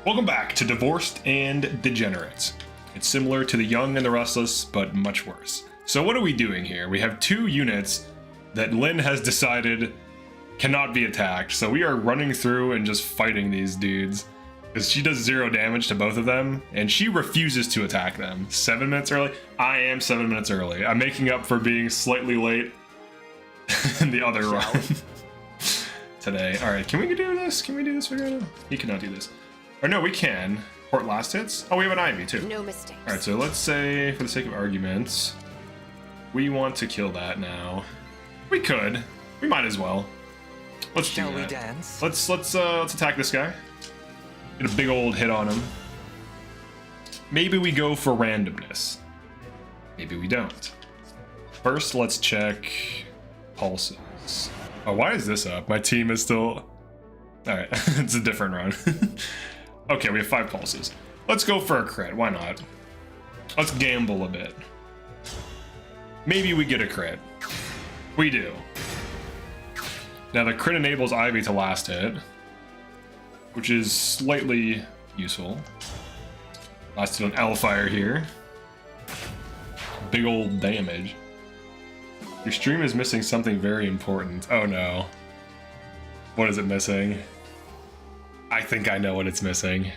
Welcome back to Divorced and Degenerates. It's similar to The Young and the Restless, but much worse. So what are we doing here? We have two units that Lynn has decided cannot be attacked, so we are running through and just fighting these dudes. Because she does 0 damage to both of them, and she refuses to attack them. 7 minutes early? I am 7 minutes early. I'm making up for being slightly late in the other run today. Alright, can we do this? Can we do this? You cannot do this. Or no, we can. Port last hits. Oh, we have an Ivy too. No mistakes. Alright, so let's say, for the sake of arguments, we want to kill that now. We could. We might as well. Let's do that. Shall we dance? Let's attack this guy. Get a big old hit on him. Maybe we go for randomness. Maybe we don't. First, let's check pulses. Oh, why is this up? My team is still... Alright, it's a different run. Okay, we have 5 pulses. Let's go for a crit. Why not? Let's gamble a bit. Maybe we get a crit. We do. Now the crit enables Ivy to last hit, which is slightly useful. Lasted on Elfire here. Big old damage. Your stream is missing something very important. Oh no. What is it missing? I think I know what it's missing.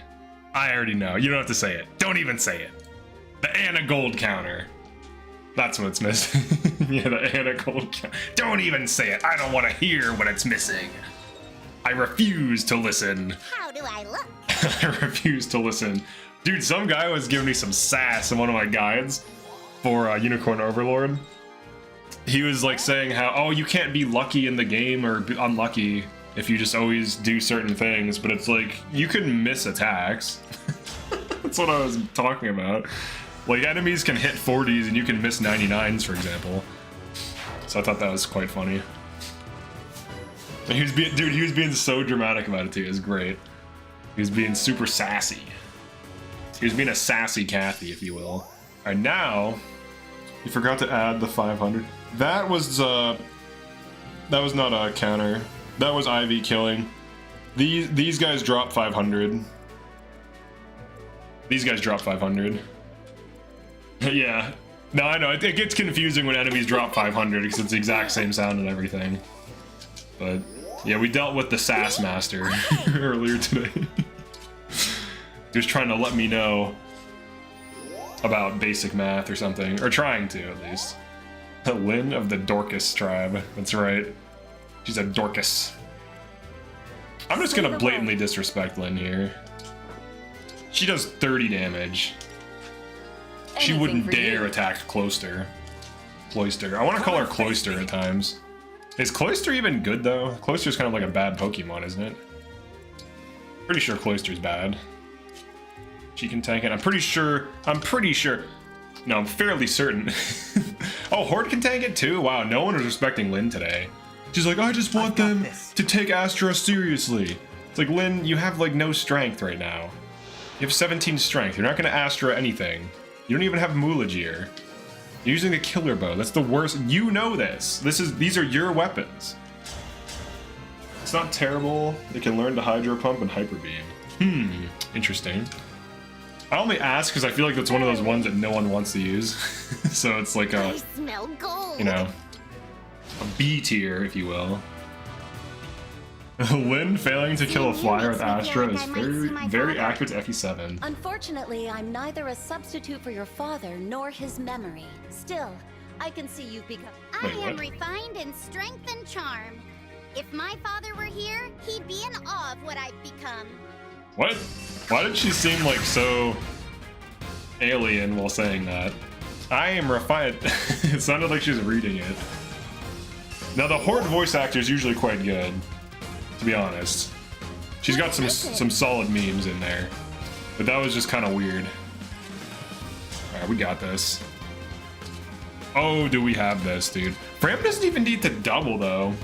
I already know. You don't have to say it. Don't even say it. The Anna Gold counter. That's what it's missing. Yeah, the Anna Gold counter. Don't even say it. I don't want to hear what it's missing. I refuse to listen. How do I look? I refuse to listen. Dude, some guy was giving me some sass in one of my guides for Unicorn Overlord. He was like saying how, oh, you can't be lucky in the game or be unlucky if you just always do certain things, but it's like, you can miss attacks. That's what I was talking about. Like, enemies can hit 40s and you can miss 99s, for example. So I thought that was quite funny. And he was being so dramatic about it too. It was great. He was being super sassy. He was being a sassy Kathy, if you will. All right, now you forgot to add the 500. That was not a counter. That was Ivy killing. These guys drop 500. These guys drop 500. Yeah. No, I know. It gets confusing when enemies drop 500 because it's the exact same sound and everything. But yeah, we dealt with the Sass Master earlier today. He was trying to let me know about basic math or something, or trying to at least. Lynn of the Dorcas tribe. That's right. She's a Dorcas. I'm just gonna blatantly disrespect Lynn here. She does 30 damage. She wouldn't dare attack Cloister. I want to call her Cloister at times. Is Cloister even good though? Cloister's kind of like a bad Pokemon, isn't it? Pretty sure Cloister's bad. She can tank it. I'm pretty sure. No, I'm fairly certain. Oh, Horde can tank it too? Wow, no one was respecting Lynn today. She's like, I just want them to take Astra seriously. It's like, Lynn, you have like no strength right now. You have 17 strength. You're not gonna Astra anything. You don't even have Moolagir. You're using the Killer Bow. That's the worst. You know this. These are your weapons. It's not terrible. They can learn to Hydro Pump and Hyper Beam. Interesting. I only ask because I feel like that's one of those ones that no one wants to use. So it's like a, I smell gold. you know, a B tier, if you will. Lynn failing to kill a flyer with Astra is very accurate to FE7. Unfortunately, I'm neither a substitute for your father nor his memory. Still, I can see you've become... Wait, I what? am refined in strength and charm. If my father were here, he'd be in awe of what I've become. What? Why did she seem like so alien while saying that? I am refined. It sounded like she was reading it. Now the Horde voice actor is usually quite good, to be honest. She's got some solid memes in there, but that was just kind of weird. All right, we got this. Oh, do we have this, dude? Fram doesn't even need to double though.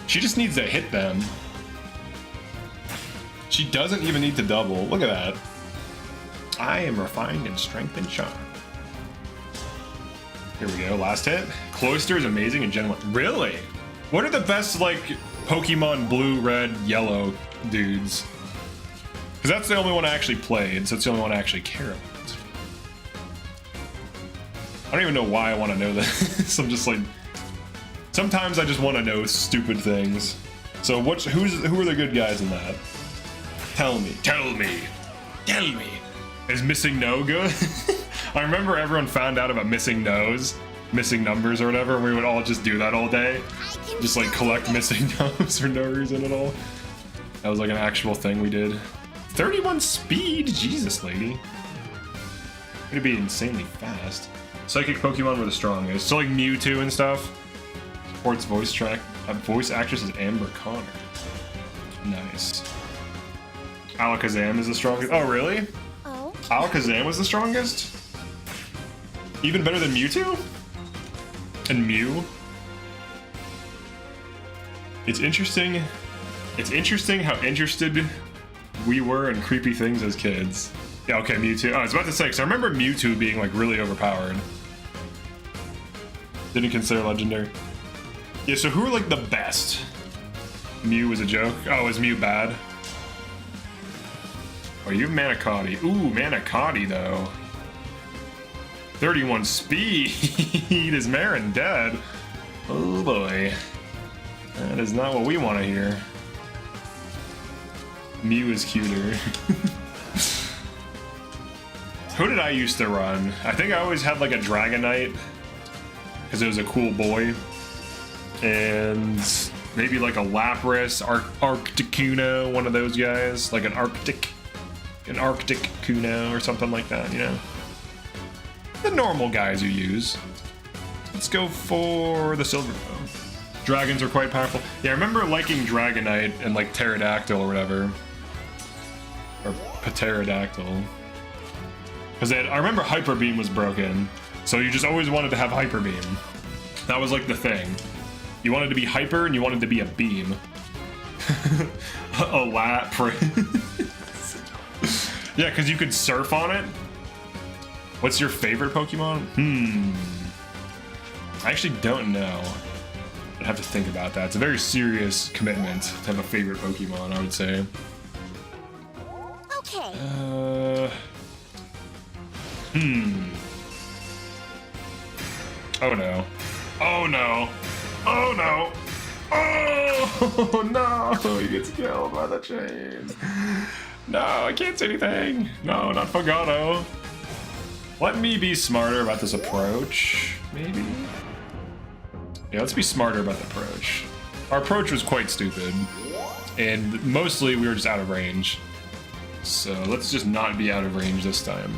She just needs to hit them. She doesn't even need to double. Look at that. I am refined in strength and charm. Here we go, last hit. Cloister is amazing in Gen 1. Really? What are the best, like, Pokemon blue, red, yellow dudes? Because that's the only one I actually played, so it's the only one I actually care about. I don't even know why I want to know this. I'm just like... Sometimes I just want to know stupid things. So who are the good guys in that? Tell me. Tell me. Tell me. Is missing no good? I remember everyone found out about missing no's, missing numbers or whatever, and we would all just do that all day. Just like collect missing no's for no reason at all. That was like an actual thing we did. 31 speed? Jesus, lady. It'd be insanely fast. Psychic Pokemon were the strongest. So like Mewtwo and stuff. Supports voice actress is Amber Connor. Nice. Alakazam is the strongest. Oh, really? Oh. Alakazam was the strongest? Even better than Mewtwo? And Mew? It's interesting. It's interesting how interested we were in creepy things as kids. Yeah, okay, Mewtwo. Oh, I was about to say, because I remember Mewtwo being like really overpowered. Didn't consider legendary. Yeah, so who are like the best? Mew was a joke. Oh, is Mew bad? Oh, you have Manicotti. Ooh, Manicotti though. 31 speed. Is Marin dead? Oh boy. That is not what we want to hear. Mew is cuter. Who did I used to run? I think I always had like a Dragonite because it was a cool boy, and maybe like a Lapras, Arcticuno, one of those guys, like an Arctic Kuno or something like that. You know, the normal guys you use. Let's go for the Silverbow. Dragons are quite powerful. Yeah, I remember liking Dragonite and like Pterodactyl or whatever. Or Pterodactyl. Because I remember Hyper Beam was broken. So you just always wanted to have Hyper Beam. That was like the thing. You wanted to be hyper and you wanted to be a beam. A Lapras. Yeah, because you could surf on it. What's your favorite Pokemon? I actually don't know. I'd have to think about that. It's a very serious commitment to have a favorite Pokemon, I would say. Okay. Oh no. Oh no. Oh no. Oh no. He gets killed by the chain. No, I can't say anything. No, not Fogado. Let me be smarter about this approach, maybe? Yeah, let's be smarter about the approach. Our approach was quite stupid, and mostly we were just out of range. So let's just not be out of range this time.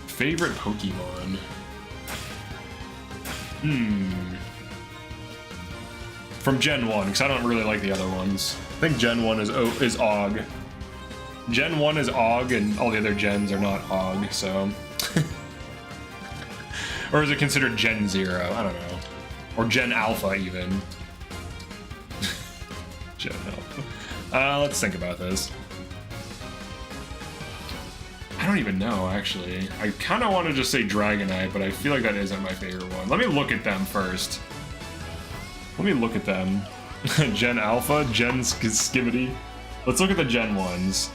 Favorite Pokemon? From Gen 1, because I don't really like the other ones. I think Gen 1 is Og. Gen 1 is Og, and all the other gens are not Og, so... Or is it considered Gen 0? I don't know. Or Gen Alpha, even. Gen Alpha. Let's think about this. I don't even know, actually. I kind of want to just say Dragonite, but I feel like that isn't my favorite one. Let me look at them first. Let me look at them. Gen Alpha, Gen Skibidi. Let's look at the Gen 1s.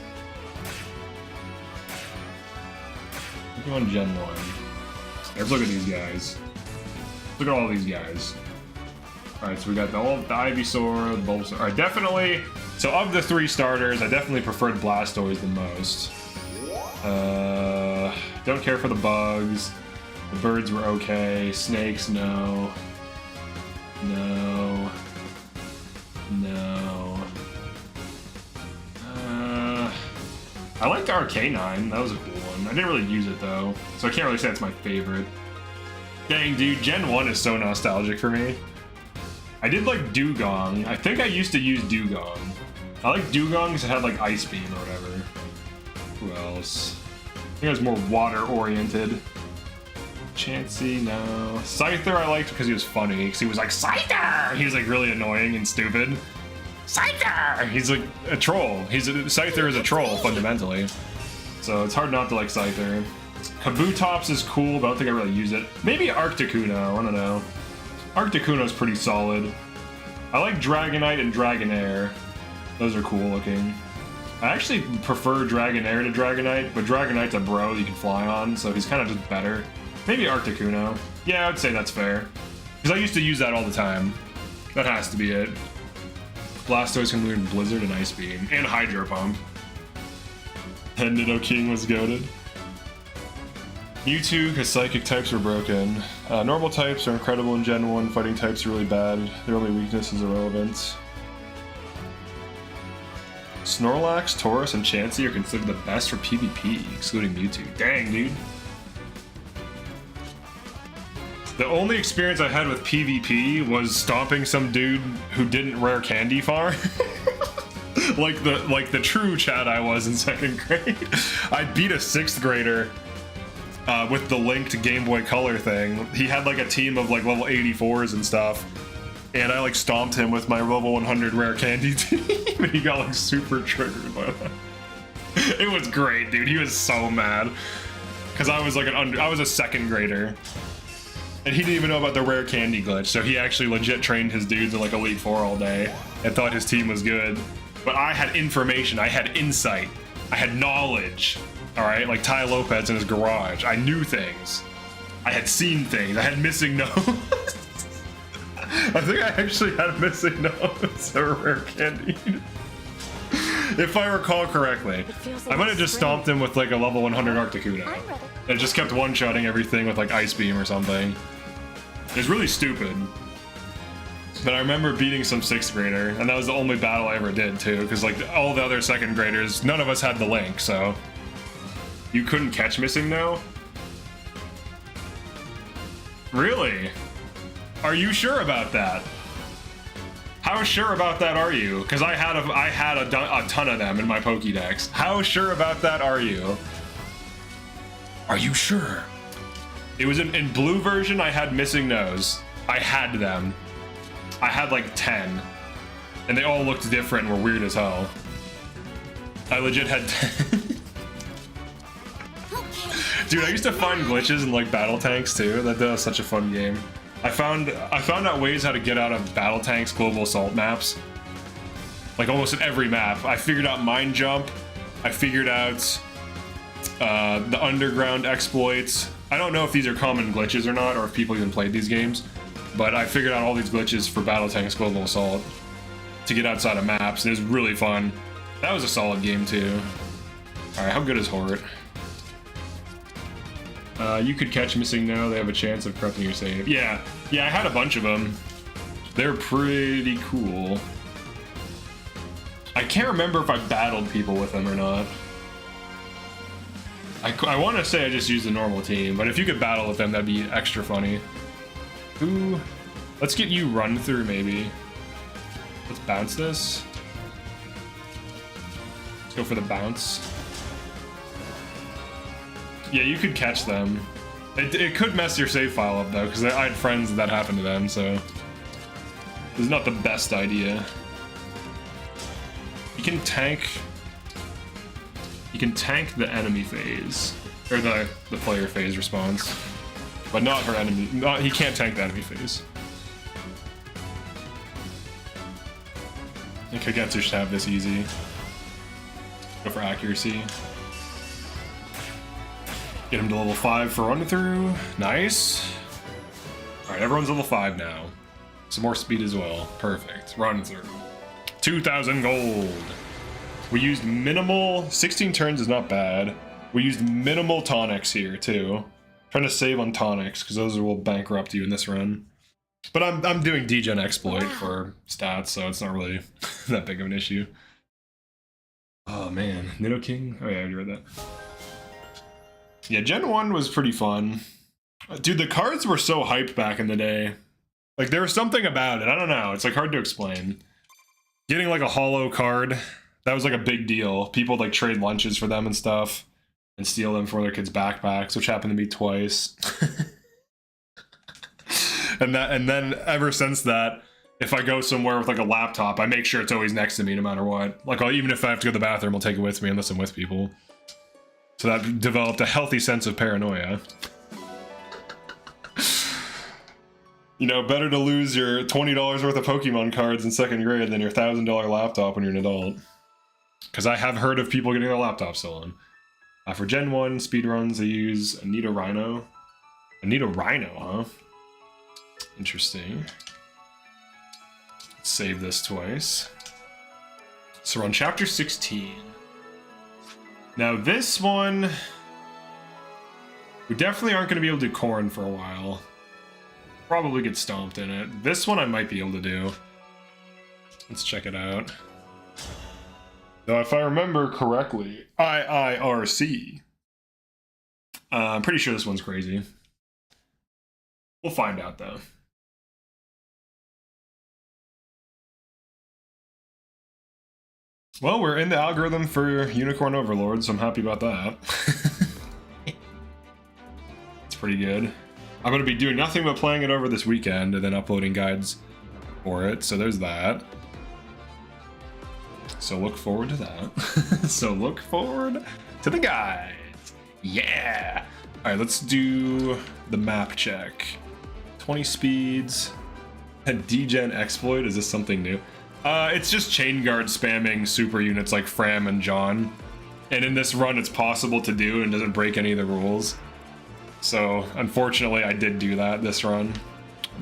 Pokemon Gen 1. Let's look at these guys. Look at all these guys. Alright, so we got the Ivysaur, the Bulbasaur. Alright, definitely. So of the 3 starters, I definitely preferred Blastoise the most. Don't care for the bugs. The birds were okay. Snakes, no. No. No. I liked Arcanine. That was a cool one. I didn't really use it though, so I can't really say it's my favorite. Dang, dude, Gen 1 is so nostalgic for me. I did like Dugong. I think I used to use Dugong. I like Dugong because it had like Ice Beam or whatever. Who else? I think it was more water-oriented. Chansey, no. Scyther I liked because he was funny, because he was like, Scyther! He was like really annoying and stupid. Scyther! He's like a troll. Scyther is a troll, fundamentally. So it's hard not to like Scyther. Kabutops is cool, but I don't think I really use it. Maybe Arcticuno, I don't know. Arcticuno's pretty solid. I like Dragonite and Dragonair. Those are cool looking. I actually prefer Dragonair to Dragonite, but Dragonite's a bro you can fly on, so he's kind of just better. Maybe Articuno. Yeah, I would say that's fair. Because I used to use that all the time. That has to be it. Blastoise can learn Blizzard and Ice Beam, and Hydro Pump. And Nidoking was goated. Mewtwo, because Psychic types are broken. Normal types are incredible in Gen 1, fighting types are really bad. Their only weakness is irrelevant. Snorlax, Tauros, and Chansey are considered the best for PvP, excluding Mewtwo. Dang, dude. The only experience I had with PvP was stomping some dude who didn't rare candy farm. like the true Chad I was in 2nd grade. I beat a 6th grader with the linked Game Boy Color thing. He had like a team of like level 84s and stuff. And I like stomped him with my level 100 rare candy team, and he got like super triggered by that. It was great, dude. He was so mad because I was like I was a 2nd grader, and he didn't even know about the rare candy glitch. So he actually legit trained his dudes in like Elite Four all day and thought his team was good. But I had information, I had insight, I had knowledge. All right, like Ty Lopez in his garage. I knew things. I had seen things. I had missing notes. I think I actually had missing notes that were rare candy. If I recall correctly. I might have just stomped him with like a level 100 Articuno. And just kept one-shotting everything with like Ice Beam or something. It's really stupid. But I remember beating some 6th grader, and that was the only battle I ever did too, because like all the other 2nd graders, none of us had the link, so. You couldn't catch missing no? Really? Are you sure about that? How sure about that are you? Because I had a ton of them in my Pokédex. How sure about that are you? Are you sure? It was in blue version, I had missing nose. I had them. I had like 10. And they all looked different and were weird as hell. I legit had 10. Dude, I used to find glitches in like battle tanks too. That was such a fun game. I found out ways how to get out of battle tanks global assault maps. Like almost in every map. I figured out mine jump. I figured out the underground exploits. I don't know if these are common glitches or not, or if people even played these games, but I figured out all these glitches for battle tanks global assault to get outside of maps. It was really fun. That was a solid game too. All right, how good is Hort? You could catch missing now. They have a chance of corrupting your save. Yeah, I had a bunch of them. They're pretty cool. I can't remember if I battled people with them or not. I want to say I just used the normal team, but if you could battle with them, that'd be extra funny. Ooh, let's get you run through maybe. Let's bounce this. Let's go for the bounce. Yeah, you could catch them. It could mess your save file up though, because I had friends that happened to them, so it's not the best idea. You can tank the enemy phase, or the player phase response, but not her enemy. He can't tank the enemy phase. I think Kagetsu should have this easy. Go for accuracy. Get him to level 5 for run through. Nice. Alright, everyone's level 5 now. Some more speed as well. Perfect. Run through. 2,000 gold. We used minimal. 16 turns is not bad. We used minimal tonics here too. Trying to save on tonics because those will bankrupt you in this run. But I'm doing DEGEN exploit for stats, so it's not really that big of an issue. Oh man, Nidoking. Oh yeah, I already read that. Yeah, Gen 1 was pretty fun. Dude, the cards were so hyped back in the day. Like, there was something about it. I don't know. It's, like, hard to explain. Getting, like, a holo card, that was, like, a big deal. People would, like, trade lunches for them and stuff. And steal them from their kids' backpacks, which happened to me twice. and then, ever since that, if I go somewhere with, like, a laptop, I make sure it's always next to me no matter what. Like, even if I have to go to the bathroom, I'll take it with me unless I'm with people. So that developed a healthy sense of paranoia. You know, better to lose your $20 worth of Pokemon cards in 2nd grade than your $1,000 laptop when you're an adult. because I have heard of people getting their laptops stolen. For Gen 1 speedruns, they use Anita Rhino. Anita Rhino, huh? Interesting. Let's save this twice. So we're on chapter 16. Now this one, we definitely aren't going to be able to do corn for a while. Probably get stomped in it. This one I might be able to do. Let's check it out. Now, if I remember correctly, IIRC. I'm pretty sure this one's crazy. We'll find out, though. Well, we're in the algorithm for Unicorn Overlord, so I'm happy about that. It's pretty good. I'm going to be doing nothing but playing it over this weekend and then uploading guides for it, so there's that. So look forward to that. So look forward to the guides. Yeah! Alright, let's do the map check. 20 speeds. And DEGEN exploit, is this something new? It's just chain guard spamming super units like Fram and John. And in this run it's possible to do and doesn't break any of the rules. So unfortunately I did do that this run.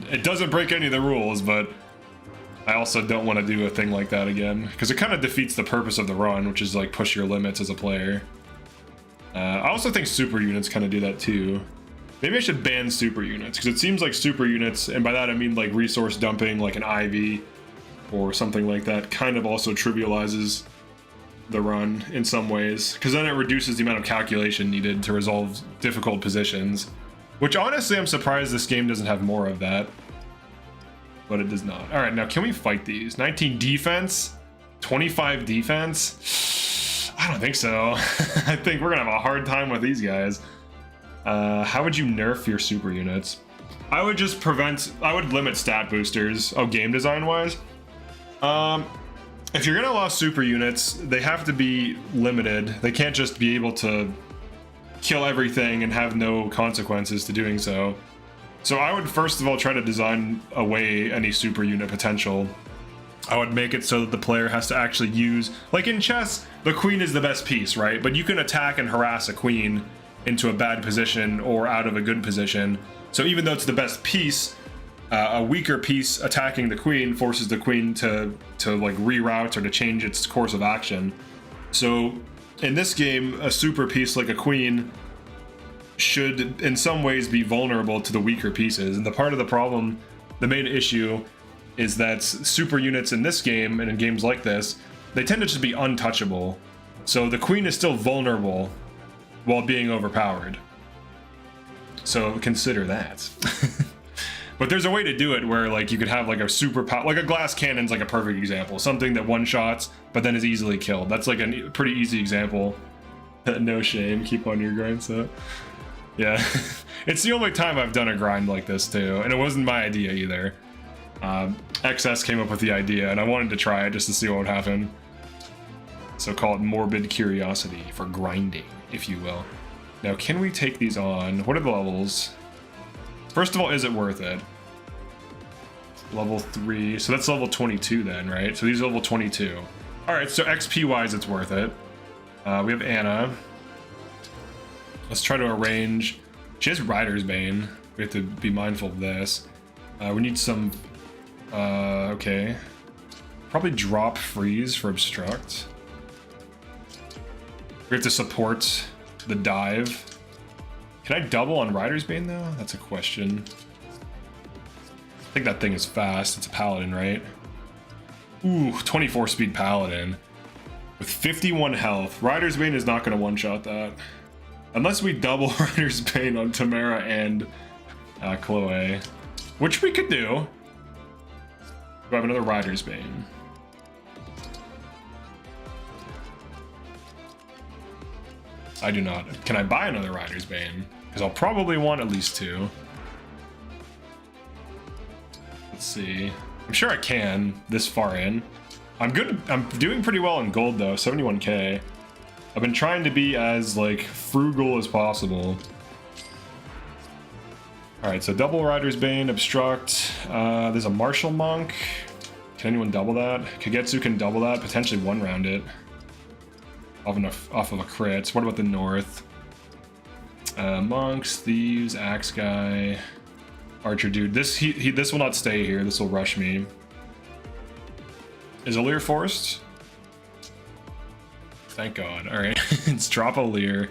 It doesn't break any of the rules, but I also don't want to do a thing like that again, because it kind of defeats the purpose of the run, which is like push your limits as a player. I also think super units kind of do that too. Maybe I should ban super units, because it seems like super units, and by that I mean like resource dumping, like an Ivy or something like that, kind of also trivializes the run in some ways, because then it reduces the amount of calculation needed to resolve difficult positions, which honestly I'm surprised this game doesn't have more of that. But it does not. All right, now can we fight these? 19 defense, 25 defense. I don't think so. I think we're gonna have a hard time with these guys. How would you nerf your super units? I would just I would limit stat boosters. Oh, game design wise. If you're gonna allow super units, they have to be limited. They can't just be able to kill everything and have no consequences to doing so. So I would first of all try to design away any super unit potential. I would make it so that the player has to actually use, like in chess, the queen is the best piece, right? But you can attack and harass a queen into a bad position or out of a good position. So even though it's the best piece, a weaker piece attacking the queen forces the queen to like reroute or to change its course of action. So in this game, a super piece like a queen should in some ways be vulnerable to the weaker pieces. And the part of the problem, the main issue, is that super units in this game and in games like this, they tend to just be untouchable. So the queen is still vulnerable while being overpowered. So consider that. But there's a way to do it where like you could have like a super like a glass cannon's like a perfect example, something that one shots but then is easily killed. That's like a pretty easy example. No shame, keep on your grind set. Yeah, it's the only time I've done a grind like this too, and it wasn't my idea either. XS came up with the idea, and I wanted to try it just to see what would happen. So call it morbid curiosity for grinding, if you will. Now, can we take these on? What are the levels? First of all, is it worth it? Level 3, so that's level 22 then, right? So these are level 22. All right, so XP-wise, it's worth it. We have Anna. Let's try to arrange. She has Rider's Bane. We have to be mindful of this. We need some. Okay. Probably drop freeze for obstruct. We have to support the dive. Can I double on Rider's Bane though? That's a question. I think that thing is fast. It's a paladin, right? Ooh, 24 speed paladin with 51 health. Rider's Bane is not going to one-shot that. Unless we double Rider's Bane on Tamara and Chloe, which we could do. We have another Rider's Bane. I do not. Can I buy another Rider's Bane? Because I'll probably want at least 2. Let's see. I'm sure I can this far in. I'm good. I'm doing pretty well in gold though, 71k. I've been trying to be as like frugal as possible. All right, so double Rider's Bane, obstruct. There's a Martial Monk. Can anyone double that? Kagetsu can double that, potentially one round it. off of a crit. So what about the north? Monks, thieves, axe guy, archer dude. This this will not stay here. This will rush me. Is Alir forced? Thank God. All right, let's drop Alir.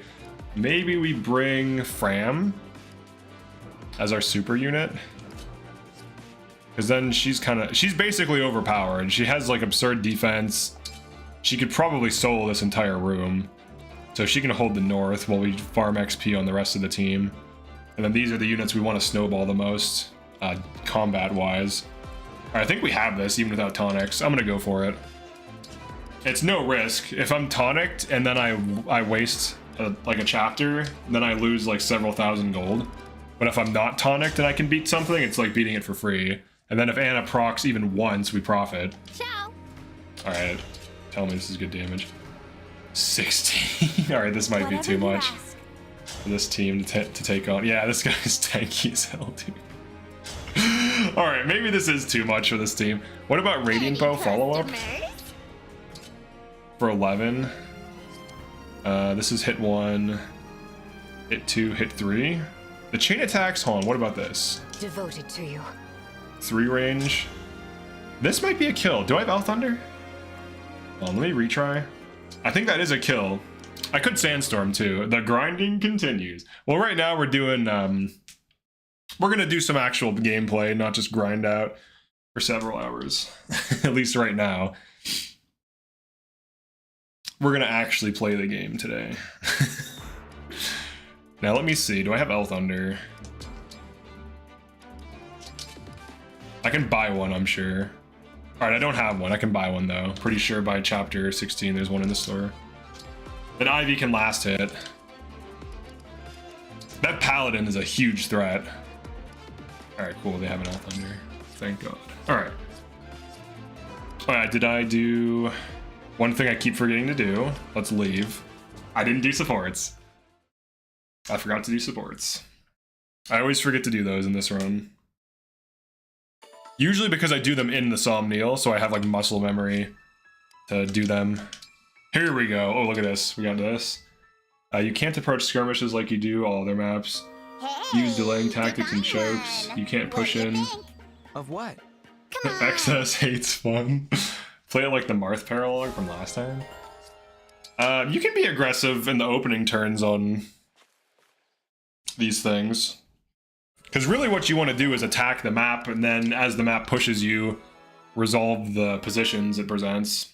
Maybe we bring Fram as our super unit, because then she's basically overpowered. She has like absurd defense. She could probably solo this entire room. So she can hold the north while we farm XP on the rest of the team. And then these are the units we want to snowball the most, combat-wise. I think we have this, even without tonics. I'm going to go for it. It's no risk. If I'm tonicked and then I waste like a chapter, then I lose like several thousand gold. But if I'm not tonicked and I can beat something, it's like beating it for free. And then if Anna procs even once, we profit. Ciao. Alright, tell me this is good damage. 16. Alright, this might be too much for this team to take on. Yeah, this guy's tanky as hell, dude. Alright, maybe this is too much for this team. What about Radiant Bow follow-up? For 11. This is hit 1, hit 2, hit 3. The chain attacks, hold on, what about this? Devoted to you. 3 range. This might be a kill. Do I have Elf Thunder? Hold on, let me retry. I think that is a kill. I could Sandstorm too. The grinding continues. Well, right now we're doing, we're gonna do some actual gameplay, not just grind out for several hours. At least right now. We're gonna actually play the game today. Now let me see, do I have Elf Thunder? I can buy one, I'm sure. Alright, I don't have one. I can buy one, though. Pretty sure by chapter 16 there's one in the store. Then Ivy can last hit. That Paladin is a huge threat. Alright, cool. They have an Elf Thunder. Thank God. Alright. Alright, did I do... One thing I keep forgetting to do. Let's leave. I didn't do supports. I forgot to do supports. I always forget to do those in this run. Usually because I do them in the Somniel, so I have like muscle memory to do them. Here we go. Oh, look at this. We got this. You can't approach skirmishes like you do all other maps. Hey, Use delaying tactics and Divine chokes. One. You can't What push do you in. think? Of what? Come on. Excess hates fun. Play it like the Marth paralogue from last time. You can be aggressive in the opening turns on these things. Because really what you want to do is attack the map, and then as the map pushes you, resolve the positions it presents.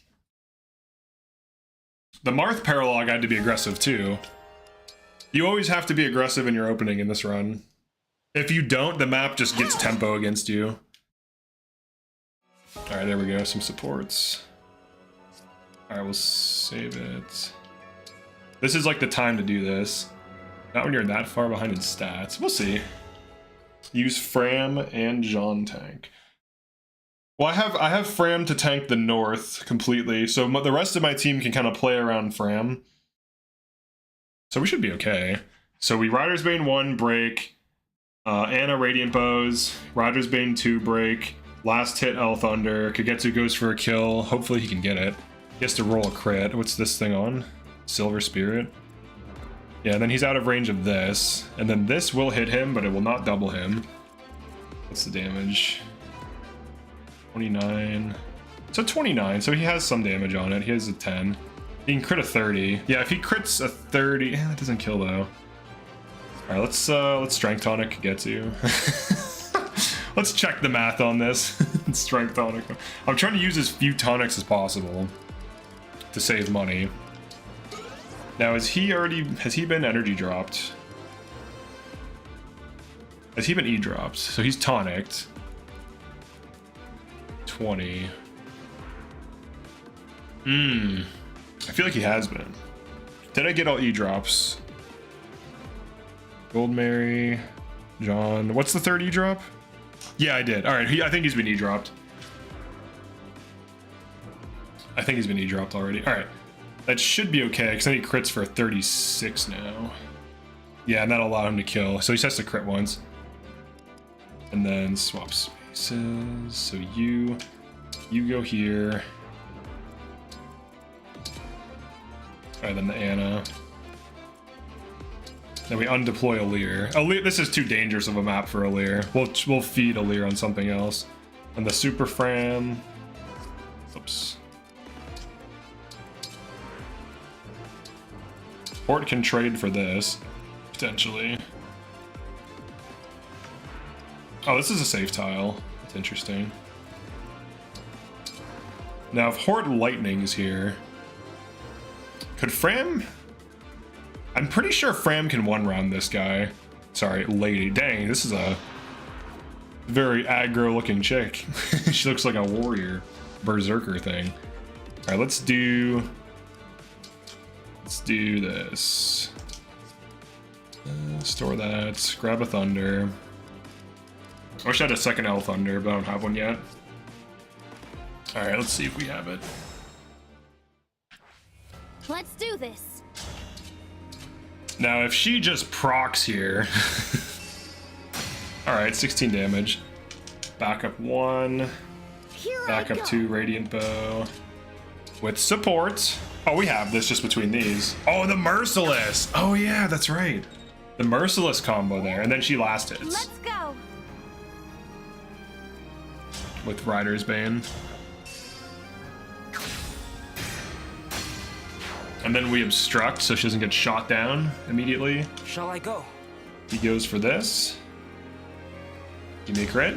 The Marth paralogue had to be aggressive too. You always have to be aggressive in your opening in this run. If you don't, the map just gets tempo against you. Alright, there we go, some supports. Alright, we'll save it. This is like the time to do this. Not when you're that far behind in stats. We'll see. Use Fram and Jean tank. Well, I have Fram to tank the north completely, so the rest of my team can kind of play around Fram. So we should be okay. So we Rider's Bane 1 break, Anna Radiant Bows, Rider's Bane 2 break, last hit Elf Thunder, Kagetsu goes for a kill, hopefully he can get it. He has to roll a crit. What's this thing on? Silver Spirit. Yeah, and then he's out of range of this, and then this will hit him, but it will not double him. What's the damage? 29. So 29, so he has some damage on it. He has a 10. He can crit a 30. Yeah, if he crits a 30, that doesn't kill though. All right, let's strength tonic Kagetsu. Let's check the math on this. Strength tonic. I'm trying to use as few tonics as possible to save money. Now, has he been energy dropped? Has he been E dropped? So he's tonicked. 20. I feel like he has been. Did I get all E drops? Gold Mary, John. What's the third E drop? Yeah, I did. All right, I think he's been E dropped. I think he's been E dropped already. All right. That should be okay, because then he crits for 36 now. Yeah, and that'll allow him to kill. So he has to crit once. And then swap spaces. So you go here. Alright, then the Anna. Then we undeploy Alir. Alir, this is too dangerous of a map for Alir. We'll feed Alir on something else. And the Super Fram. Oops. Port can trade for this, potentially. Oh, this is a safe tile. That's interesting. Now, if Hort Lightning's here, could Fram? I'm pretty sure Fram can one-round this guy. Sorry, lady. Dang, this is a very aggro-looking chick. She looks like a warrior, berserker thing. All right, let's do this. Store that. Grab a Thunder. I wish I had a second L Thunder, but I don't have one yet. All right, let's see if we have it. Let's do this. Now, if she just procs here... All right, 16 damage. Backup 1. Backup 2, Radiant Bow. With support. Oh, we have this just between these. Oh, the Merciless. Oh, yeah, that's right. The Merciless combo there, and then she last hits. Let's go. With Rider's Bane. And then we obstruct so she doesn't get shot down immediately. Shall I go? He goes for this. Give me a crit.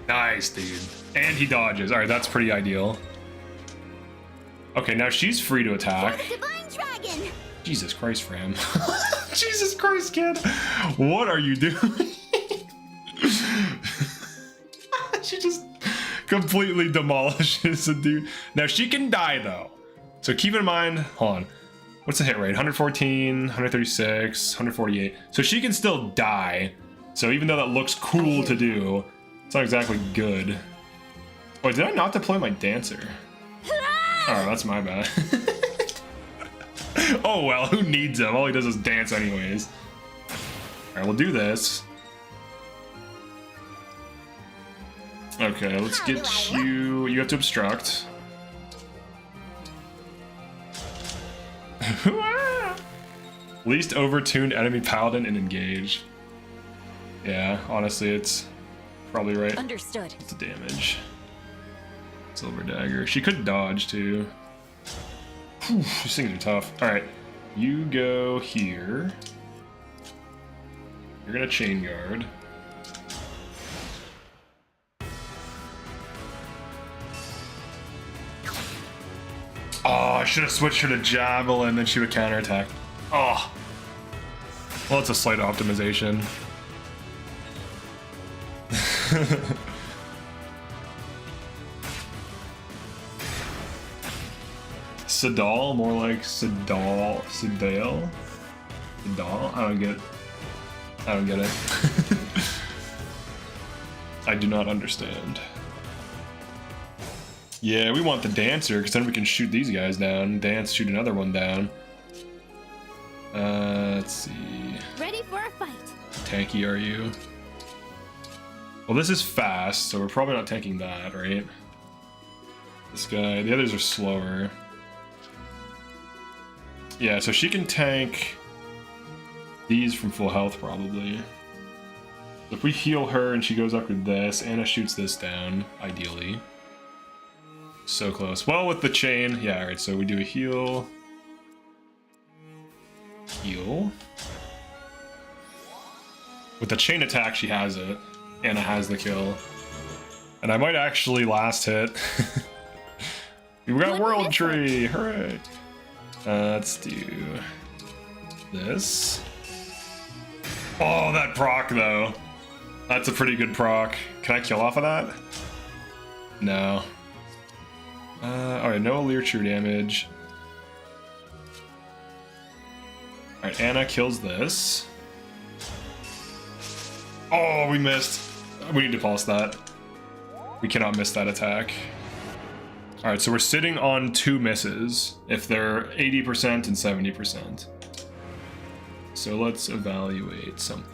Nice, dude. And he dodges. All right, that's pretty ideal. Okay, now she's free to attack. Divine Dragon. Jesus Christ, Fram. Jesus Christ, kid. What are you doing? She just completely demolishes the dude. Now she can die though. So keep in mind, hold on. What's the hit rate? 114, 136, 148. So she can still die. So even though that looks cool to do, it's not exactly good. Oh, did I not deploy my dancer? Oh, that's my bad. Oh well, who needs him? All he does is dance anyways. Alright, we'll do this. Okay, let's get you... You have to obstruct. Least overtuned enemy paladin and engage. Yeah, honestly, it's probably right. Understood. What's the damage? Silver dagger. She could dodge too. Whew, these things are tough. All right, you go here. You're gonna chain guard. Oh, I should have switched her to javelin, then she would counterattack. Oh. Well, it's a slight optimization. Sedal, more like Sedal. Sedale? Sedal? I don't get it. I do not understand. Yeah, we want the dancer, because then we can shoot these guys down. Dance, shoot another one down. Let's see. Ready for a fight. Tanky are you? Well, this is fast, so we're probably not tanking that, right? This guy, the others are slower. Yeah, so she can tank these from full health, probably. If we heal her and she goes up with this, Anna shoots this down, ideally. So close. Well, with the chain, yeah, alright, so we do a heal. Heal. With the chain attack, she has it. Anna has the kill. And I might actually last hit. We got World Tree! Hooray! Let's do this. Oh, that proc though. That's a pretty good proc. Can I kill off of that? No. Alright, no Leer true damage. Alright, Anna kills this. Oh, we missed. We need to pulse that. We cannot miss that attack. Alright, so we're sitting on 2 misses if they're 80% and 70%. So let's evaluate something.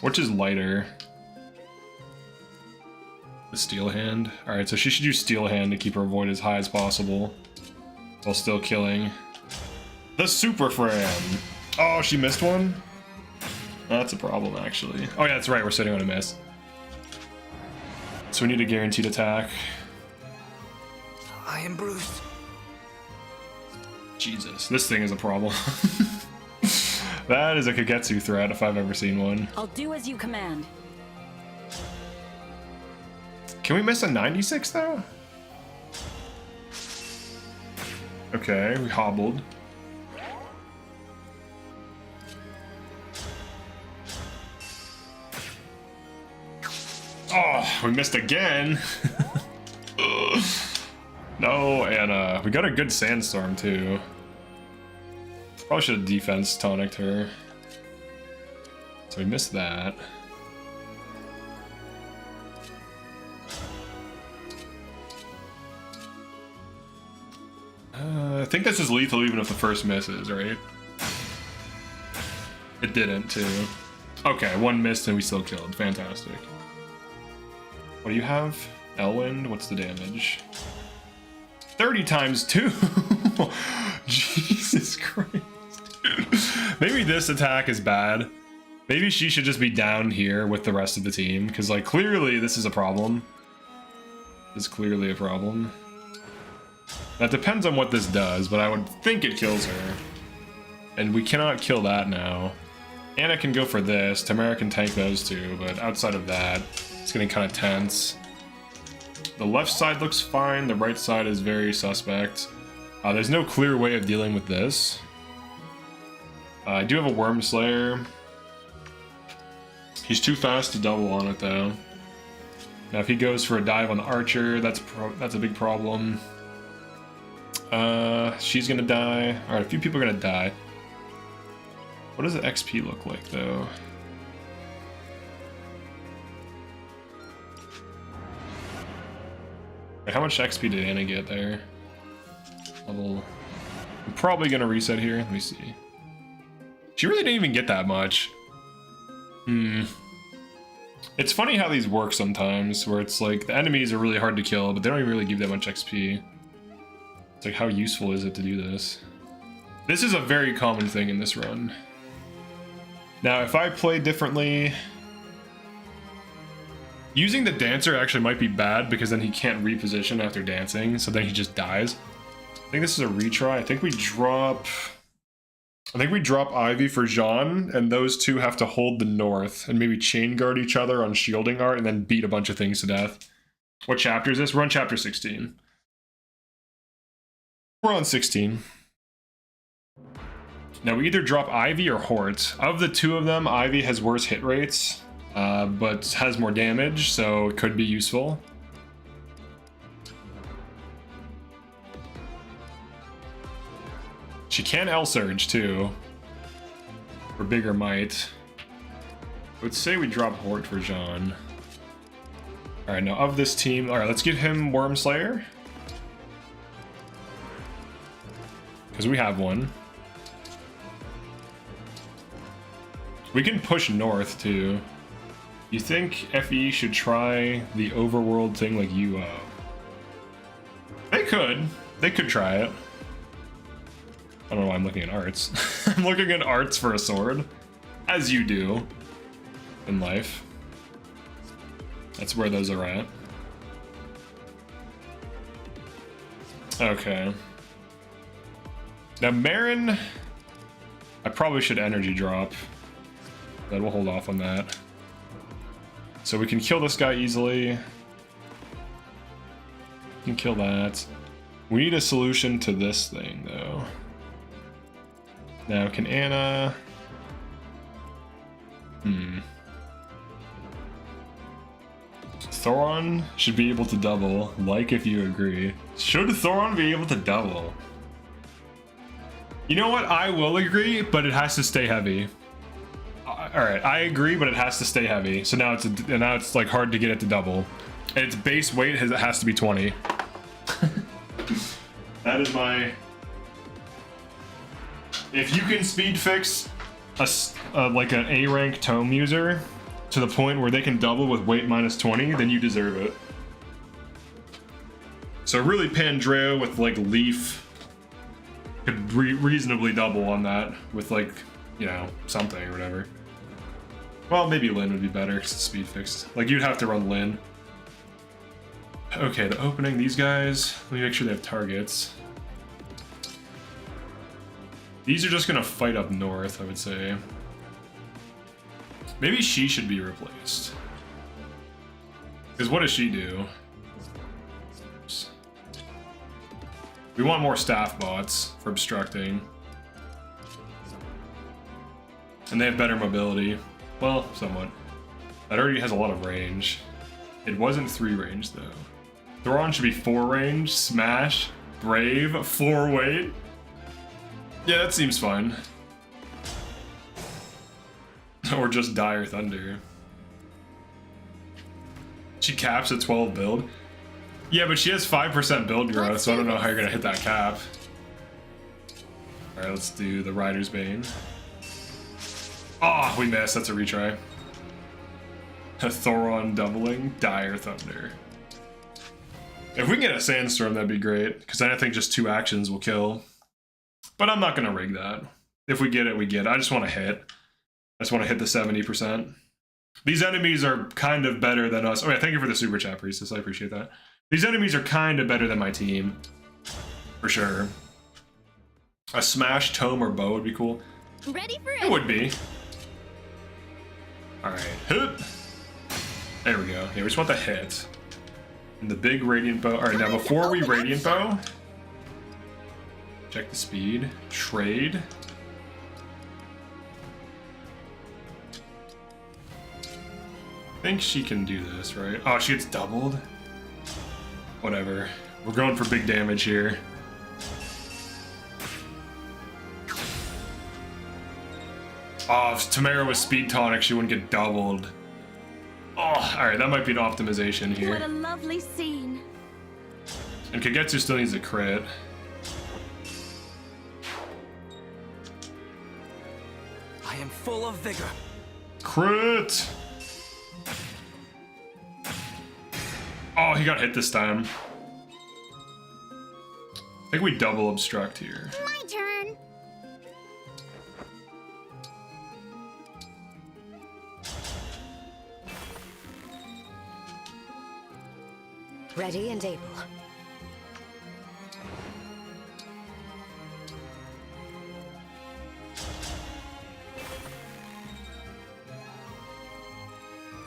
Which is lighter? The Steel Hand. Alright, so she should use Steel Hand to keep her avoid as high as possible, while still killing the Super Fran. Oh, she missed one? That's a problem, actually. Oh yeah, that's right, we're sitting on a miss. So we need a guaranteed attack. I am bruised. Jesus, this thing is a problem. That is a Kagetsu threat if I've ever seen one. I'll do as you command. Can we miss a 96 though? Okay, we hobbled. Oh, we missed again. No, and we got a good sandstorm too. Probably should have defense tonicked her. So we missed that. I think this is lethal even if the first misses, right? It didn't too. Okay, one missed and we still killed. Fantastic. What do you have? Elwind? What's the damage? 30 times 2! Jesus Christ. Maybe this attack is bad. Maybe she should just be down here with the rest of the team, because like clearly this is a problem. This is clearly a problem. That depends on what this does, but I would think it kills her. And we cannot kill that now. Anna can go for this, Tamara can tank those two, but outside of that, it's getting kind of tense. The left side looks fine, the right side is very suspect. There's no clear way of dealing with this. I do have a Worm Slayer. He's too fast to double on it though. Now if he goes for a dive on the Archer, that's a big problem. She's gonna die. Alright, a few people are gonna die. What does the XP look like though? How much XP did Anna get there? Level. I'm probably gonna reset here. Let me see. She really didn't even get that much. It's funny how these work sometimes, where it's like the enemies are really hard to kill, but they don't even really give that much XP. It's like, how useful is it to do this? This is a very common thing in this run. Now, if I play differently, using the Dancer actually might be bad because then he can't reposition after dancing, so then he just dies. I think this is a retry. I think we drop Ivy for Jean, and those two have to hold the north and maybe chain guard each other on shielding art and then beat a bunch of things to death. What chapter is this? We're on chapter 16. We're on 16. Now we either drop Ivy or Hort. Of the two of them, Ivy has worse hit rates, but has more damage, so it could be useful. She can L-Surge too, for bigger might. I would say we drop Hort for Jean. Alright, now of this team, alright, let's give him Worm Slayer. Because we have one. We can push north too. You think FE should try the overworld thing like UO? They could try it. I don't know why I'm looking at arts. I'm looking at arts for a sword. As you do in life. That's where those are at. Okay. Now Marin, I probably should energy drop, but we'll hold off on that. So we can kill this guy easily. We can kill that. We need a solution to this thing though. Now can Anna... Thoron should be able to double, like if you agree. Should Thoron be able to double? You know what? I will agree, but it has to stay heavy. Alright, I agree, but it has to stay heavy. So now it's like hard to get it to double. And its base weight has to be 20. That is my... If you can speed fix like an A rank tome user, to the point where they can double with weight minus 20, then you deserve it. So really Pandreo with like Leaf could reasonably double on that with like, you know, something or whatever. Well, maybe Lyn would be better because it's speed fixed. Like you'd have to run Lyn. Okay, the opening, these guys, let me make sure they have targets. These are just gonna fight up north, I would say. Maybe she should be replaced. Because what does she do? Oops. We want more staff bots for obstructing. And they have better mobility. Well, somewhat. That already has a lot of range. It wasn't 3 range though. Thoron should be 4 range, smash, brave, 4 weight. Yeah, that seems fine. Or just Dire Thunder. She caps at 12 build. Yeah, but she has 5% build growth, so I don't know how you're gonna hit that cap. Alright, let's do the Rider's Bane. Oh, we missed. That's a retry. A Thoron doubling, Dire Thunder. If we can get a Sandstorm, that'd be great, because then I think just 2 actions will kill. But I'm not gonna rig that. If we get it, we get it. I just want to hit. I just want to hit the 70%. These enemies are kind of better than us. Oh yeah, thank you for the super chat, Priestess. I appreciate that. These enemies are kind of better than my team. For sure. A Smash, Tome, or Bow would be cool. Ready for it? It would be. Alright, hit. There we go. Yeah, we just want the hit. And the big Radiant Bow. Alright, now before we Radiant Bow, check the speed. Trade. I think she can do this, right? Oh, she gets doubled? Whatever. We're going for big damage here. Oh, if Tamara was speed tonic, she wouldn't get doubled. Oh, alright, that might be an optimization here. What a lovely scene. And Kagetsu still needs a crit. I am full of vigor. Crit! Oh, he got hit this time. I think we double obstruct here. My turn. Ready and able.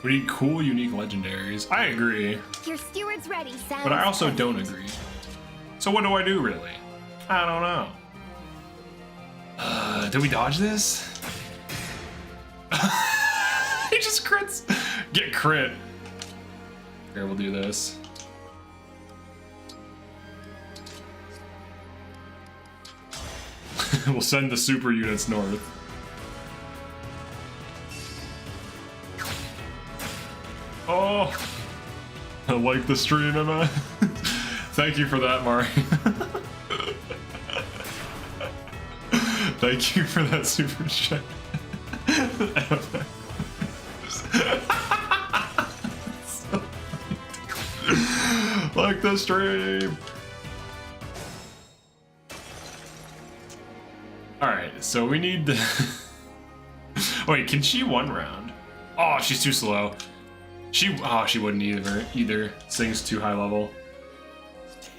We need cool, unique legendaries. I agree, Your steward's ready. but I also don't agree. So what do I do, really? I don't know. Did we dodge this? He just crits. Get crit. Here, we'll do this. We'll send the super units north. Oh, I like the stream, Emma. Thank you for that, Mari. Thank you for that super chat. Like the stream. Alright, so we need to... Wait, can she 1 round? Oh, she's too slow. She wouldn't either. This thing's too high level.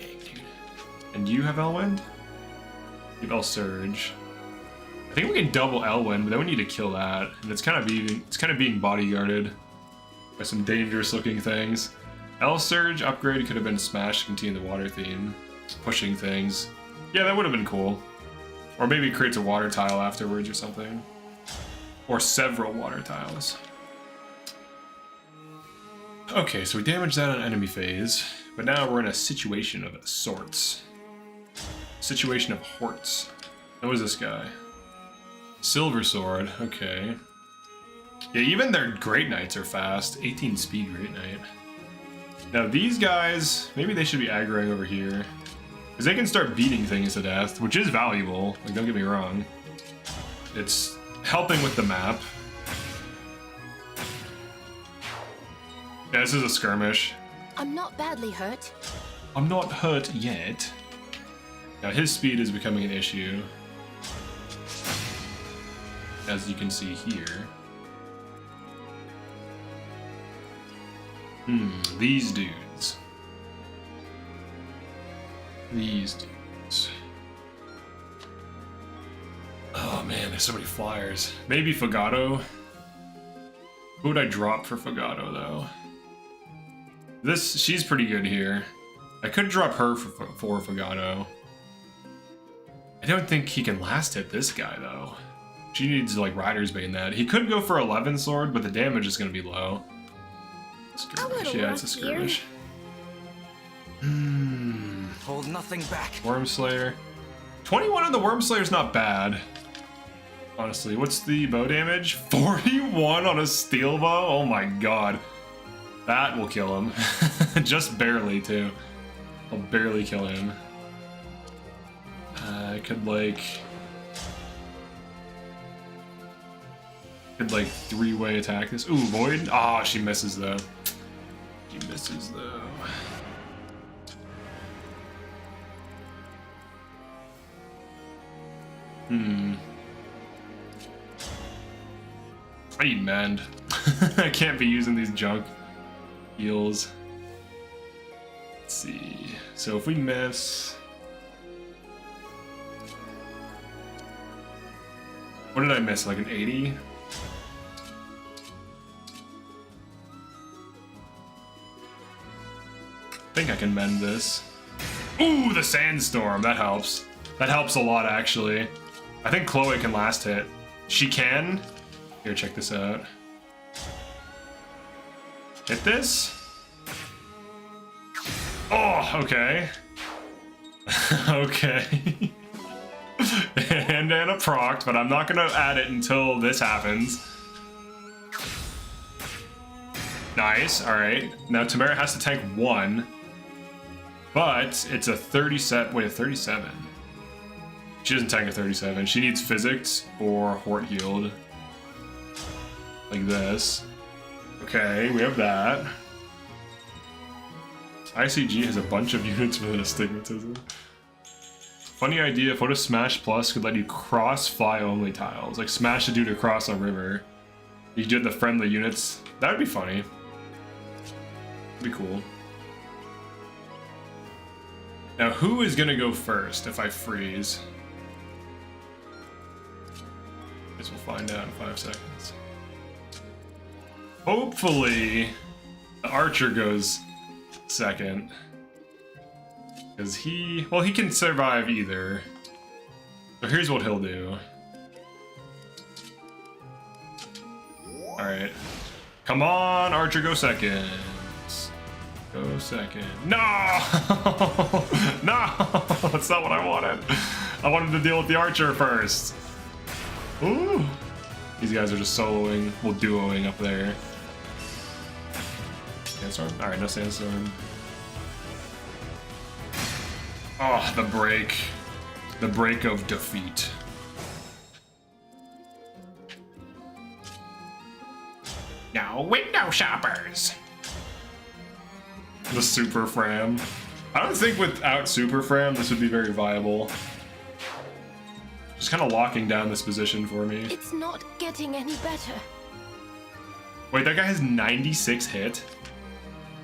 Dang, dude. And you have Elwind? You have El Surge. I think we can double Elwind, but then we need to kill that. And it's kind of being bodyguarded by some dangerous looking things. El Surge upgrade could have been smashed to continue the water theme. Pushing things. Yeah, that would have been cool. Or maybe it creates a water tile afterwards or something. Or several water tiles. Okay, so we damaged that on enemy phase, but now we're in a situation of sorts. Situation of Horts. What is this guy? Silver Sword, okay. Yeah, even their Great Knights are fast. 18 speed Great Knight. Now these guys, maybe they should be aggroing over here. Because they can start beating things to death, which is valuable, like don't get me wrong. It's helping with the map. Yeah, this is a skirmish. I'm not badly hurt. I'm not hurt yet. Now his speed is becoming an issue, as you can see here. These dudes. These dudes. Oh man, there's so many flyers. Maybe Fagato. Who would I drop for Fagato though? She's pretty good here. I could drop her for Fagato. I don't think he can last hit this guy though. She needs like Rider's Bane that. He could go for 11 sword, but the damage is gonna be low. Skirmish. Yeah, it's a skirmish. Hold nothing back. Wormslayer. 21 on the Wormslayer's not bad. Honestly, what's the bow damage? 41 on a steel bow? Oh my god. That will kill him. Just barely, too. I'll barely kill him. I could like three-way attack this. Ooh, Void? Ah, she misses though. She misses though. I need mend. I can't be using these junk heals. Let's see. So if we miss... What did I miss? Like an 80? I think I can mend this. Ooh, the Sandstorm. That helps. That helps a lot, actually. I think Chloe can last hit. She can? Here, check this out. Hit this? Oh, okay. Okay. And a proc, but I'm not gonna add it until this happens. Nice, alright. Now Tamara has to tank 1. But it's a 37. Wait, a 37. She doesn't tank a 37. She needs physics or Hort healed. Like this. Okay, we have that. ICG has a bunch of units with astigmatism. Funny idea, Photo Smash Plus could let you cross fly only tiles. Like smash a dude across a river. You do it the friendly units. That would be funny. Be cool. Now who is gonna go first if I freeze? Guess we'll find out in 5 seconds. Hopefully the archer goes second. Because he can survive either. So here's what he'll do. Alright. Come on, archer, go second. Go second. No! No! That's not what I wanted. I wanted to deal with the archer first. Ooh! These guys are just soloing, well, duoing up there. Sandstorm? Alright, no Sandstorm. Oh, the break. The break of defeat. Now, window shoppers! The Super Fram. I don't think without Super Fram this would be very viable. Just kind of locking down this position for me. It's not getting any better. Wait, that guy has 96 hit?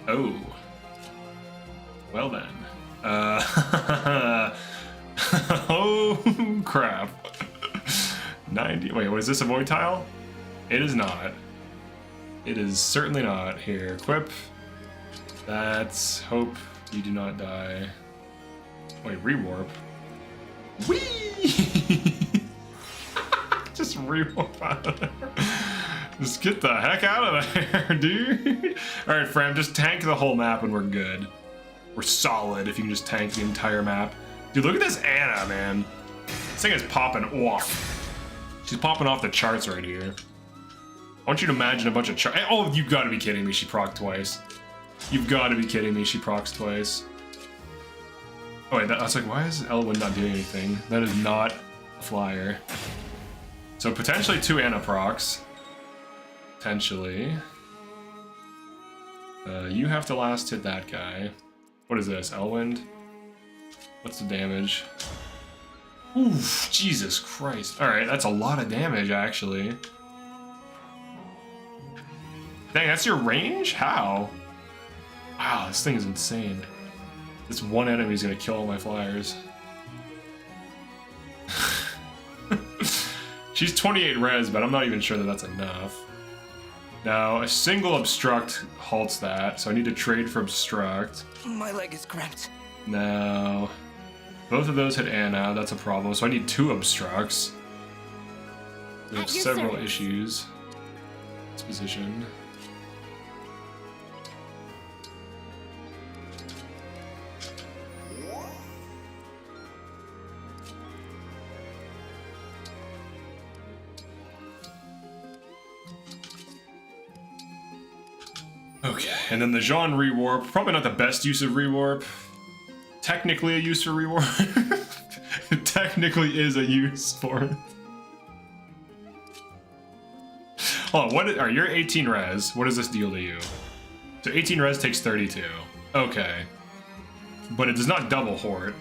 Oh. Well then. Oh, crap. 90. Wait, what is this, a void tile? It is not. It is certainly not. Here, equip. That's hope you do not die. Wait, rewarp. Whee! Just rewarp out of there. Just get the heck out of there, dude. All right, Fram, just tank the whole map and we're good. We're solid if you can just tank the entire map. Dude, look at this Anna, man. This thing is popping off. She's popping off the charts right here. I want you to imagine a bunch of charts. Oh, you've got to be kidding me. She procced twice. You've got to be kidding me. She procs twice. Oh, wait, I was like, why is Elwyn not doing anything? That is not a flyer. So potentially 2 Anna procs. Potentially. You have to last hit that guy. What is this? Elwind? What's the damage? Oof, Jesus Christ. Alright, that's a lot of damage, actually. Dang, that's your range? How? Wow, this thing is insane. This one enemy is gonna kill all my flyers. She's 28 res, but I'm not even sure that that's enough. Now, a single obstruct halts that, so I need to trade for obstruct. My leg is cramped. Now, both of those hit Anna, that's a problem, so I need 2 obstructs. We have At your several service. issues. This position. Okay, and then the Jean rewarp, probably not the best use of rewarp. Technically a use for rewarp. It technically is a use for it. Hold on, alright, you're 18 res. What does this deal to you? So 18 res takes 32. Okay. But it does not double Hort.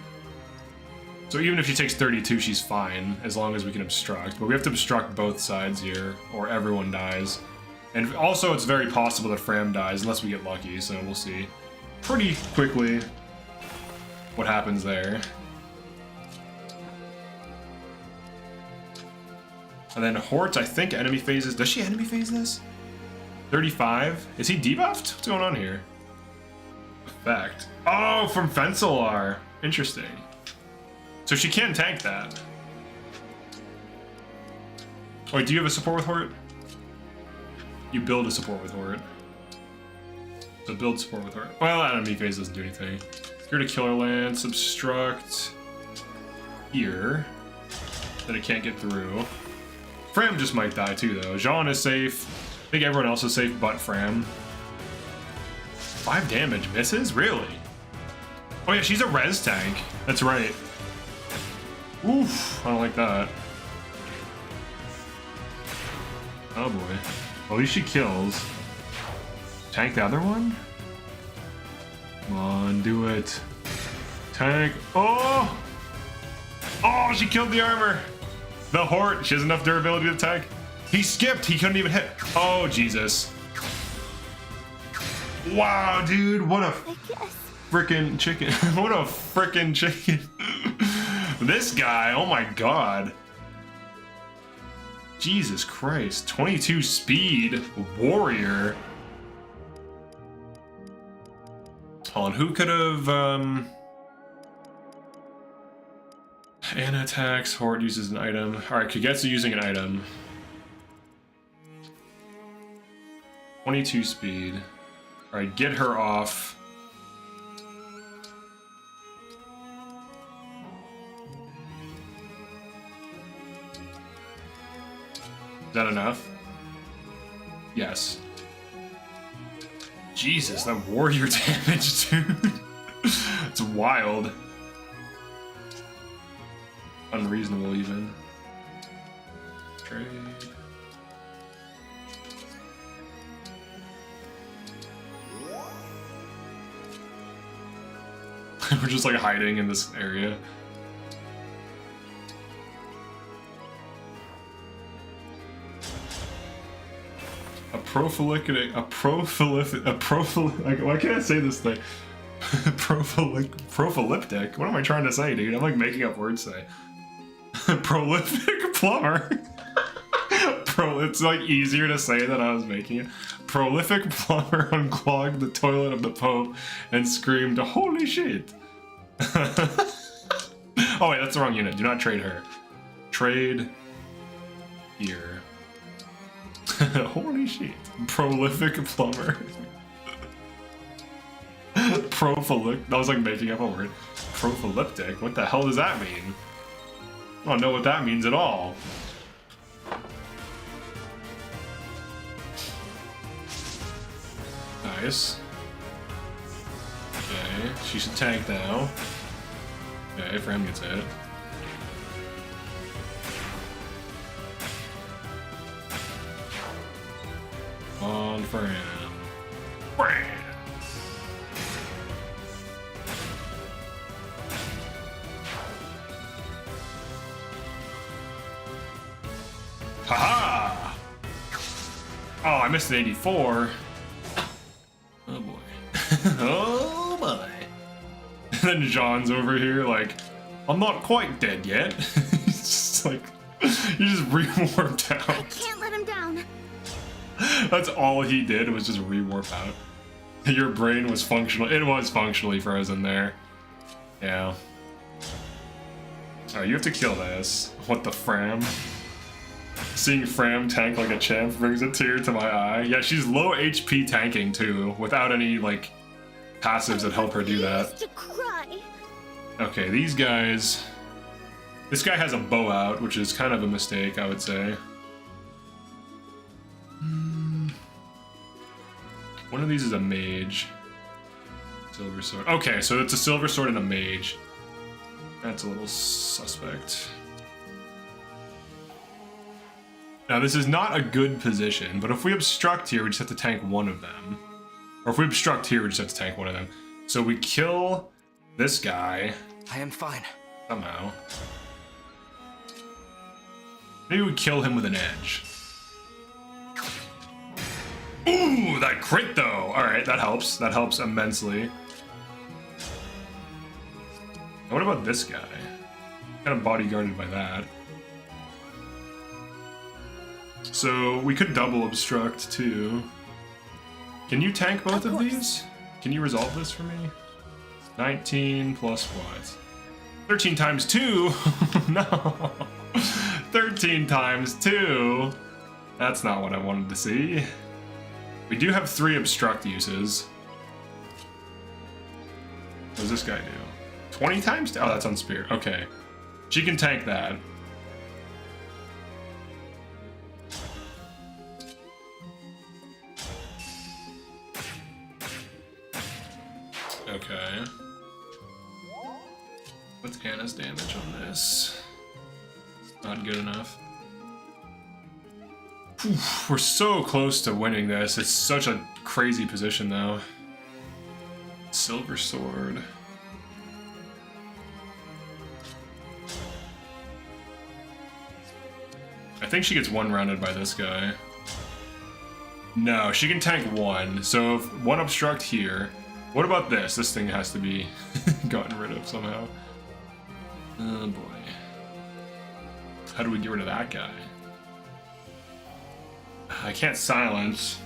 So even if she takes 32, she's fine, as long as we can obstruct. But we have to obstruct both sides here, or everyone dies. And also, it's very possible that Fram dies, unless we get lucky, so we'll see pretty quickly what happens there. And then Hort, I think enemy phases. Does she enemy phase this? 35? Is he debuffed? What's going on here? Effect. Oh, from Fencelar. Interesting. So she can tank that. Wait, do you have a support with Hort? You build a support with Hort. So build support with Hort. Well, enemy phase doesn't do anything. Here to Killer Lance, obstruct here. Then it can't get through. Fram just might die too, though. Jean is safe. I think everyone else is safe but Fram. 5 damage misses? Really? Oh yeah, she's a res tank. That's right. Oof, I don't like that. Oh boy. At least she kills. Tank the other one? Come on, do it. Tank. Oh! Oh, she killed the armor. The Hort. She has enough durability to tank. He skipped. He couldn't even hit. Oh, Jesus. Wow, dude. What a frickin' chicken. What a frickin' chicken. This guy. Oh, my God. Jesus Christ. 22 speed. Warrior. Hold on. Who could have... Anna attacks. Horde uses an item. Alright, Kagetsu using an item. 22 speed. Alright, get her off. Is that enough? Yes. Jesus, that warrior damage, dude. It's wild. Unreasonable, even. Trade. We're just like hiding in this area. Why can't I say this thing? Prophylactic? What am I trying to say, dude? I'm like making up words today. Prolific plumber. It's like easier to say than I was making it. Prolific plumber unclogged the toilet of the Pope and screamed, "Holy shit!" Oh wait, that's the wrong unit. Do not trade her. Trade here. Holy shit. Prolific plumber. Prophylactic. That was like making up a word. Prophylactic? What the hell does that mean? I don't know what that means at all. Nice. Okay, she should tank now. Okay, Fram gets hit. On Fram. Fram! Haha! Oh, I missed an 84. Oh boy. Oh boy. And then Jean's over here like, I'm not quite dead yet. He's just like, he just rewarped I out. can't let him down. That's all he did was just rewarp out. Your brain was functional. It was functionally frozen there. Yeah. Alright, you have to kill this. What the Fram? Seeing Fram tank like a champ brings a tear to my eye. Yeah, she's low HP tanking too, without any like passives that help her do that. To cry. Okay, these guys. This guy has a bow out, which is kind of a mistake, I would say. One of these is a mage. Silver sword. Okay, so it's a silver sword and a mage. That's a little suspect. Now, this is not a good position, but if we obstruct here, we just have to tank one of them. Or if we obstruct here, we just have to tank one of them. So we kill this guy. I am fine. Somehow. Maybe we kill him with an edge. Ooh, that crit though! Alright, that helps. That helps immensely. And what about this guy? Kind of bodyguarded by that. So we could double obstruct too. Can you tank both of these? Can you resolve this for me? 19 plus what? 13 times 2? No. 13 times 2? That's not what I wanted to see. We do have 3 obstruct uses. What does this guy do? 20 times 2? Oh, that's on Spirit. Okay. She can tank that. Okay. What's Anna's damage on this? Not good enough. Oof, we're so close to winning this. It's such a crazy position though. Silver sword. I think she gets one-rounded by this guy. No, she can tank 1. So if 1 obstruct here. What about this? This thing has to be gotten rid of somehow. Oh boy. How do we get rid of that guy? I can't silence.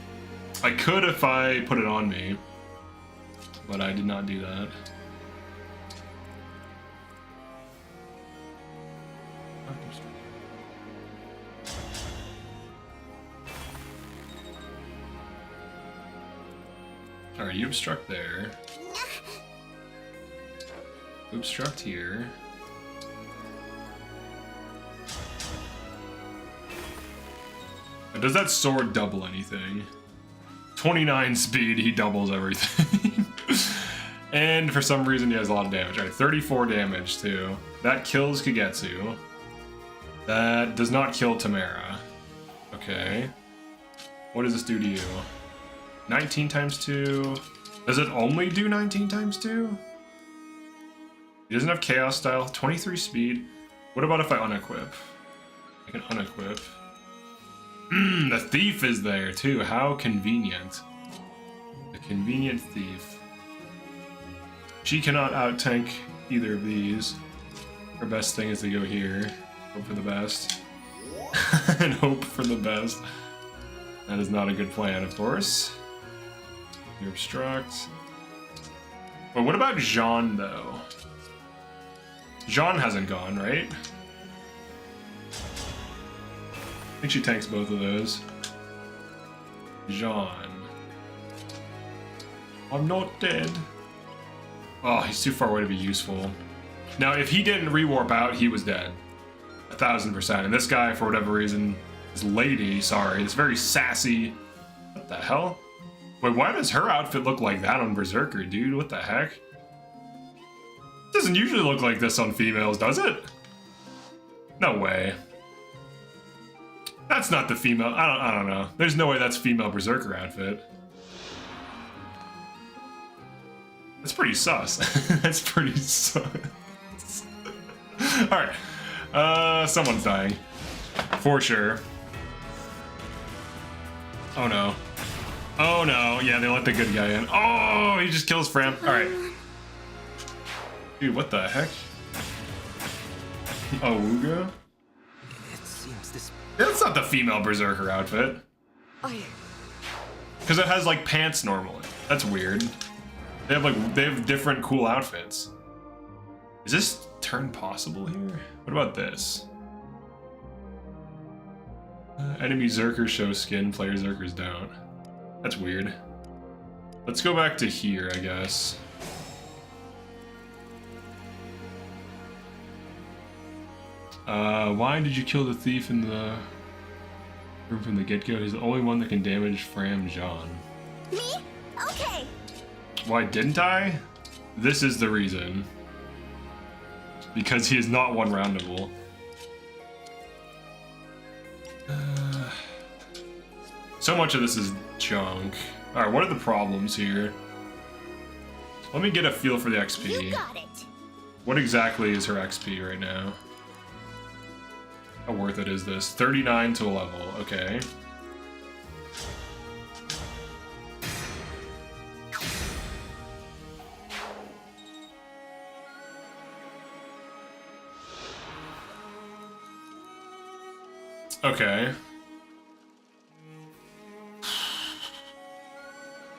I could if I put it on me, but I did not do that. Alright, you obstruct there. Obstruct here. Does that sword double anything? 29 speed, he doubles everything. And for some reason he has a lot of damage. Alright, 34 damage too. That kills Kagetsu. That does not kill Tamara. Okay. What does this do to you? 19 times 2. Does it only do 19 times 2? He doesn't have Chaos Style. 23 speed. What about if I unequip? I can unequip. The thief is there too. How convenient. The convenient thief. She cannot out-tank either of these. Her best thing is to go here. Hope for the best. And hope for the best. That is not a good plan, of course. You obstruct. But what about Jean, though? Jean hasn't gone, right? I think she tanks both of those. Jean. I'm not dead. Oh, he's too far away to be useful. Now, if he didn't rewarp out, he was dead. 1000%. And this guy, for whatever reason, this lady, sorry, is very sassy. What the hell? Wait, why does her outfit look like that on Berserker, dude? What the heck? It doesn't usually look like this on females, does it? No way. That's not the female. I don't know. There's no way that's female Berserker outfit. That's pretty sus. That's pretty sus. Alright. Someone's dying. For sure. Oh no. Oh no. Yeah, they let the good guy in. Oh, he just kills Fram. All right. Dude, what the heck? Oh, Wooga? It seems this. That's not the female berserker outfit. Because it has like pants normally. That's weird. They have different cool outfits. Is this turn possible here? What about this? Enemy Zerkers show skin, player Zerkers don't. That's weird. Let's go back to here, I guess. Why did you kill the thief in the room from the get-go? He's the only one that can damage Fram John. Me? Okay. Why didn't I? This is the reason. Because he is not one-roundable. So much of this is junk. Alright, what are the problems here? Let me get a feel for the XP. You got it. What exactly is her XP right now? How worth it is this? 39 to a level, okay. Okay.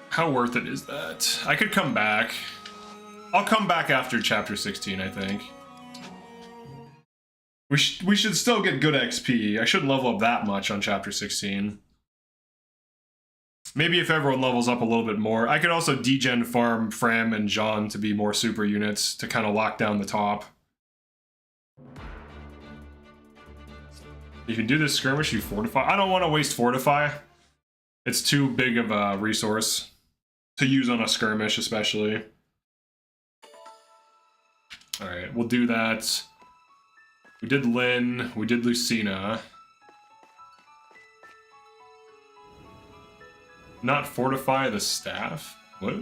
How worth it is that? I could come back. I'll come back after chapter 16, I think. We should still get good XP. I shouldn't level up that much on chapter 16. Maybe if everyone levels up a little bit more. I could also degen farm Fram and Jean to be more super units to kind of lock down the top. You can do this skirmish, you fortify. I don't want to waste fortify. It's too big of a resource to use on a skirmish, especially. Alright, we'll do that. We did Lynn, we did Lucina. Not fortify the staff? What?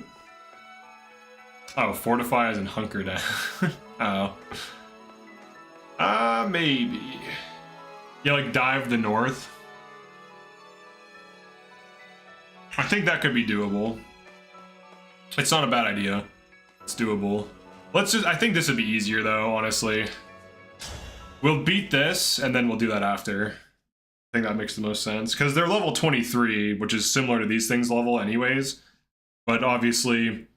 Oh, fortify as in hunker down. Oh. Maybe. Yeah, like dive the north. I think that could be doable. It's not a bad idea. It's doable. Let's just, I think this would be easier though, honestly. We'll beat this, and then we'll do that after. I think that makes the most sense. Because they're level 23, which is similar to these things level anyways. But obviously,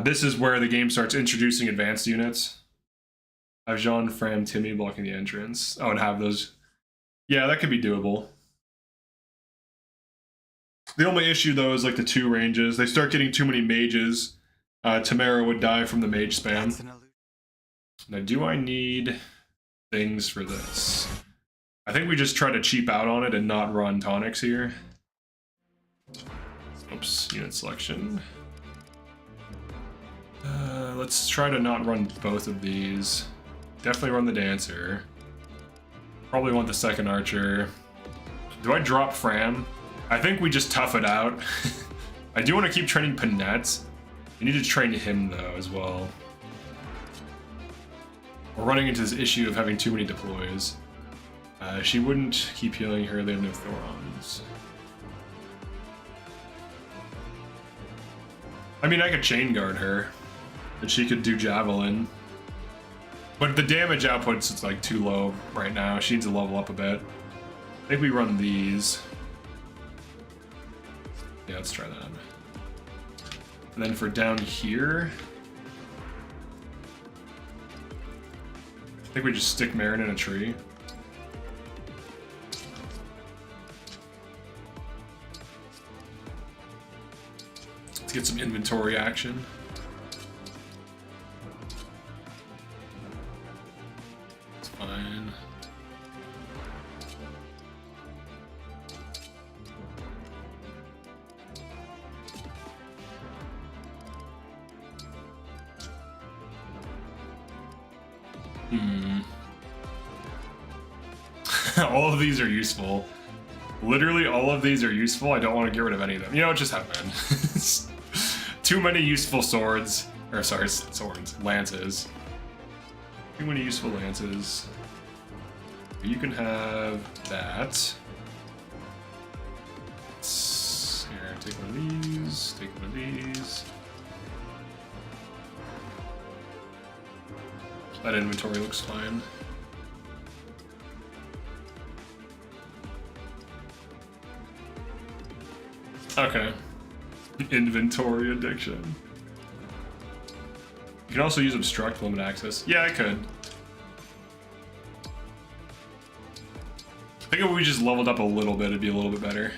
this is where the game starts introducing advanced units. Have Jean, Fram, Timmy blocking the entrance. Oh, and have those. Yeah, that could be doable. The only issue, though, is like the 2 ranges. They start getting too many mages. Tamara would die from the mage spam. Now, do I need things for this? I think we just try to cheap out on it and not run tonics here. Oops, unit selection. Let's try to not run both of these. Definitely run the dancer. Probably want the second archer. Do I drop Fram? I think we just tough it out. I do want to keep training Panette. We need to train him though as well. We're running into this issue of having too many deploys. She wouldn't keep healing her, they have no Thorons. I mean, I could chain guard her, and she could do Javelin. But the damage output's it's like too low right now. She needs to level up a bit. I think we run these. Yeah, let's try that. And then for down here, I think we just stick Marin in a tree. Let's get some inventory action. It's fine. All of these are useful. Literally all of these are useful. I don't want to get rid of any of them. You know, just have men. Too many useful swords. Or sorry, swords. Lances. Too many useful lances. You can have that. Take one of these, take one of these. That inventory looks fine. Okay. Inventory addiction. You can also use obstruct limit access. Yeah, I could. I think if we just leveled up a little bit, it'd be a little bit better.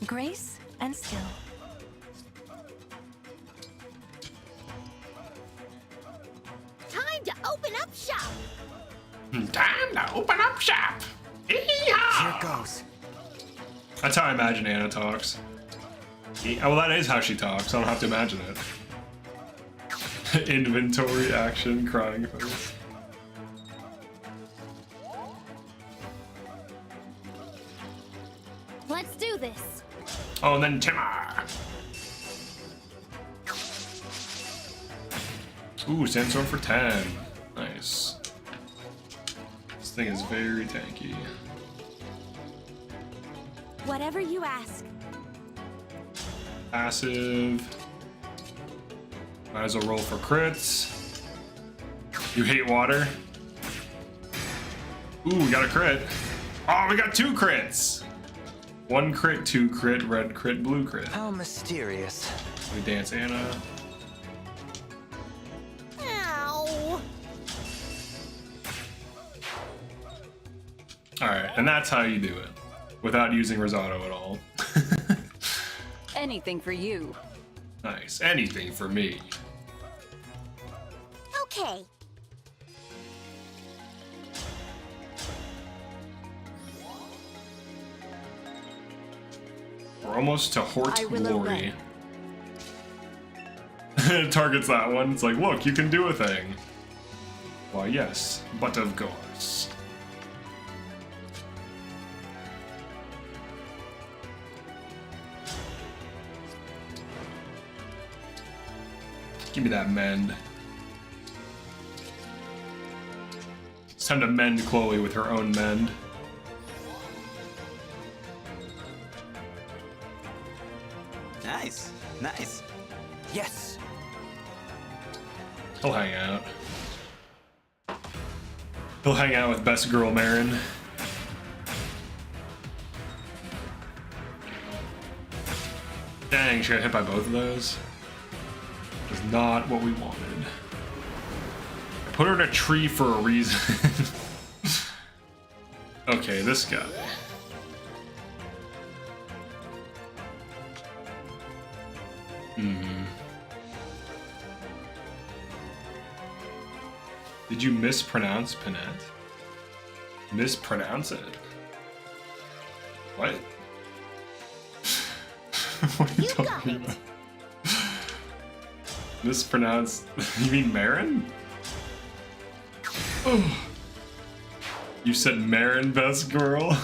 Grace and skill. Time to open up shop. Time to open up shop. Here goes. That's how I imagine Anna talks. Well, that is how she talks. I don't have to imagine it. Inventory, action, crying face. Let's do this. Oh, and then Timmer. Ooh, sandstorm for 10. Nice. This thing is very tanky. Whatever you ask. Passive. Might as well roll for crits. You hate water? Ooh, we got a crit. Oh, we got 2 crits. 1 crit, 2 crit, red crit, blue crit. How mysterious. We dance Anna. Ow. Alright, and that's how you do it. Without using Risotto at all. Anything for you. Nice. Anything for me. Okay. We're almost to Hort I will Glory. It targets that one. It's like, look, you can do a thing. Why, yes, but of course. Give me that mend. It's time to mend Chloe with her own mend. Nice. Nice. Yes. He'll hang out. He'll hang out with best girl Marin. Dang, she got hit by both of those. Is not what we wanted. I put her in a tree for a reason. Okay, this guy. Did you mispronounce Panette? Mispronounce it? What? What are you talking about? Mispronounce? You mean Marin? Oh. You said Marin, best girl?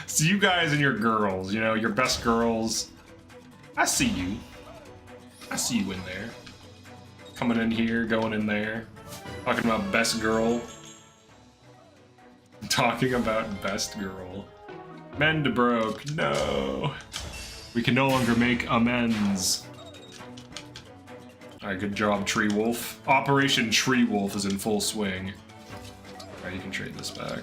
So you guys and your girls, you know, your best girls. I see you. I see you in there. Coming in here, going in there. Talking about best girl. Talking about best girl. Mend broke. No. We can no longer make amends. Alright, good job, Tree Wolf. Operation Tree Wolf is in full swing. Alright, you can trade this back.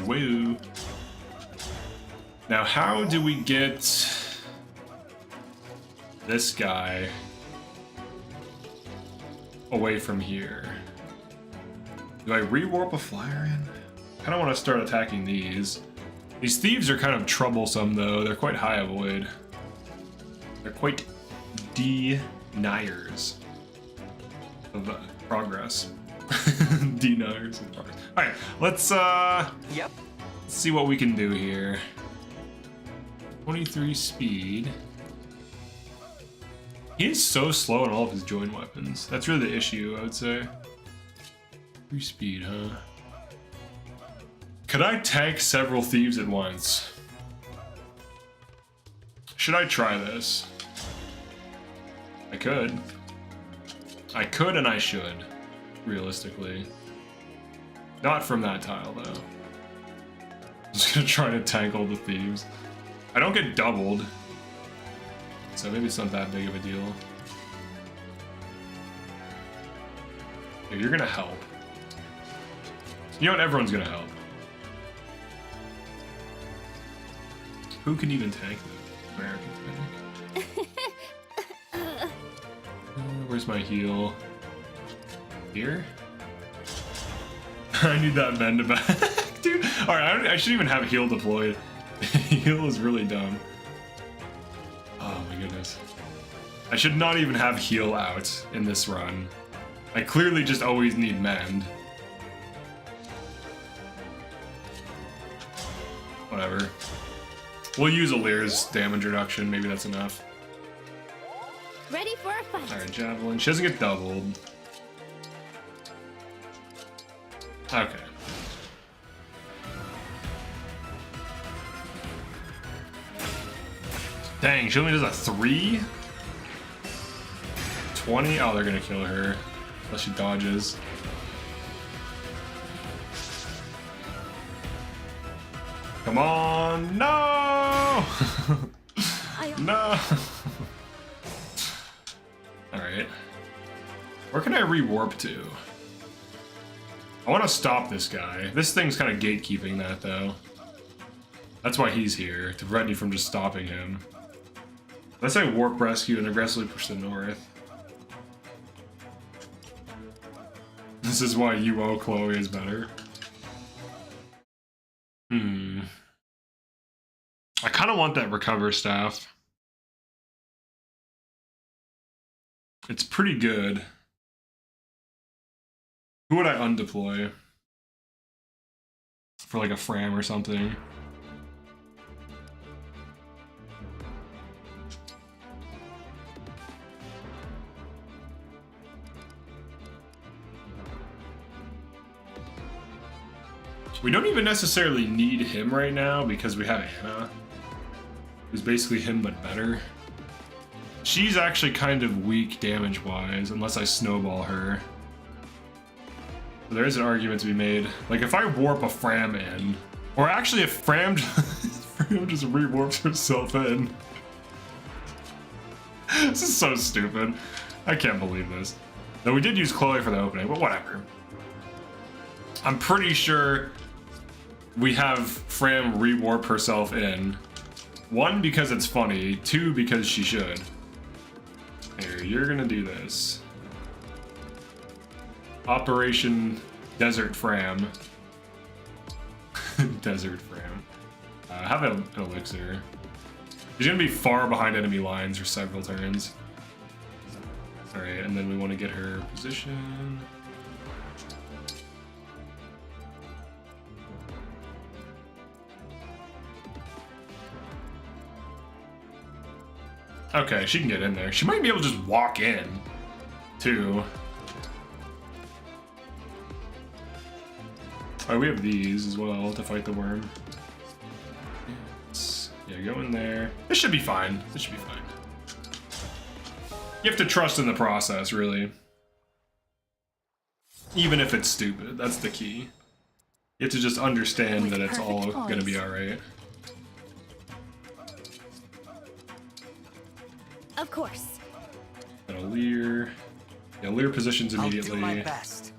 Woo. Now, how do we get this guy away from here? Do I rewarp a flyer in? I kind of want to start attacking these. These thieves are kind of troublesome, though. They're quite high avoid. They're quite deniers of progress. Deniers of progress. Alright, let's Yep. see what we can do here. 23 speed. He is so slow in all of his joint weapons. That's really the issue, I would say. 3 speed, huh? Could I tank several thieves at once? Should I try this? I could. I could and I should, realistically. Not from that tile, though. I'm just gonna try to tank all the thieves. I don't get doubled, so maybe it's not that big of a deal. Here, you're gonna help. You know what? Everyone's gonna help. Who can even tank them? American tank. Where's my heal? Here? I need that bend back, dude. Alright, I shouldn't even have heal deployed. Heal is really dumb. Oh my goodness. I should not even have heal out in this run. I clearly just always need mend. Whatever. We'll use Alir's damage reduction, maybe that's enough. Ready for a fight. Alright, Javelin. She doesn't get doubled. Okay. Dang, she only does a 3? 20? Oh, they're gonna kill her. Unless she dodges. Come on! No! No! Alright. Where can I re-warp to? I want to stop this guy. This thing's kind of gatekeeping that, though. That's why he's here, to prevent you from just stopping him. Let's say warp rescue and aggressively push the north. This is why UO Chloe is better. I kind of want that recover staff. It's pretty good. Who would I undeploy? For like a Fram or something. We don't even necessarily need him right now because we have Anna, who's basically him but better. She's actually kind of weak damage-wise, unless I snowball her. So there is an argument to be made. Like, if I warp a Fram in, or actually if Fram just re-warps herself in. This is so stupid. I can't believe this. Though we did use Chloe for the opening, but whatever. I'm pretty sure we have Fram re-warp herself in. 1, because it's funny. 2, because she should. Here, you're gonna do this. Operation Desert Fram. Desert Fram. Have an elixir. She's gonna be far behind enemy lines for several turns. Alright, and then we want to get her position. Okay, she can get in there. She might be able to just walk in, too. Oh, we have these as well to fight the worm. Yeah, go in there. This should be fine. This should be fine. You have to trust in the process, really. Even if it's stupid, that's the key. You have to just understand that it's all gonna be alright. Of course. Got a Lear. Yeah, Lear positions immediately. I'll do my best.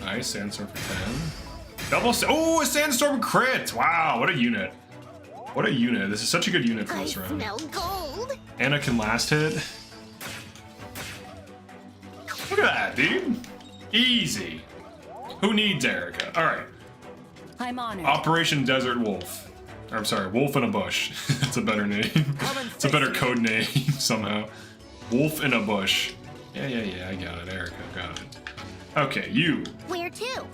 Nice, Sandstorm for 10. Double, oh, a Sandstorm crit! Wow, what a unit. What a unit. This is such a good unit for I this round. smell gold. Anna can last hit. Look at that, dude. Easy. Who needs Erica? Alright. I'm honored. Operation Desert Wolf. Or, I'm sorry, Wolf in a Bush. That's a better name. It's a better code name, somehow. Wolf in a Bush. Yeah, I got it, Erica, got it. Okay, you. Where to?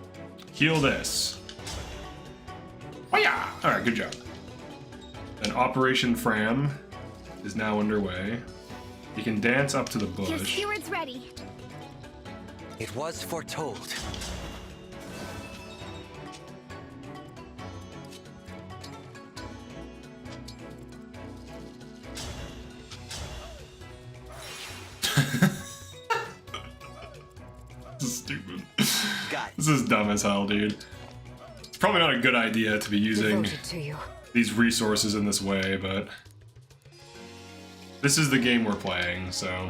Heal this. Oh yeah! Alright, good job. And Operation Fram is now underway. You can dance up to the Your bush. steward's ready. It was foretold. This is stupid. Got it. This is dumb as hell, dude. It's probably not a good idea to be using Devoted to you. these resources in this way, but this is the game we're playing, so.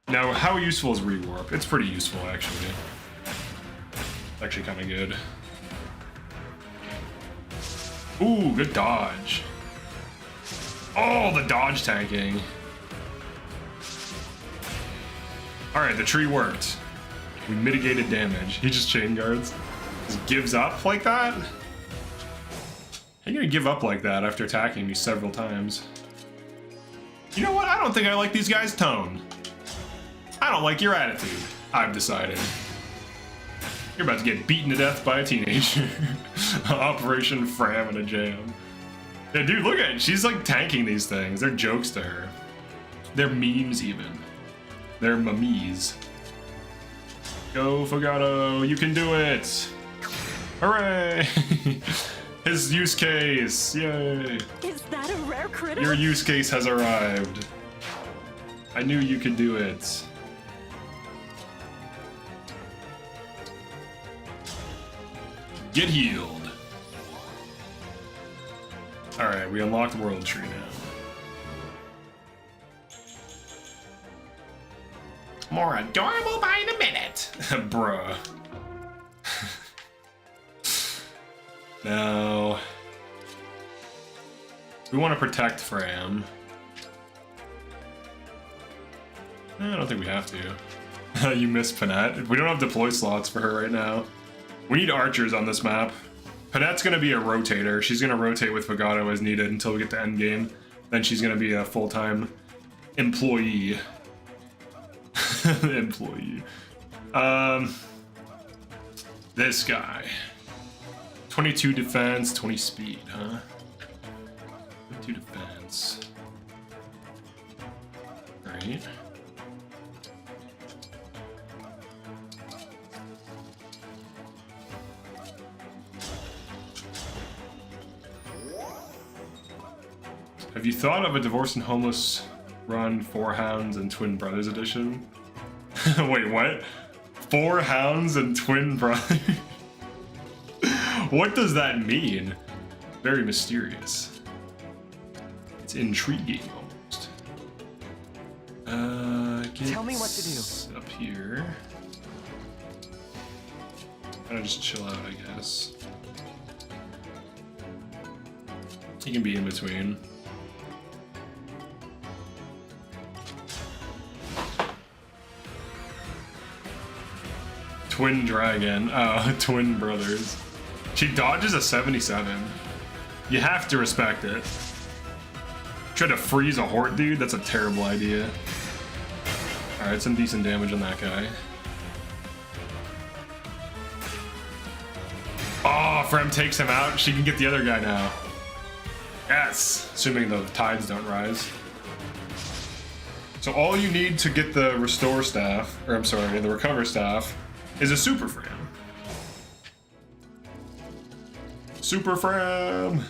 Now, how useful is rewarp? It's pretty useful, actually. It's actually kind of good. Ooh, good dodge. Oh, the dodge tanking. Alright, the tree worked. We mitigated damage. He just chain guards. Just gives up like that? How you gonna give up like that after attacking me several times? You know what? I don't think I like these guys' tone. I don't like your attitude. I've decided. You're about to get beaten to death by a teenager. Operation Fram in a jam. Yeah, dude, look at it. She's like tanking these things. They're jokes to her. They're memes even. They're mummies. Go, Fogato. You can do it. Hooray. His use case. Yay. Is that a rare critter? Your use case has arrived. I knew you could do it. Get healed. Alright, we unlocked World Tree now. More adorable by the minute. Bruh. Now, we want to protect Fram. I don't think we have to. You missed Panette. We don't have deploy slots for her right now. We need archers on this map. Panette's gonna be a rotator. She's gonna rotate with Fogato as needed until we get to endgame. Then she's gonna be a full-time employee. Employee. This guy. 22 defense, 20 speed, huh? 22 defense. Right. Have you thought of a Divorced and Homeless run 4 Hounds and Twin Brothers edition? Wait, what? 4 Hounds and Twin Brothers? What does that mean? Very mysterious. It's intriguing almost. Tell me what to do. Up here. Kind of just chill out, I guess. He can be in between. Twin Dragon. Oh, Twin Brothers. She dodges a 77. You have to respect it. Try to freeze a Hort dude? That's a terrible idea. Alright, some decent damage on that guy. Oh, Frem takes him out. She can get the other guy now. Yes! Assuming the tides don't rise. So all you need to get the restore staff, or I'm sorry, the recover staff, is a Super Fram. Super Fram!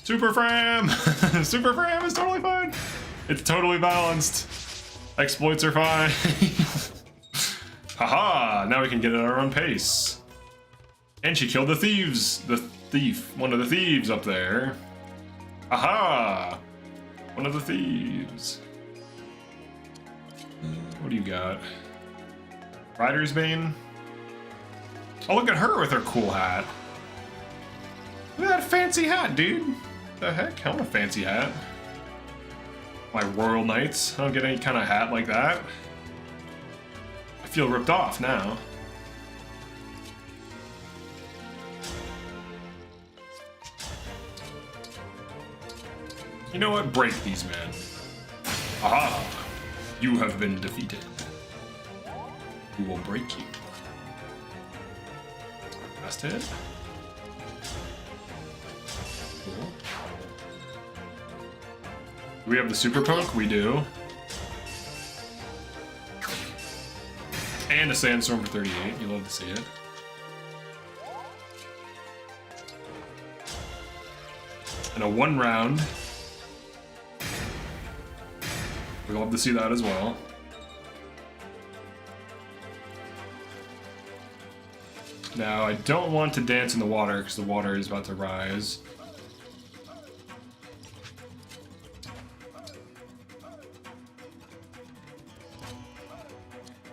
Super Fram! Super Fram is totally fine! It's totally balanced. Exploits are fine. Haha! Now we can get at our own pace. And she killed the thieves! The thief. One of the thieves up there. Aha! One of the thieves. What do you got? Rider's Bane? Oh, look at her with her cool hat. Look at that fancy hat, dude. What the heck? I want a fancy hat. My Royal Knights. I don't get any kind of hat like that. I feel ripped off now. You know what? Break these men. Aha! You have been defeated. We will break you. Last hit. Cool. Do we have the super poke? We do. And a sandstorm for 38. You love to see it. And a 1 round. We love to see that as well. Now, I don't want to dance in the water because the water is about to rise.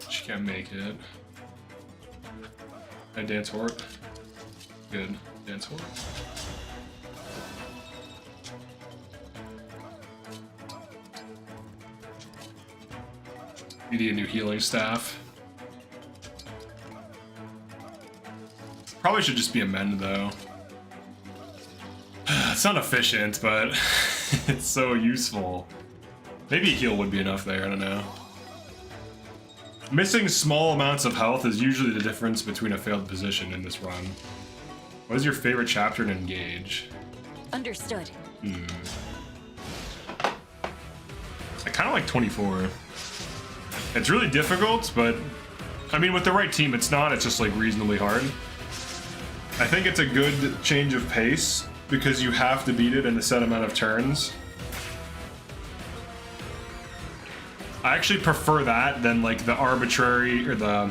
She can't make it. I dance hort. Good. Dance hort. You need a new healing staff. Probably should just be a mend though. It's not efficient, but it's so useful. Maybe a heal would be enough there, I don't know. Missing small amounts of health is usually the difference between a failed position in this run. What is your favorite chapter in Engage? Understood. I kind of like 24. It's really difficult, but I mean, with the right team, it's not. It's just like reasonably hard. I think it's a good change of pace because you have to beat it in a set amount of turns. I actually prefer that than like the arbitrary or the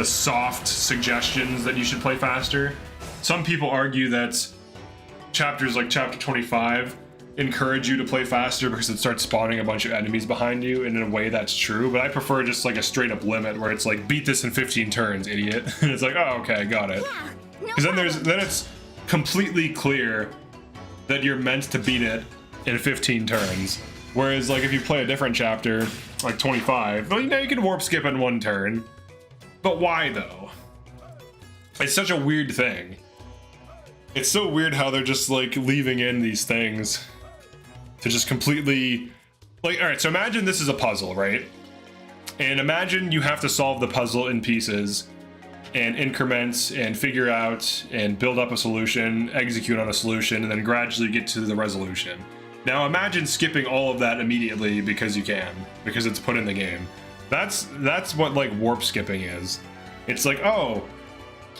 soft suggestions that you should play faster. Some people argue that chapters like chapter 25 encourage you to play faster because it starts spawning a bunch of enemies behind you, and in a way that's true, but I prefer just like a straight up limit where it's like beat this in 15 turns, idiot. And it's like, oh, okay, got it. Because then it's completely clear that you're meant to beat it in 15 turns. Whereas like if you play a different chapter, like 25, well, you know, you can warp skip in 1 turn. But why though? It's such a weird thing. It's so weird how they're just like leaving in these things to just completely, like, all right, so imagine this is a puzzle, right? And imagine you have to solve the puzzle in pieces and increments and figure out and build up a solution, execute on a solution, and then gradually get to the resolution. Now imagine skipping all of that immediately because you can, because it's put in the game. That's what like warp skipping is. It's like, oh,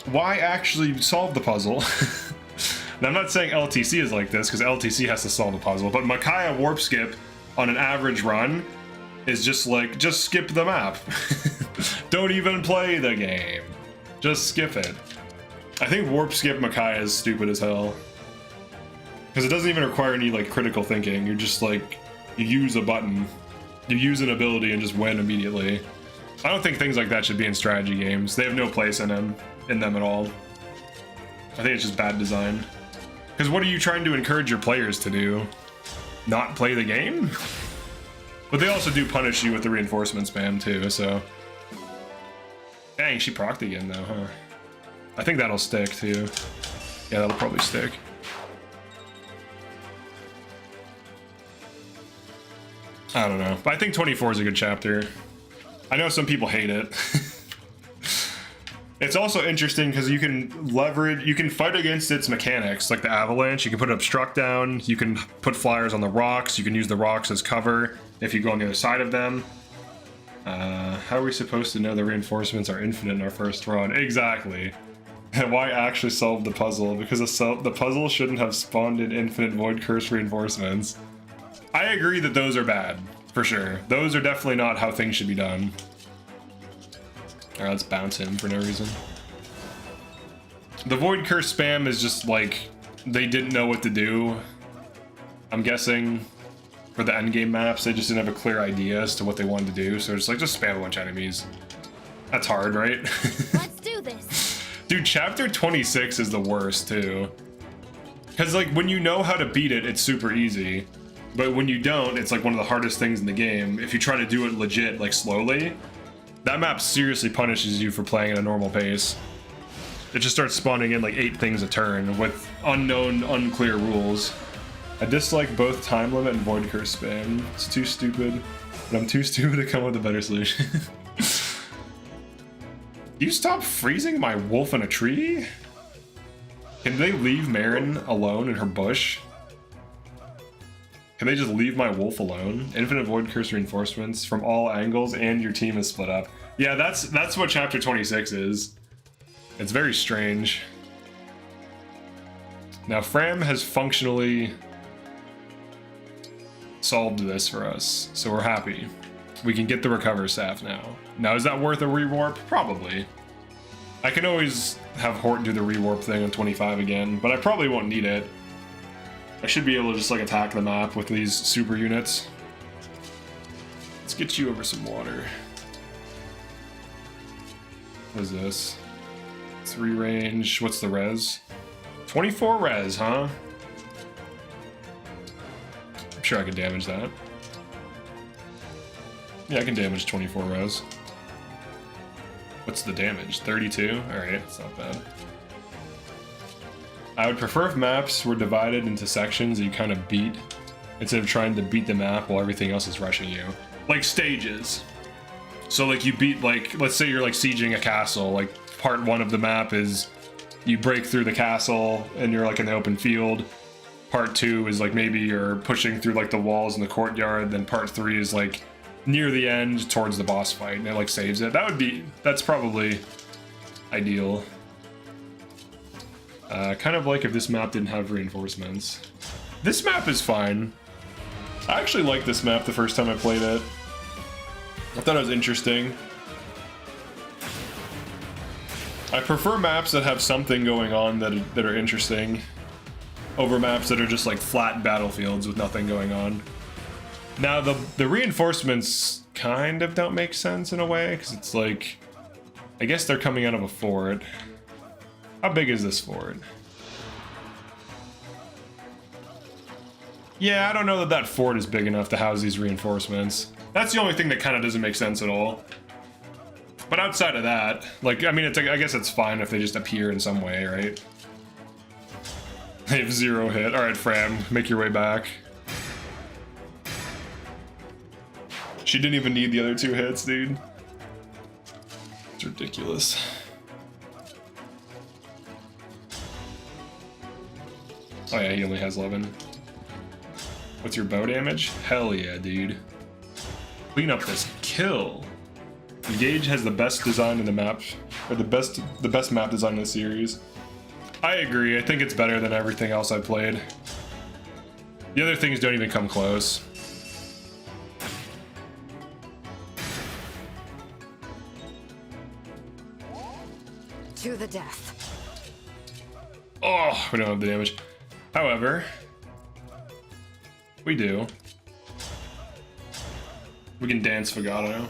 why actually solve the puzzle? Now, I'm not saying LTC is like this, because LTC has to solve the puzzle, but Micaiah warp skip on an average run is just like, just skip the map. Don't even play the game. Just skip it. I think warp skip Micaiah is stupid as hell. Because it doesn't even require any like critical thinking. You're just like, you use a button, you use an ability and just win immediately. I don't think things like that should be in strategy games. They have no place in them at all. I think it's just bad design. Because what are you trying to encourage your players to do? Not play the game? But they also do punish you with the reinforcement spam too, so. Dang, she procced again though, huh? I think that'll stick too. Yeah, that'll probably stick. I don't know, but I think 24 is a good chapter. I know some people hate it. It's also interesting because you can leverage, you can fight against its mechanics, like the avalanche. You can put an obstruct down, you can put flyers on the rocks, you can use the rocks as cover if you go on the other side of them. How are we supposed to know the reinforcements are infinite in our first run? Exactly. And why actually solve the puzzle? Because the puzzle shouldn't have spawned in infinite void curse reinforcements. I agree that those are bad, for sure. Those are definitely not how things should be done. Alright, let's bounce him for no reason. The void curse spam is just like, they didn't know what to do. I'm guessing for the endgame maps, they just didn't have a clear idea as to what they wanted to do, so it's like, just spam a bunch of enemies. That's hard, right? Let's do this. Dude, chapter 26 is the worst, too. Because, like, when you know how to beat it, it's super easy. But when you don't, it's like one of the hardest things in the game. If you try to do it legit, like, slowly, that map seriously punishes you for playing at a normal pace. It just starts spawning in like 8 things a turn with unknown, unclear rules. I dislike both time limit and void curse spam. It's too stupid, but I'm too stupid to come up with a better solution. You stop freezing my wolf in a tree? Can they leave Marin alone in her bush? Can they just leave my wolf alone? Infinite void curse reinforcements from all angles and your team is split up. Yeah, that's what chapter 26 is. It's very strange. Now Fram has functionally solved this for us, so we're happy. We can get the recover staff now. Now, is that worth a rewarp? Probably. I can always have Hort do the rewarp thing on 25 again, but I probably won't need it. I should be able to just like attack the map with these super units. Let's get you over some water. What is this? 3 range. What's the res? 24 res, huh? I'm sure I can damage that. Yeah, I can damage 24 res. What's the damage? 32? Alright, it's not bad. I would prefer if maps were divided into sections that you kind of beat, instead of trying to beat the map while everything else is rushing you. Like stages. So like you beat, like, let's say you're like sieging a castle, like part 1 of the map is you break through the castle and you're like in the open field. Part 2 is like maybe you're pushing through like the walls in the courtyard, then part 3 is like near the end towards the boss fight and it like saves it. That's probably ideal. Kind of like if this map didn't have reinforcements. This map is fine. I actually liked this map the first time I played it. I thought it was interesting. I prefer maps that have something going on that are interesting over maps that are just like flat battlefields with nothing going on. Now the reinforcements kind of don't make sense in a way, because it's like, I guess they're coming out of a fort. How big is this fort? Yeah, I don't know that that fort is big enough to house these reinforcements. That's the only thing that kind of doesn't make sense at all. But outside of that, like, I mean, I guess it's fine if they just appear in some way, right? They have 0 hit. All right, Fram, make your way back. She didn't even need the other 2 hits, dude. It's ridiculous. Oh yeah, he only has 11. What's your bow damage? Hell yeah, dude. Clean up this kill. Engage has the best design in the map, or the best map design in the series. I agree. I think it's better than everything else I've played. The other things don't even come close. To the death. Oh, we don't have the damage. However, we do. We can dance Fagato.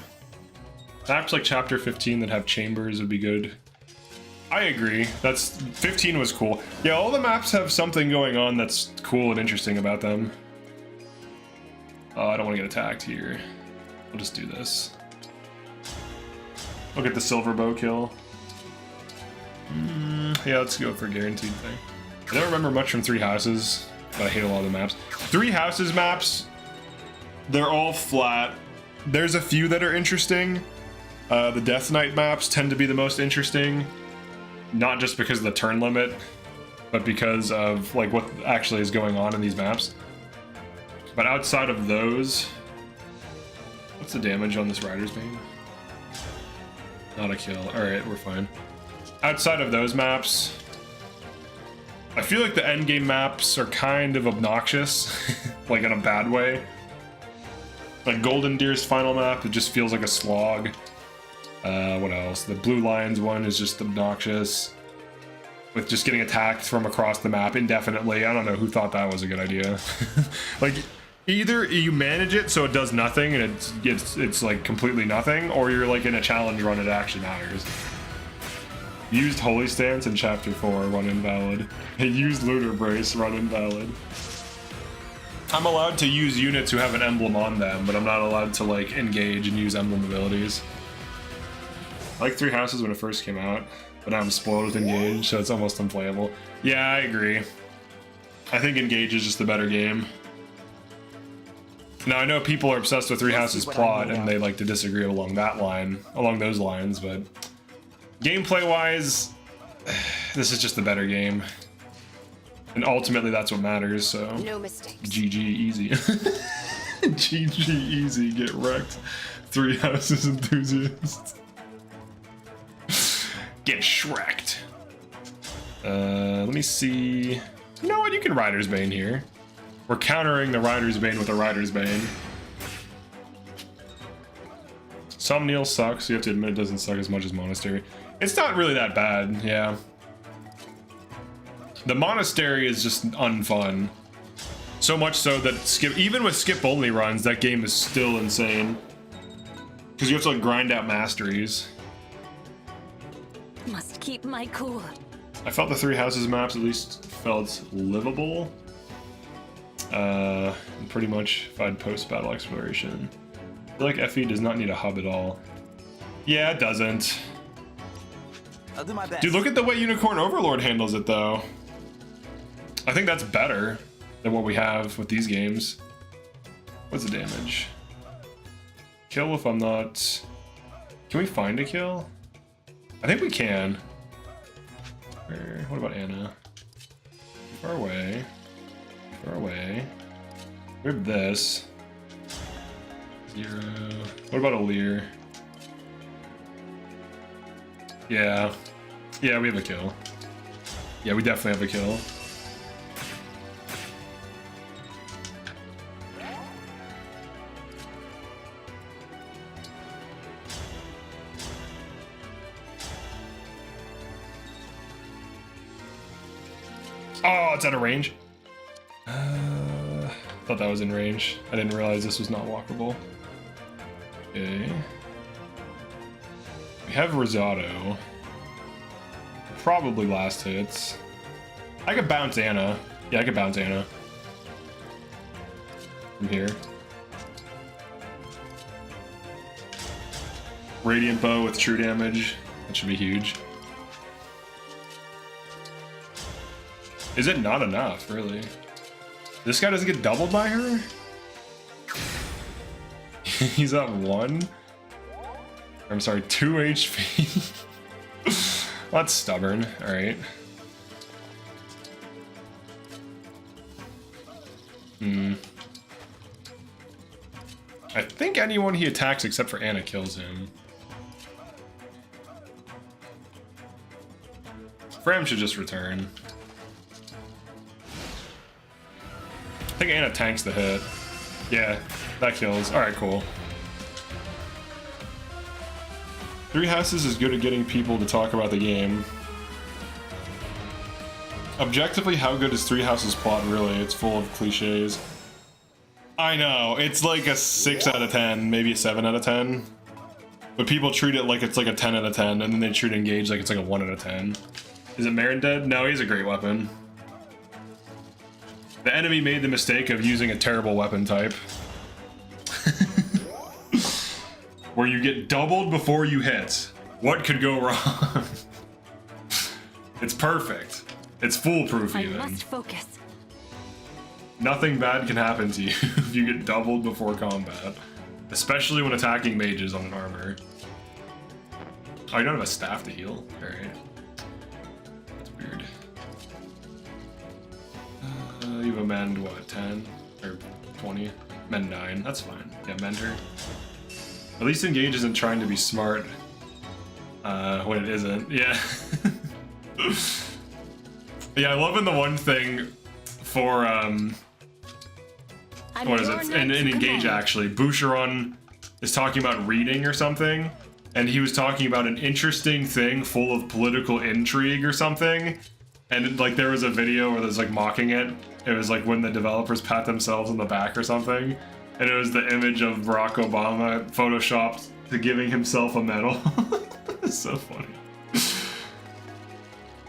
Maps like Chapter 15 that have chambers would be good. I agree. 15 was cool. Yeah, all the maps have something going on that's cool and interesting about them. Oh, I don't want to get attacked here. We'll just do this. We'll get the silver bow kill. Yeah, let's go for a guaranteed thing. I don't remember much from 3 Houses, but I hate a lot of the maps. 3 Houses maps, they're all flat. There's a few that are interesting. The Death Knight maps tend to be the most interesting, not just because of the turn limit, but because of like what actually is going on in these maps. But outside of those, what's the damage on this Rider's Bane? Not a kill. All right, we're fine. Outside of those maps, I feel like the endgame maps are kind of obnoxious, like in a bad way. Like Golden Deer's final map, it just feels like a slog. What else? The Blue Lions one is just obnoxious, with just getting attacked from across the map indefinitely. I don't know who thought that was a good idea. Like, either you manage it so it does nothing and it's like completely nothing, or you're like in a challenge run it actually matters. Used Holy Stance in Chapter 4, run invalid. Used Lunar Brace, run invalid. I'm allowed to use units who have an emblem on them, but I'm not allowed to like engage and use emblem abilities. I like 3 Houses when it first came out, but now I'm spoiled with Engage, so it's almost unplayable. Yeah, I agree. I think Engage is just the better game. Now I know people are obsessed with 3 Houses plot and they like to disagree along those lines, but gameplay-wise, this is just the better game. And ultimately that's what matters, so... No mistakes. GG easy. GG easy, get wrecked. 3 Houses enthusiasts. Get shreked. Let me see. You know what? You can Rider's Bane here. We're countering the Rider's Bane with the Rider's Bane. Somniel sucks. You have to admit it doesn't suck as much as Monastery. It's not really that bad, yeah. The Monastery is just unfun. So much so that even with skip-only runs, that game is still insane. Because you have to like grind out masteries. Must keep my cool. I felt the Three Houses maps at least felt livable. Pretty much if I'd post-battle exploration. I feel like FE does not need a hub at all. Yeah, it doesn't. I'll do my best. Dude, look at the way Unicorn Overlord handles it, though. I think that's better than what we have with these games. What's the damage? Kill if I'm not... Can we find a kill? I think we can. What about Anna? Far away. Far away. We have this. 0. What about Alir? Yeah. Yeah, we have a kill. Yeah, we definitely have a kill. Oh, it's out of range. Thought that was in range. I didn't realize this was not walkable. Okay. We have Risotto. Probably last hits. I could bounce Anna. Yeah, I could bounce Anna. From here. Radiant Bow with true damage. That should be huge. Is it not enough, really? This guy doesn't get doubled by her? He's at 1? I'm sorry, 2 HP. That's stubborn. Alright. I think anyone he attacks except for Anna kills him. Fram should just return. I think Anna tanks the hit. Yeah, that kills. Alright, cool. Three Houses is good at getting people to talk about the game. Objectively, how good is Three Houses plot really? It's full of cliches. I know, it's like a 6 out of 10, maybe a 7 out of 10. But people treat it like it's like a 10 out of 10, and then they treat Engage like it's like a 1 out of 10. Is it Marin dead? No, he's a great weapon. The enemy made the mistake of using a terrible weapon type. Where you get doubled before you hit. What could go wrong? It's perfect. It's foolproof even. I must focus. Nothing bad can happen to you if you get doubled before combat. Especially when attacking mages on an armor. Oh, you don't have a staff to heal? Alright. That's weird. You have a mend, what, 10? Or 20? Mend 9, that's fine. Yeah, mend her. At least Engage isn't trying to be smart. When it isn't, yeah. Yeah, I love in the one thing for, what is it? In Engage, actually. Boucheron is talking about reading or something, and he was talking about an interesting thing full of political intrigue or something, and like there was a video where there's like mocking it. It was like when the developers pat themselves on the back or something, and it was the image of Barack Obama photoshopped to giving himself a medal. It's so funny.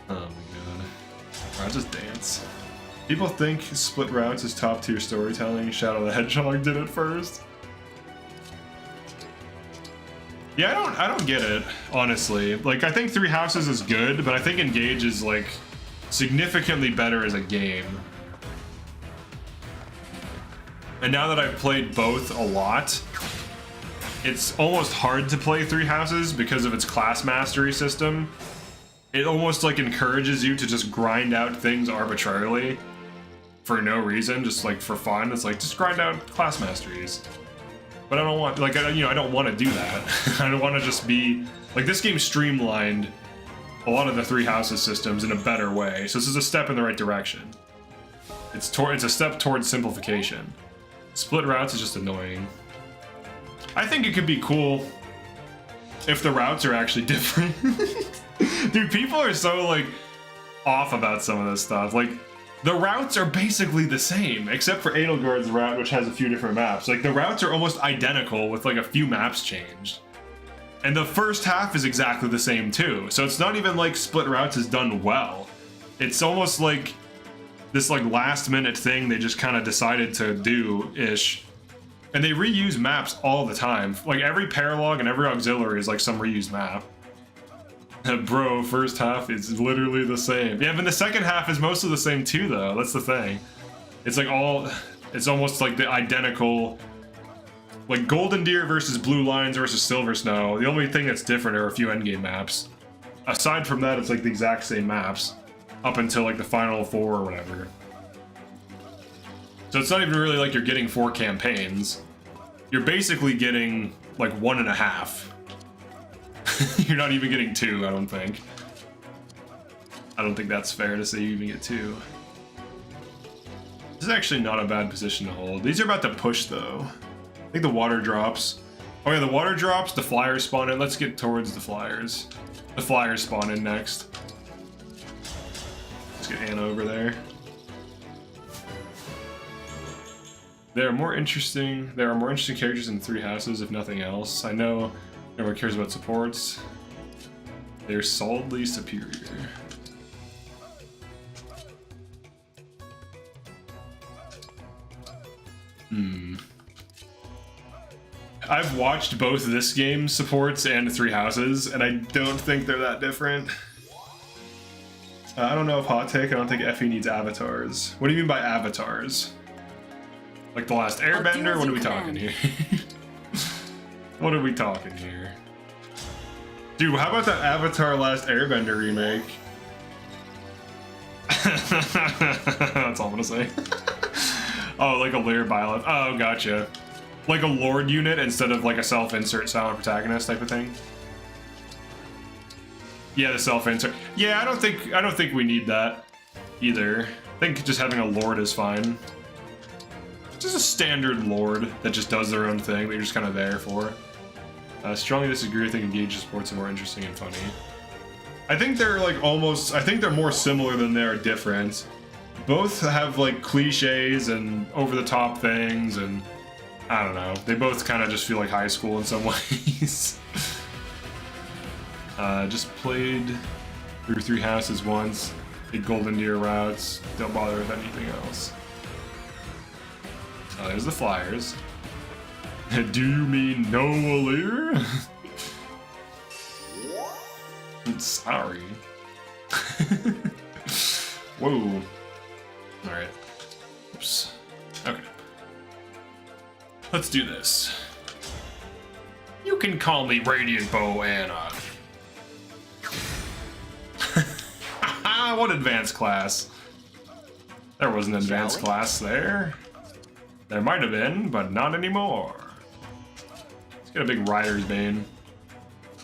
Oh my god. Alright, just dance. People think Split Routes is top tier storytelling. Shadow the Hedgehog did it first. Yeah, I don't get it, honestly. Like, I think Three Houses is good, but I think Engage is like significantly better as a game. And now that I've played both a lot, it's almost hard to play Three Houses because of its class mastery system. It almost like encourages you to just grind out things arbitrarily for no reason, just like for fun. It's like, just grind out class masteries. But I don't want, like, I don't want to do that. I don't want to just be, like, this game streamlined a lot of the Three Houses systems in a better way. So this is a step in the right direction. It's a step towards simplification. Split routes is just annoying. I think it could be cool if the routes are actually different. Dude, people are so like off about some of this stuff. Like, the routes are basically the same, except for Edelgard's route, which has a few different maps. Like, the routes are almost identical with like a few maps changed. And the first half is exactly the same too. So it's not even like split routes is done well. It's almost like this like last minute thing they just kind of decided to do-ish. And they reuse maps all the time. Like every paralogue and every auxiliary is like some reused map. Bro, first half is literally the same. Yeah, but the second half is mostly the same too though. That's the thing. It's like it's almost like the identical, like Golden Deer versus Blue Lines versus Silver Snow. The only thing that's different are a few endgame maps. Aside from that, it's like the exact same maps up until like the final 4 or whatever. So it's not even really like you're getting 4 campaigns. You're basically getting like 1.5. You're not even getting 2, I don't think. I don't think that's fair to say you even get 2. This is actually not a bad position to hold. These are about to push though. I think the water drops. Oh yeah, the water drops, the flyers spawn in. Let's get towards the flyers. The flyers spawn in next. Let's get Anna over there. There are more interesting characters in 3 houses, if nothing else. I know no one cares about supports. They're solidly superior. I've watched both this game's supports and 3 houses, and I don't think they're that different. I don't know if hot take, I don't think Effie needs avatars. What do you mean by avatars? Like The Last Airbender? What are we talking here? What are we talking here? Dude, how about that Avatar Last Airbender remake? That's all I'm gonna say. Oh, like a Lear Byleth. Oh, gotcha. Like a Lord unit instead of like a self-insert silent protagonist type of thing. Yeah, the self-insert. Yeah, I don't think we need that either. I think just having a Lord is fine. Just a standard Lord that just does their own thing that you're just kind of there for. Strongly disagree. I think engaged sports are more interesting and funny. I think they're like almost. I think they're more similar than they're different. Both have like cliches and over-the-top things, and I don't know. They both kind of just feel like high school in some ways. Just played through 3 houses once. Did Golden Deer routes. Don't bother with anything else. There's the flyers. Do you mean no Lear? I'm sorry. Whoa. Alright. Oops. Okay. Let's do this. You can call me Radiant Bow Anna. What advanced class? There was an advanced class there. There might have been, but not anymore. Let's get a big Rider's Bane.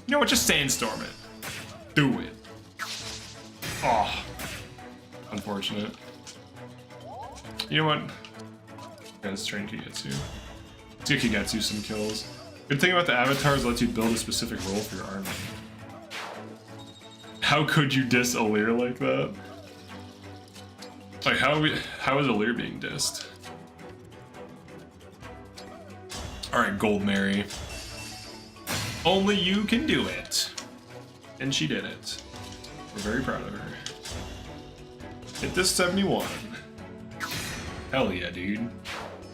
You know what? Just Sandstorm it. Do it. Oh. Unfortunate. You know what? Let's train Kigetsu. Let's get Kigetsu some kills. Good thing about the avatars lets you build a specific role for your army. How could you diss a Lear like that? Like, how is a Lear being dissed? Alright, Gold Mary. Only you can do it. And she did it. We're very proud of her. Hit this 71. Hell yeah, dude.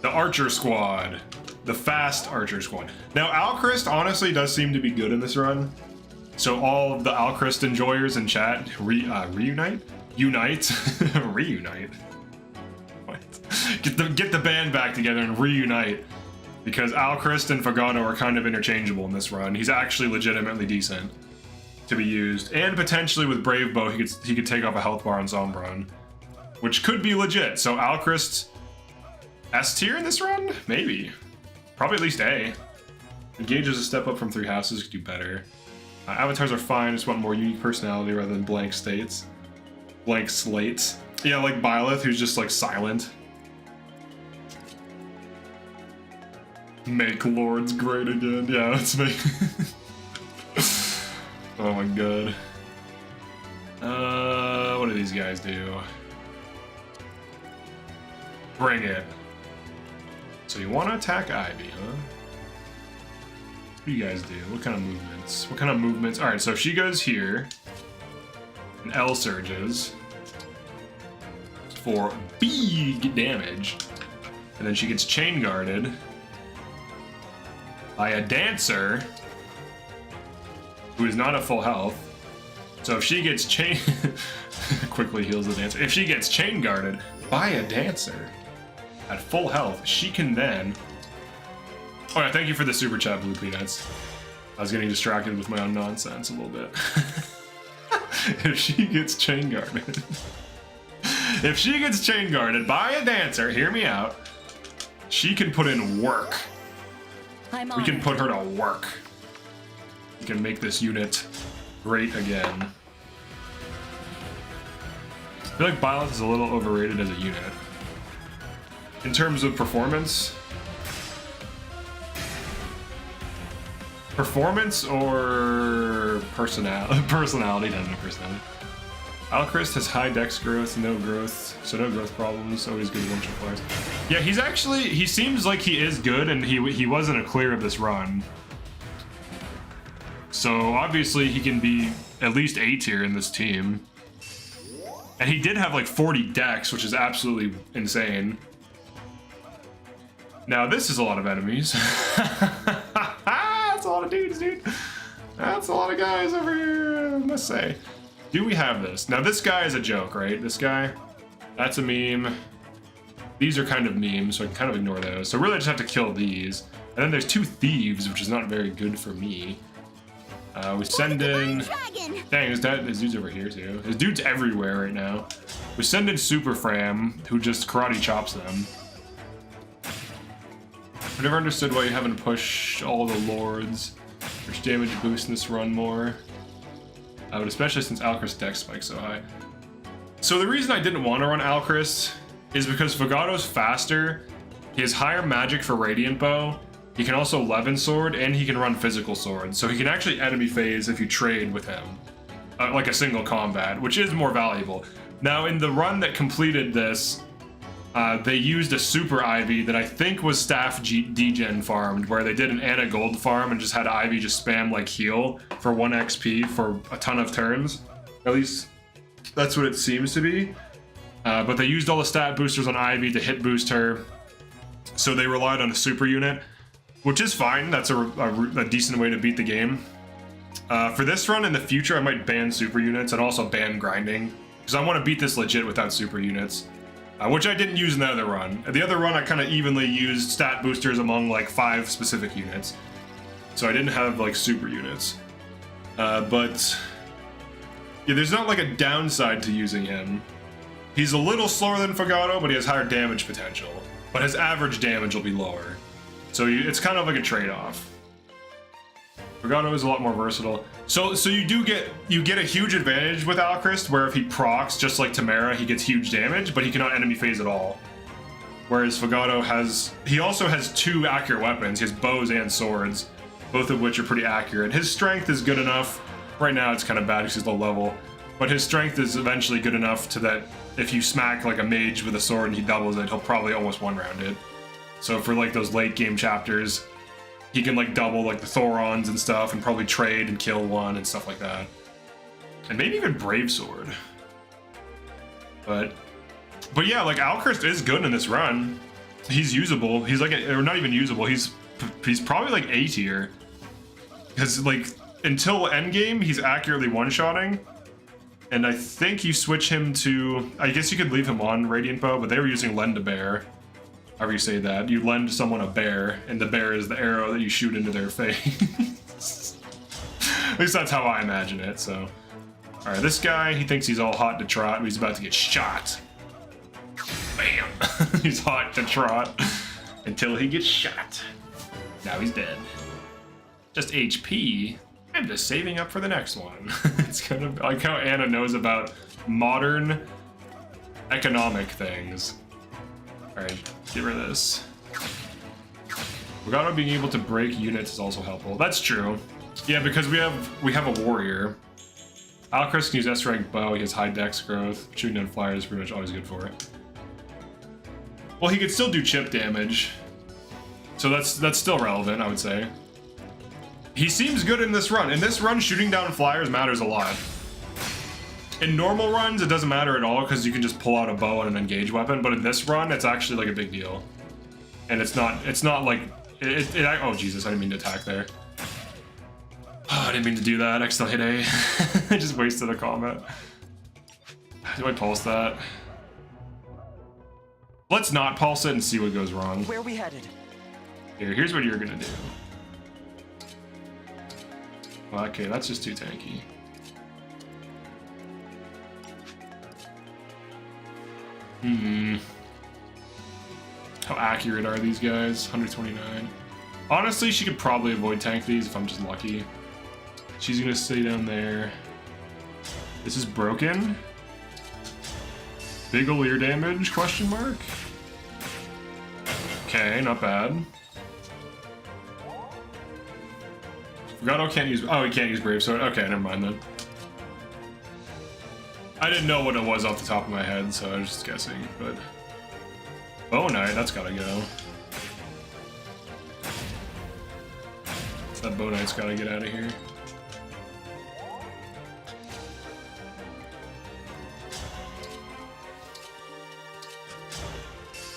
The Archer Squad. The fast Archer Squad. Now, Alchrist honestly does seem to be good in this run. So all of the Alchrist enjoyers in chat, reunite? Unite? Reunite? What? Get the band back together and reunite. Because Alchrist and Fagano are kind of interchangeable in this run. He's actually legitimately decent to be used. And potentially with Brave Bow, he could take off a health bar on Sombron. Which could be legit. So Alchrist S tier in this run? Maybe. Probably at least A. Engage is a step up from 3 houses, could do better. Avatars are fine, just want more unique personality rather than blank states. Blank slates. Yeah, like Byleth, who's just like silent. Make lords great again. Yeah, let's make. Oh my god. What do these guys do? Bring it. So you want to attack Ivy, huh? What do you guys do? What kind of movements? What kind of movements? All right, so she goes here, and L surges for big damage, and then she gets chain guarded by a dancer who is not at full health. So if she gets chain quickly heals the dancer. If she gets chain guarded by a dancer at full health, she can then. Oh yeah, thank you for the super chat, Blue Peanuts. I was getting distracted with my own nonsense a little bit. If she gets chain guarded. If she gets chain guarded by a dancer, hear me out, she can put in work. We can put her to work. We can make this unit great again. I feel like Byleth is a little overrated as a unit. In terms of performance? Performance or personality? Doesn't have personality. Alchrist has high dex growth, no growth, so no growth problems, always good one-shot players. Yeah, he's actually, he seems like he is good, and he wasn't a clear of this run. So obviously he can be at least A tier in this team. And he did have like 40 dex, which is absolutely insane. Now this is a lot of enemies. That's a lot of dudes, dude. That's a lot of guys over here, I must say. Do we have this? Now this guy is a joke, right? This guy, that's a meme. These are kind of memes, so I can kind of ignore those. So really I just have to kill these. And then there's two thieves, which is not very good for me. We send in... Dang, there's dudes over here too. There's dudes everywhere right now. We send in Super Fram, who just karate chops them. I've never understood why you haven't pushed all the lords. Which damage boost in this run more. But especially since Alchrist dex spikes so high. So the reason I didn't want to run Alchrist is because Fogato's faster. He has higher magic for Radiant Bow. He can also Levin Sword, and he can run Physical Sword. So he can actually enemy phase if you trade with him. Like a single combat, which is more valuable. Now in the run that completed this, they used a Super Ivy that I think was Staff DEGEN farmed, where they did an Anna Gold farm and just had Ivy just spam like heal for 1 XP for a ton of turns. At least that's what it seems to be. But they used all the stat boosters on Ivy to hit boost her. So they relied on a super unit, which is fine. That's a decent way to beat the game. For this run in the future, I might ban super units and also ban grinding, because I want to beat this legit without super units, which I didn't use in the other run. The other run, I kind of evenly used stat boosters among like 5 specific units, so I didn't have like super units. But yeah, there's not like a downside to using him. He's a little slower than Fogato, but he has higher damage potential, but his average damage will be lower. So it's kind of like a trade-off. Fogato is a lot more versatile. So you get a huge advantage with Alchrist, where if he procs, just like Tamara, he gets huge damage, but he cannot enemy phase at all. Whereas Fogato he also has 2 accurate weapons. He has bows and swords, both of which are pretty accurate. His strength is good enough. Right now it's kind of bad because he's low level, but his strength is eventually good enough to that if you smack like a mage with a sword and he doubles it, he'll probably almost one-round it. So for like those late game chapters, he can like double like the Thorons and stuff and probably trade and kill one and stuff like that. And maybe even Brave Sword. But yeah, like Alchrist is good in this run. He's usable. He's like, or not even usable. He's probably like A tier. Because like until endgame, he's accurately one-shotting. And I think you switch him to, I guess you could leave him on Radiant Bow, but they were using Lend a Bear. However you say that. You lend someone a bear, and the bear is the arrow that you shoot into their face. At least that's how I imagine it, so. Alright, this guy, he thinks he's all hot to trot, but he's about to get shot. Bam! He's hot to trot until he gets shot. Now he's dead. Just HP. I'm just saving up for the next one. It's kind of like how Anna knows about modern economic things. Alright, get rid of this. Legato being able to break units is also helpful. That's true. Yeah, because we have a warrior. Alcrest can use S rank bow, he has high dex growth. Shooting down flyers is pretty much always good for it. Well, he could still do chip damage. So that's still relevant, I would say. He seems good in this run. In this run, shooting down flyers matters a lot. In normal runs, it doesn't matter at all because you can just pull out a bow and an engage weapon, but in this run, it's actually like a big deal. And it's not like, oh Jesus, I didn't mean to attack there. Oh, I didn't mean to do that, I still hit A. I just wasted a combat. Do I pulse that? Let's not pulse it and see what goes wrong. Where are we headed? Here's what you're gonna do. Well, okay, that's just too tanky. How accurate are these guys? 129. Honestly, she could probably avoid tank these if I'm just lucky. She's gonna stay down there. This is broken. Big Olir damage, question mark? Okay, not bad. Legato can't use, oh, he can't use Brave Sword. Okay, never mind then. I didn't know what it was off the top of my head, so I was just guessing, but... Bow Knight, that's gotta go. That Bow Knight's gotta get out of here.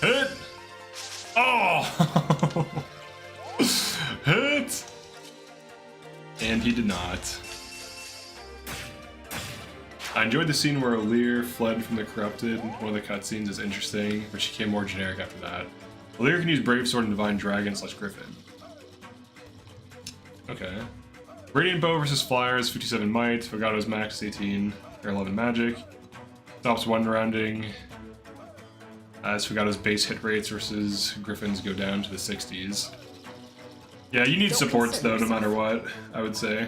Hit! Oh! Hit! And he did not. I enjoyed the scene where Olir fled from the Corrupted. One of the cutscenes is interesting, but she became more generic after that. Olir can use Brave Sword and Divine Dragon / Griffin. Okay. Radiant Bow versus Flyers, 57 might. Legato's max 18, or 11 magic. Stops one rounding. As Legato's base hit rates versus Griffin's go down to the 60s. Yeah, you need supports though, no matter what, I would say.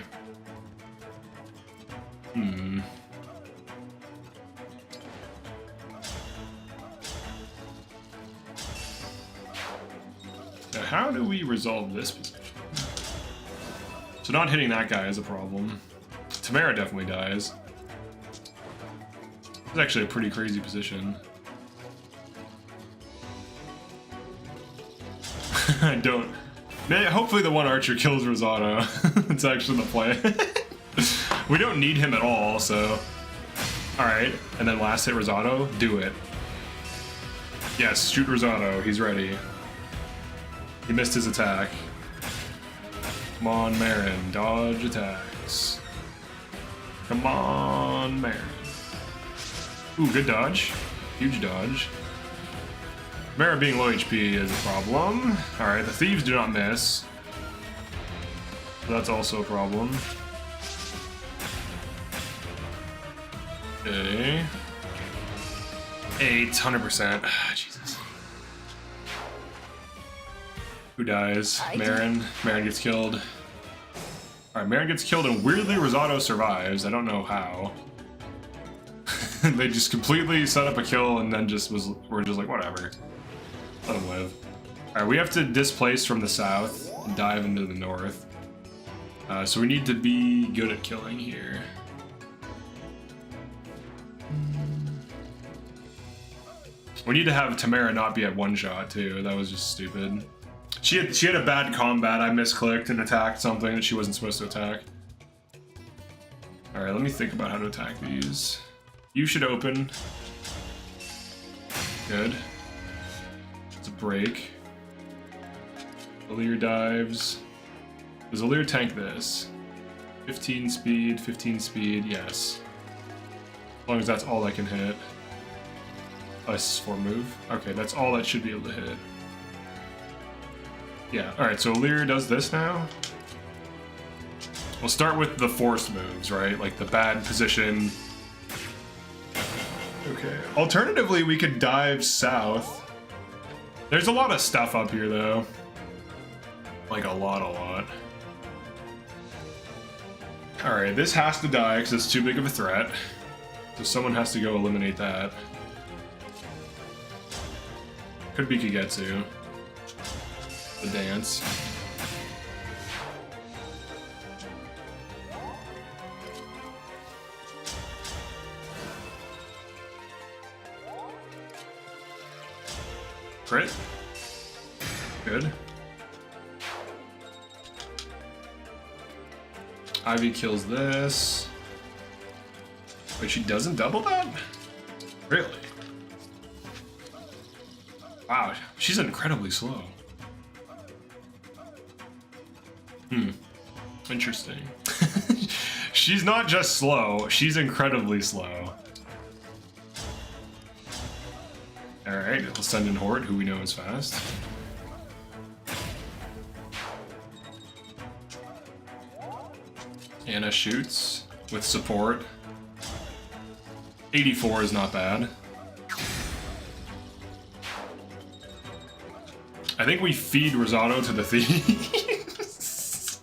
Now, how do we resolve this position? So not hitting that guy is a problem. Tamara definitely dies. It's actually a pretty crazy position. I don't. Man, hopefully the one archer kills Rosato. It's actually the play. We don't need him at all, so... Alright, and then last hit Rosato, do it. Yes, shoot Rosato, he's ready. He missed his attack. Come on, Marin, dodge attacks. Come on, Marin. Ooh, good dodge. Huge dodge. Mara being low HP is a problem. Alright, the thieves do not miss. So that's also a problem. Okay. 8, 100%. Jesus. Who dies? Marin. Marin gets killed. Alright, Marin gets killed and weirdly Rosato survives. I don't know how. They just completely set up a kill and then we're just like, whatever. Let him live. Alright, we have to displace from the south and dive into the north. So we need to be good at killing here. We need to have Tamara not be at one shot too. That was just stupid. She had a bad combat. I misclicked and attacked something that she wasn't supposed to attack. Alright, let me think about how to attack these. You should open. Good. It's a break. Olir dives. Does Olir tank this? 15 speed, 15 speed, yes. As long as that's all I can hit. Oh, this is 4 move. Okay, that's all that should be able to hit. Yeah, alright, so Olir does this now. We'll start with the forced moves, right? Like the bad position. Okay. Alternatively, we could dive south. There's a lot of stuff up here, though. Like, a lot. Alright, this has to die because it's too big of a threat. So someone has to go eliminate that. Could be Kagetsu. The dance. Crit. Good. Ivy kills this. Wait, she doesn't double that? Really? Wow, she's incredibly slow. Interesting. She's not just slow, she's incredibly slow. Alright, we'll send in Hort, who we know is fast. Anna shoots with support. 84 is not bad. I think we feed Risotto to the thieves.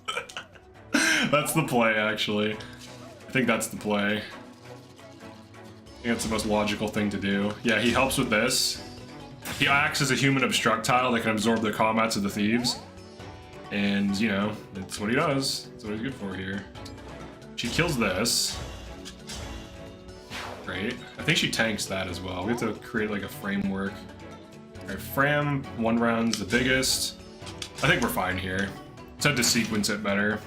That's the play, actually. I think that's the play. I think that's the most logical thing to do. Yeah, he helps with this. He acts as a human obstruct tile that can absorb the combats of the thieves. And, you know, that's what he does. That's what he's good for here. She kills this. Great. I think she tanks that as well. We have to create like a framework. Alright, Fram, 1 round's the biggest. I think we're fine here. Let's have to sequence it better.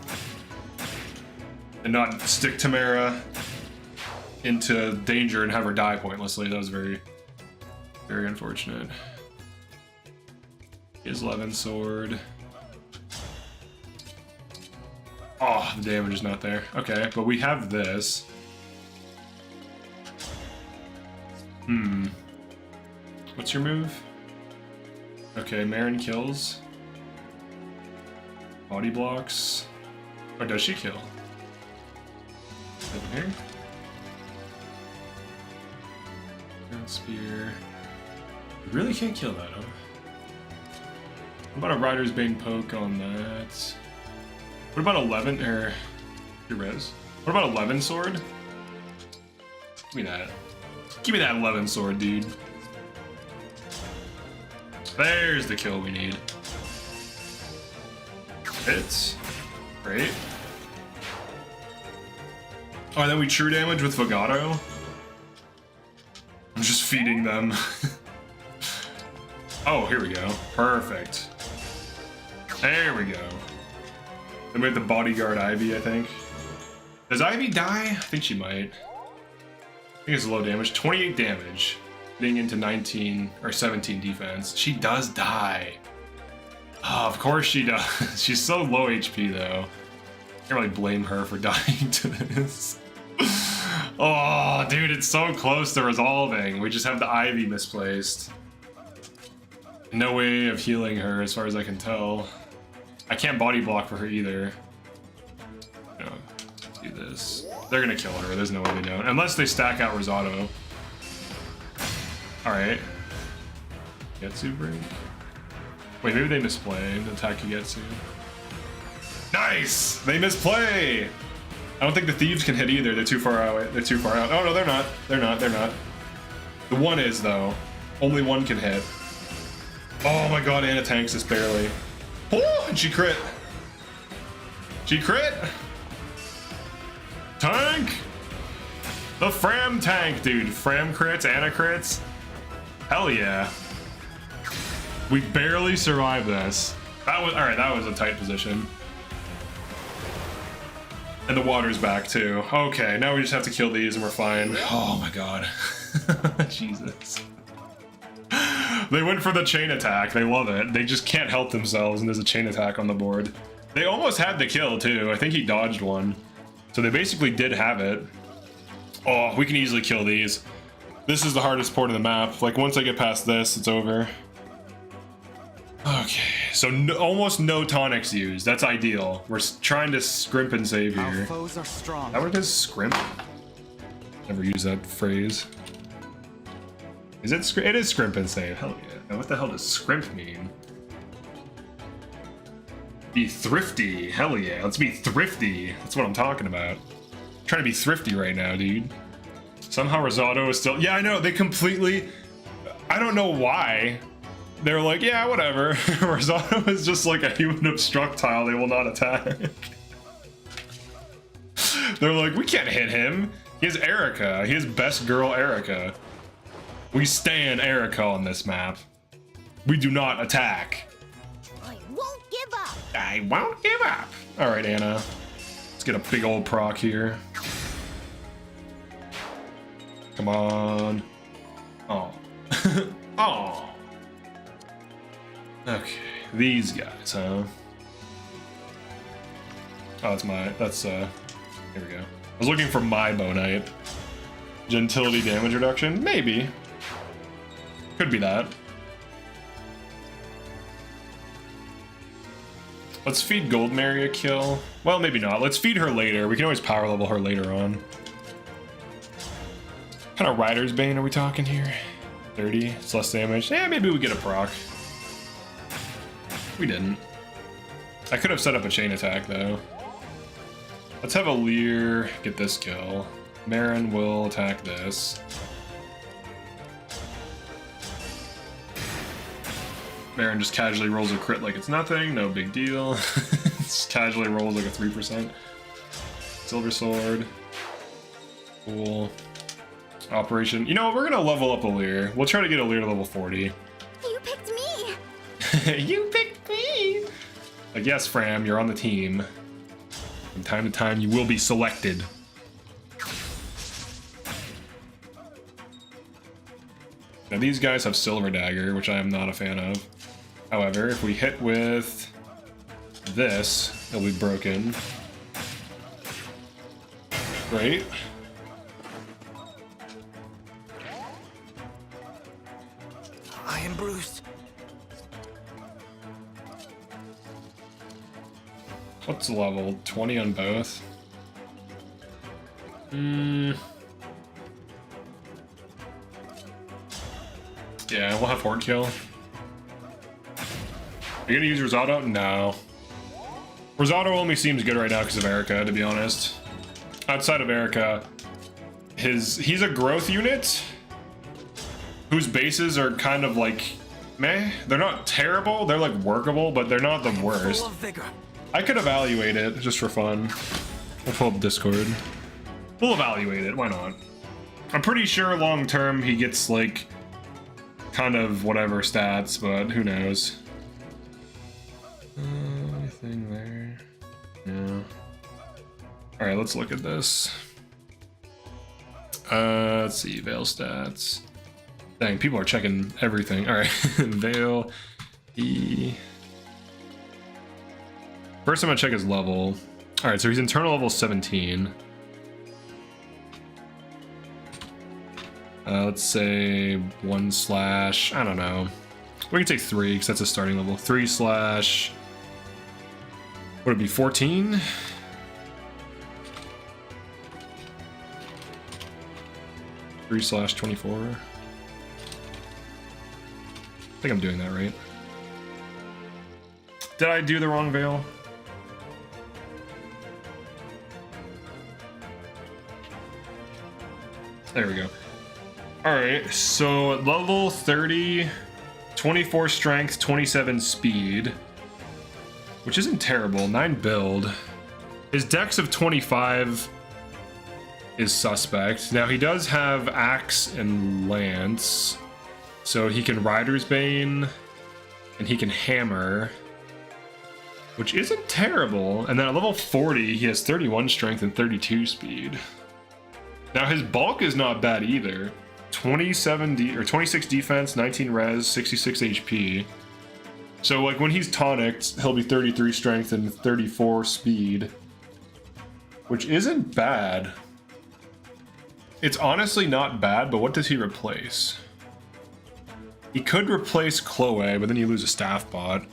And not stick Tamara into danger and have her die pointlessly. That was very, very unfortunate. His 11 sword. Oh, the damage is not there. Okay, but we have this. What's your move? Okay, Marin kills. Body blocks. Or does she kill? Over here. Ground spear. You really can't kill that, huh? What about a Rider's Bane poke on that? What about 11 or your res? What about 11 sword? Give me that. Give me that 11 sword, dude. There's the kill we need. Hits. Great. Oh, and then we true damage with Vagato. I'm just feeding them. Oh, here we go. Perfect. There we go. Then we have the bodyguard Ivy, I think. Does Ivy die? I think she might. I think it's low damage. 28 damage. Getting into 19 or 17 defense. She does die. Oh, of course she does. She's so low HP though. Can't really blame her for dying to this. Oh, dude, it's so close to resolving. We just have the Ivy misplaced. No way of healing her as far as I can tell. I can't body block for her either. No, do this. They're gonna kill her. There's no way they don't. Unless they stack out Risotto. Alright. Getsu break? Wait, maybe they misplay and attack Getsu. Nice! They misplay! I don't think the thieves can hit either. They're too far out. They're too far out. Oh no, they're not. They're not. They're not. The one is though. Only one can hit. Oh my god, Anna tanks this barely. Oh, and she crit. She crit. Tank. The Fram tank, dude. Fram crits, Anna crits. Hell yeah. We barely survived this. That was alright. That was a tight position. And the water's back too. Okay, now we just have to kill these and we're fine. Oh my god. Jesus. They went for the chain attack. They love it. They just can't help themselves and there's a chain attack on the board. They almost had the kill too. I think he dodged one. So they basically did have it. Oh, we can easily kill these. This is the hardest part of the map. Like once I get past this, it's over. Okay, so almost no tonics used. That's ideal. We're trying to scrimp and save here. Our foes are strong. Is that what it is? Scrimp? Never use that phrase. Is it scrimp? It is scrimp and save. Hell yeah. Now what the hell does scrimp mean? Be thrifty. Hell yeah. Let's be thrifty. That's what I'm talking about. I'm trying to be thrifty right now, dude. Somehow Risotto is still... Yeah, I know. They completely... I don't know why. They're like, yeah, whatever. Rosado is just like a human obstructile. They will not attack. They're like, we can't hit him. He has Erica. He has best girl Erica. We stan Erica on this map. We do not attack. I won't give up. I won't give up. All right, Anna. Let's get a big old proc here. Come on. Oh. Oh. Okay, these guys, huh? Oh, here we go. I was looking for my Bonite. Gentility damage reduction? Maybe. Could be that. Let's feed Gold Mary a kill. Well, maybe not. Let's feed her later. We can always power level her later on. What kind of Rider's Bane are we talking here? 30? It's less damage. Yeah, maybe we get a proc. We didn't. I could have set up a chain attack, though. Let's have a Lear get this kill. Marin will attack this. Marin just casually rolls a crit like it's nothing. No big deal. Just casually rolls like a 3%. Silver Sword. Cool. Operation. You know what? We're going to level up a Lear. We'll try to get a Lear to level 40. You picked me. You picked me! Like, yes, Fram, you're on the team. From time to time, you will be selected. Now, these guys have Silver Dagger, which I am not a fan of. However, if we hit with this, it'll be broken. Great. I am bruised. What's the level? 20 on both? Yeah, we'll have Horde kill. Are you gonna use Rosado? No. Rosado only seems good right now because of Erica, to be honest. Outside of Erica, he's a growth unit whose bases are kind of like meh. They're not terrible, they're like workable, but they're not the worst. Full of vigor. I could evaluate it just for fun. I'll pull up Discord. We'll evaluate it, why not? I'm pretty sure long term he gets like kind of whatever stats, but who knows? Anything there? Yeah. Alright, let's look at this. Let's see, Veil stats. Dang, people are checking everything. Alright, Veil. First I'm gonna check his level. Alright, so he's internal level 17. Let's say 1/, I don't know. We can take 3 because that's a starting level. 3/, would it be 14? (3/24). I think I'm doing that right. Did I do the wrong Veil? There we go. Alright, so at level 30, 24 strength, 27 speed, which isn't terrible, 9 build. His dex of 25 is suspect. Now he does have axe and lance, so he can Rider's Bane, and he can hammer, which isn't terrible. And then at level 40, he has 31 strength and 32 speed. Now his bulk is not bad either. 26 defense, 19 res, 66 HP. So like when he's tonicked, he'll be 33 strength and 34 speed, which isn't bad. It's honestly not bad, but what does he replace? He could replace Chloe, but then you lose a staff bot.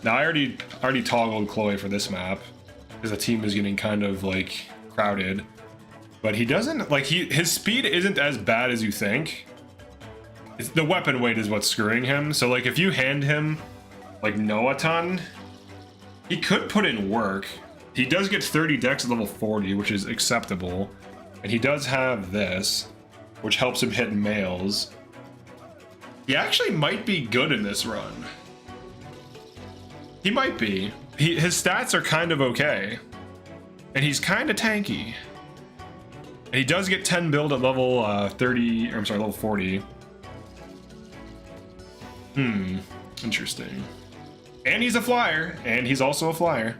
Now I already toggled Chloe for this map because the team is getting kind of like crowded. But he doesn't, like, his speed isn't as bad as you think. The weapon weight is what's screwing him. So, like, if you hand him, like, Noaton, he could put in work. He does get 30 dex at level 40, which is acceptable. And he does have this, which helps him hit males. He actually might be good in this run. He might be. His stats are kind of okay. And he's kind of tanky. And he does get 10 build at level 30, or I'm sorry, level 40. Interesting. And he's a flyer, and he's also a flyer.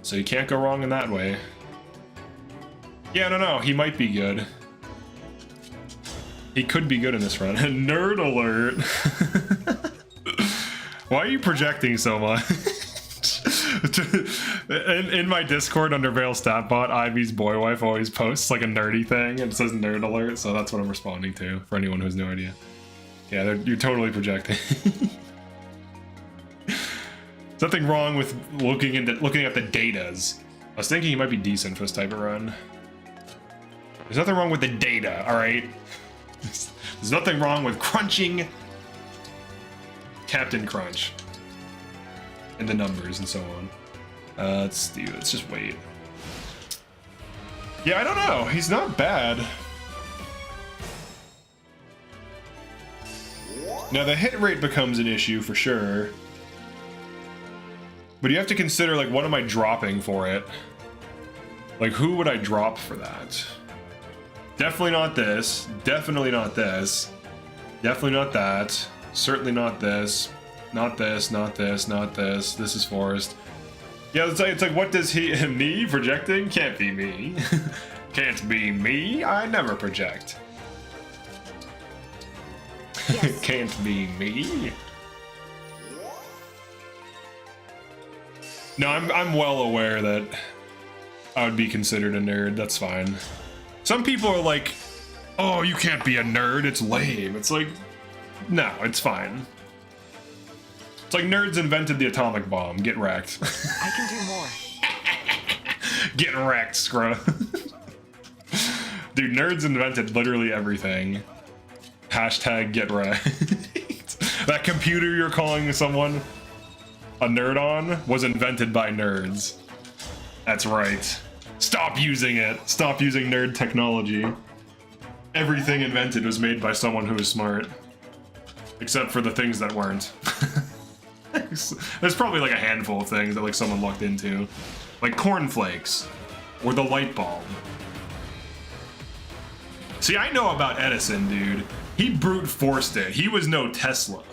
So you can't go wrong in that way. Yeah, I don't know, he might be good. He could be good in this run. Nerd alert! Why are you projecting so much? in my Discord under Veil Statbot, Ivy's boy wife always posts like a nerdy thing and it says nerd alert, so that's what I'm responding to for anyone who has no idea. Yeah, you're totally projecting. There's nothing wrong with looking at the datas. I was thinking he might be decent for this type of run. There's nothing wrong with the data, alright? There's nothing wrong with crunching Captain Crunch. And the numbers and so on. Let's just wait. Yeah, I don't know. He's not bad. Now the hit rate becomes an issue for sure. But you have to consider, like, what am I dropping for it? Like, who would I drop for that? Definitely not this. Definitely not this. Definitely not that. Certainly not this. Not this, not this, not this. This is Forest. Yeah, it's like what does me projecting? Can't be me. Can't be me. I never project. Yes. Can't be me. No, I'm well aware that I would be considered a nerd. That's fine. Some people are like, oh, you can't be a nerd. It's lame. It's like, no, it's fine. It's like nerds invented the atomic bomb. Get wrecked. I can do more. Get wrecked, scrub. Dude, nerds invented literally everything. Hashtag get wrecked. That computer you're calling someone a nerd on was invented by nerds. That's right. Stop using it. Stop using nerd technology. Everything invented was made by someone who was smart. Except for the things that weren't. There's probably like a handful of things that like someone lucked into. Like cornflakes. Or the light bulb. See, I know about Edison, dude. He brute forced it. He was no Tesla.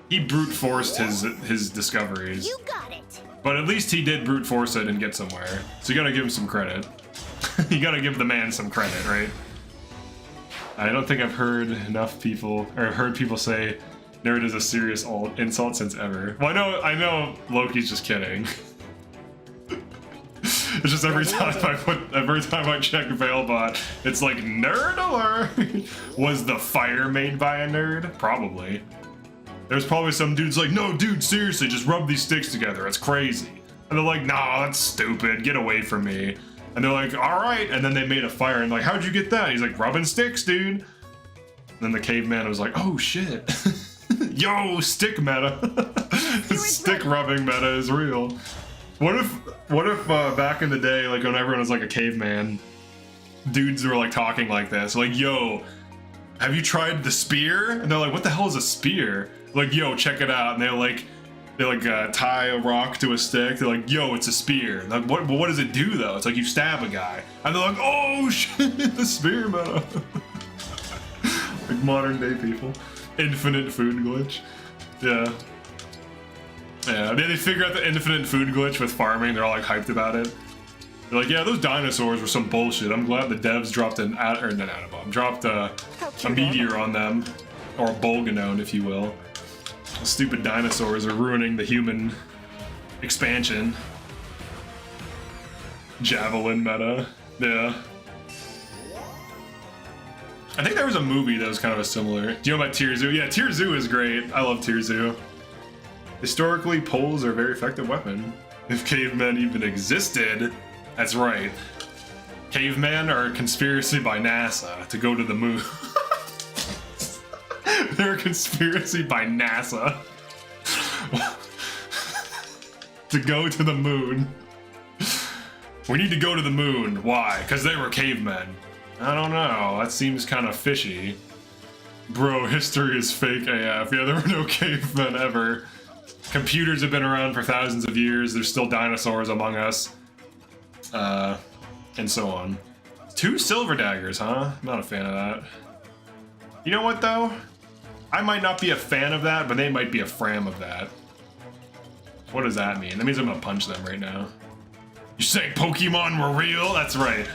He brute forced his discoveries. You got it. But at least he did brute force it and get somewhere. So you gotta give him some credit. You gotta give the man some credit, right? I don't think I've heard enough people, or heard people say nerd is a serious insult since ever. Well, I know Loki's just kidding. It's just every time I check Veilbot, it's like nerd alert. Was the fire made by a nerd? Probably. There's probably some dudes like, no, dude, seriously, just rub these sticks together. It's crazy. And they're like, nah, that's stupid. Get away from me. And they're like, all right. And then they made a fire and like, how'd you get that? He's like, rubbing sticks, dude. And then the caveman was like, oh shit. Yo, stick meta. Stick rubbing meta is real. What if back in the day, like when everyone was like a caveman, dudes were like talking like this, like, yo, have you tried the spear? And they're like, what the hell is a spear? Like, yo, check it out. And they tie a rock to a stick. They're like, yo, it's a spear. Like, what does it do though? It's like you stab a guy. And they're like, oh shit, the spear meta. Like modern day people. Infinite food glitch. Yeah. Yeah, they figure out the infinite food glitch with farming. They're all like hyped about it. They're like, yeah, those dinosaurs were some bullshit. I'm glad the devs dropped an atobomb, dropped a meteor on them, or a bolganone, if you will. The stupid dinosaurs are ruining the human expansion. Javelin meta, yeah. I think there was a movie that was kind of a similar. Do you know about Tier Zoo? Yeah, Tier Zoo is great. I love Tier Zoo. Historically, poles are a very effective weapon. If cavemen even existed, that's right. Cavemen are a conspiracy by NASA to go to the moon. They're a conspiracy by NASA to go to the moon. We need to go to the moon. Why? Because they were cavemen. I don't know. That seems kind of fishy. Bro, history is fake AF. Yeah, there were no cavemen ever. Computers have been around for thousands of years. There's still dinosaurs among us. And so on. 2 silver daggers, huh? Not a fan of that. You know what, though? I might not be a fan of that, but they might be a fram of that. What does that mean? That means I'm gonna punch them right now. You saying Pokemon were real? That's right.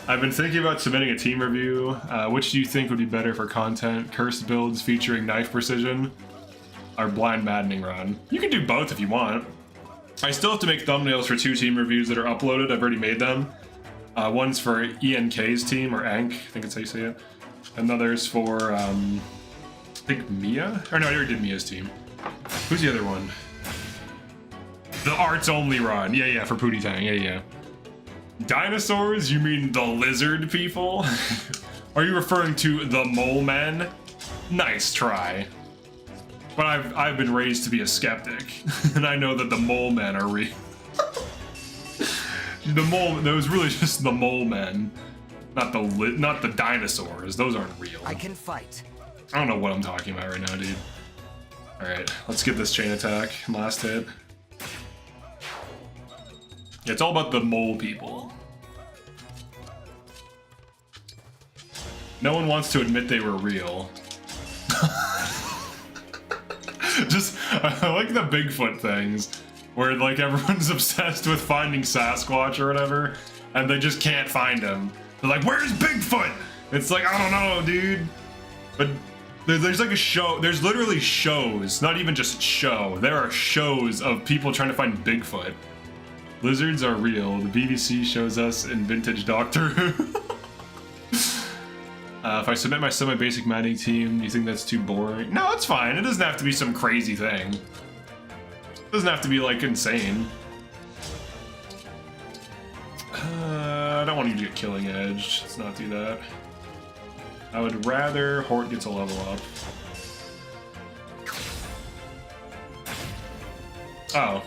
I've been thinking about submitting a team review. Which do you think would be better for content? Cursed builds featuring knife precision or blind maddening run? You can do both if you want. I still have to make thumbnails for 2 team reviews that are uploaded. I've already made them. One's for ENK's team, or Ank, I think it's how you say it. Another's for, I think Mia? Or no, I already did Mia's team. Who's the other one? The arts only run. Yeah, for Pootie Tang. Yeah. Dinosaurs? You mean the lizard people? Are you referring to the mole men? Nice try. But I've been raised to be a skeptic, and I know that the mole men are real. That was really just the mole men, not the dinosaurs. Those aren't real. I can fight. I don't know what I'm talking about right now, dude. All right, let's get this chain attack. Last hit. Yeah, it's all about the mole people. No one wants to admit they were real. Just, I like the Bigfoot things, where like everyone's obsessed with finding Sasquatch or whatever, and they just can't find him. They're like, where's Bigfoot? It's like, I don't know, dude. But there's like a show, there's literally shows, not even just show, there are shows of people trying to find Bigfoot. Lizards are real. The BBC shows us in vintage Doctor Who. If I submit my semi-basic maddening team, do you think that's too boring? No, it's fine. It doesn't have to be some crazy thing. It doesn't have to be, like, insane. I don't want you to get killing edge. Let's not do that. I would rather Hort gets a level up. Oh.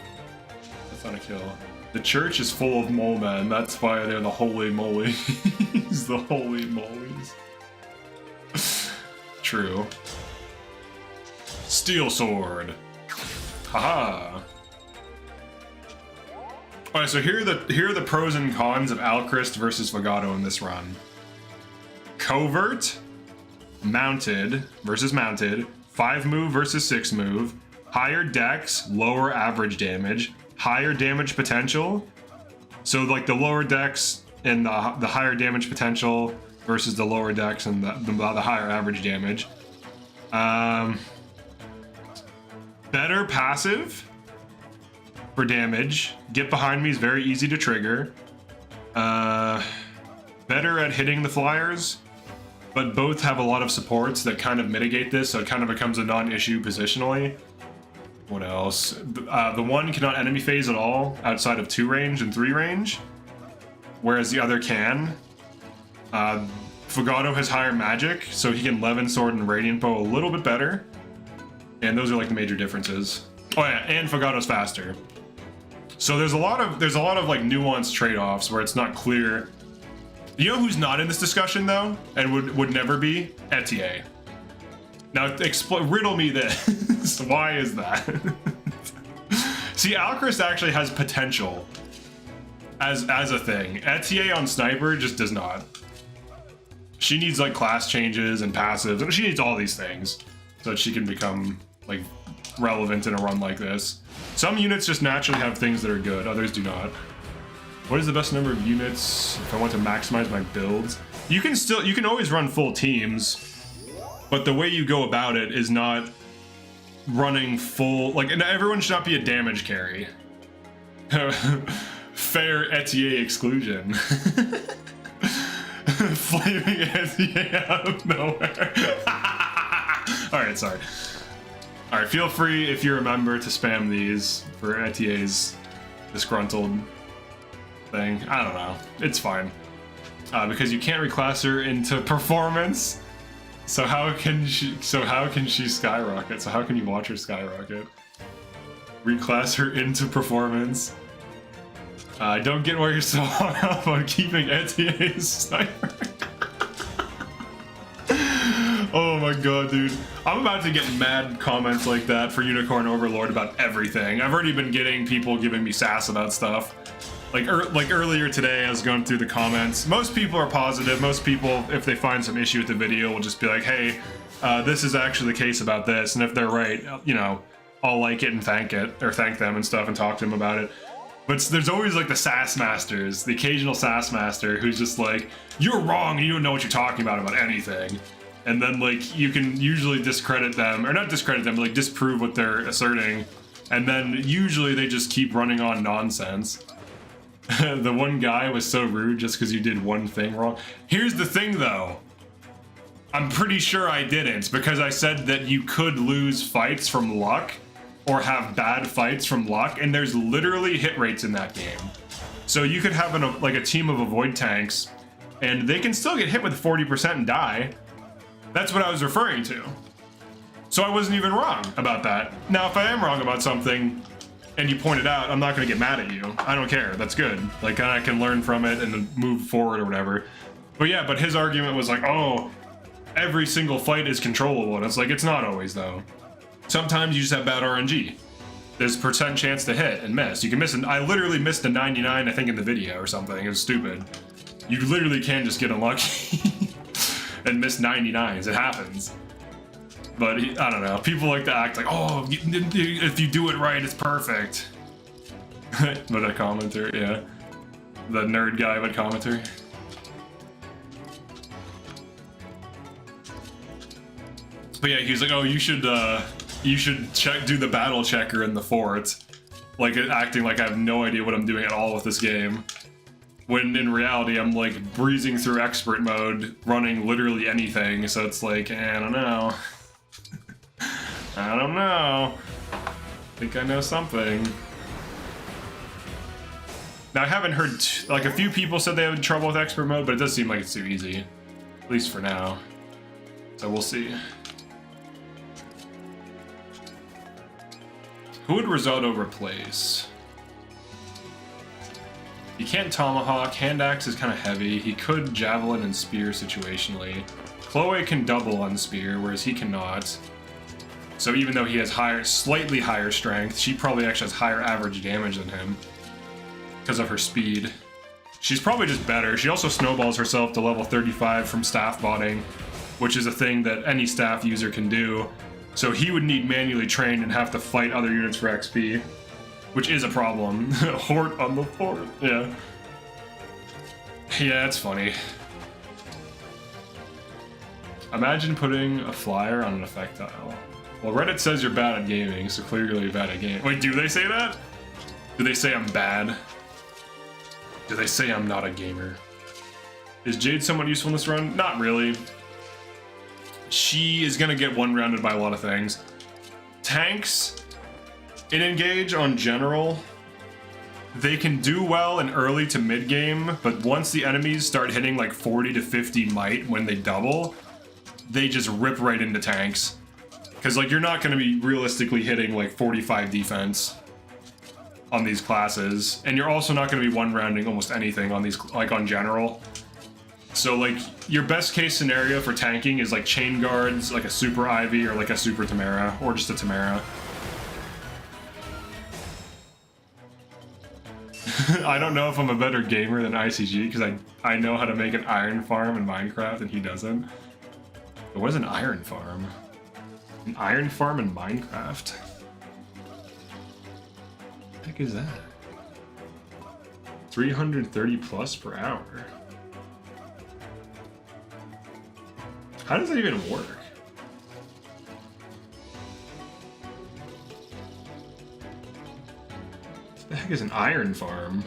That's not a kill. The church is full of mole men. That's why they're the holy molies. The holy molies. True. Steel sword. Haha. Alright, so here are the pros and cons of Alchrist versus Vagato in this run. Covert, mounted versus mounted, 5 move versus 6 move, higher dex, lower average damage, higher damage potential. So like the lower dex and the higher damage potential versus the lower dex and the higher average damage. Better passive for damage. Get behind me is very easy to trigger. Better at hitting the flyers, but both have a lot of supports that kind of mitigate this, so it kind of becomes a non-issue positionally. What else? The one cannot enemy phase at all outside of 2 range and 3 range, whereas the other can. Vagato has higher magic, so he can Levin Sword and Radiant Bow a little bit better. And those are like the major differences. Oh yeah, and Vagato's faster. So there's a lot of like nuanced trade-offs where it's not clear. You know who's not in this discussion though, and would never be? Etier. Now riddle me this. Why is that? See, Alchrist actually has potential as a thing. Etier on Sniper just does not. She needs like class changes and passives, and she needs all these things so that she can become like relevant in a run like this. Some units just naturally have things that are good, others do not. What is the best number of units if I want to maximize my builds? You can always run full teams, but the way you go about it is not running full, like, and everyone should not be a damage carry. Fair Etier exclusion. Flaming Etier out of nowhere. Alright, sorry. Alright, feel free, if you remember, to spam these for Etier's disgruntled thing. I don't know. It's fine. Because you can't reclass her into performance. So how can she skyrocket? So how can you watch her skyrocket? Reclass her into performance. I don't get why you're so hung up on keeping Etier's sniper. Oh my god, dude. I'm about to get mad comments like that for Unicorn Overlord about everything. I've already been getting people giving me sass about stuff. Like earlier today, I was going through the comments. Most people are positive. Most people, if they find some issue with the video, will just be like, hey, this is actually the case about this. And if they're right, you know, I'll like it and thank them and stuff and talk to them about it. But there's always like the sass masters, the occasional sass master who's just like, you're wrong and you don't know what you're talking about anything. And then like you can usually discredit them, or not discredit them, but like disprove what they're asserting. And then usually they just keep running on nonsense. The one guy was so rude just because you did one thing wrong. Here's the thing though. I'm pretty sure I didn't, because I said that you could lose fights from luck or have bad fights from luck, and there's literally hit rates in that game. So you could have a team of avoid tanks and they can still get hit with 40% and die. That's what I was referring to. So I wasn't even wrong about that. Now, if I am wrong about something and you point it out, I'm not gonna get mad at you. I don't care, that's good. Like, I can learn from it and then move forward or whatever. But yeah, but his argument was like, oh, every single fight is controllable. And it's like, it's not always though. Sometimes you just have bad RNG. There's a % chance to hit and miss. You can miss, I literally missed a 99, I think in the video or something. It was stupid. You literally can just get unlucky and miss 99s, it happens. But I don't know, people like to act like, oh, if you do it right, it's perfect. But a commenter, yeah. The nerd guy, but commenter. But yeah, he was like, oh, you should do the battle checker in the fort. Like, acting like I have no idea what I'm doing at all with this game. When in reality, I'm like breezing through expert mode, running literally anything, so it's like, I don't know. I don't know. I think I know something. Now, I haven't heard, like, a few people said they had trouble with expert mode, but it does seem like it's too easy. At least for now. So we'll see. Who would Risotto replace? He can't tomahawk, hand axe is kind of heavy. He could javelin and spear situationally. Chloe can double on spear, whereas he cannot. So even though he has slightly higher strength, she probably actually has higher average damage than him because of her speed. She's probably just better. She also snowballs herself to level 35 from staff botting, which is a thing that any staff user can do. So he would need manually trained and have to fight other units for XP, which is a problem. Hort on the fort, yeah. Yeah, it's funny. Imagine putting a flyer on an effectile. Well, Reddit says you're bad at gaming, so clearly you're bad at gaming. Wait, do they say that? Do they say I'm bad? Do they say I'm not a gamer? Is Jade somewhat useful in this run? Not really. She is gonna get one-rounded by a lot of things. Tanks, in Engage on general, they can do well in early to mid-game, but once the enemies start hitting like 40 to 50 might when they double, they just rip right into tanks. Because like you're not going to be realistically hitting like 45 defense on these classes, and you're also not going to be one-rounding almost anything on these, like on general. So like your best case scenario for tanking is like chain guards, like a super Ivy or like a super Tamara, or just a Tamara. I don't know if I'm a better gamer than ICG because I know how to make an iron farm in Minecraft and he doesn't. But what is an iron farm? An iron farm in Minecraft? What the heck is that? 330 plus per hour. How does that even work? What the heck is an iron farm?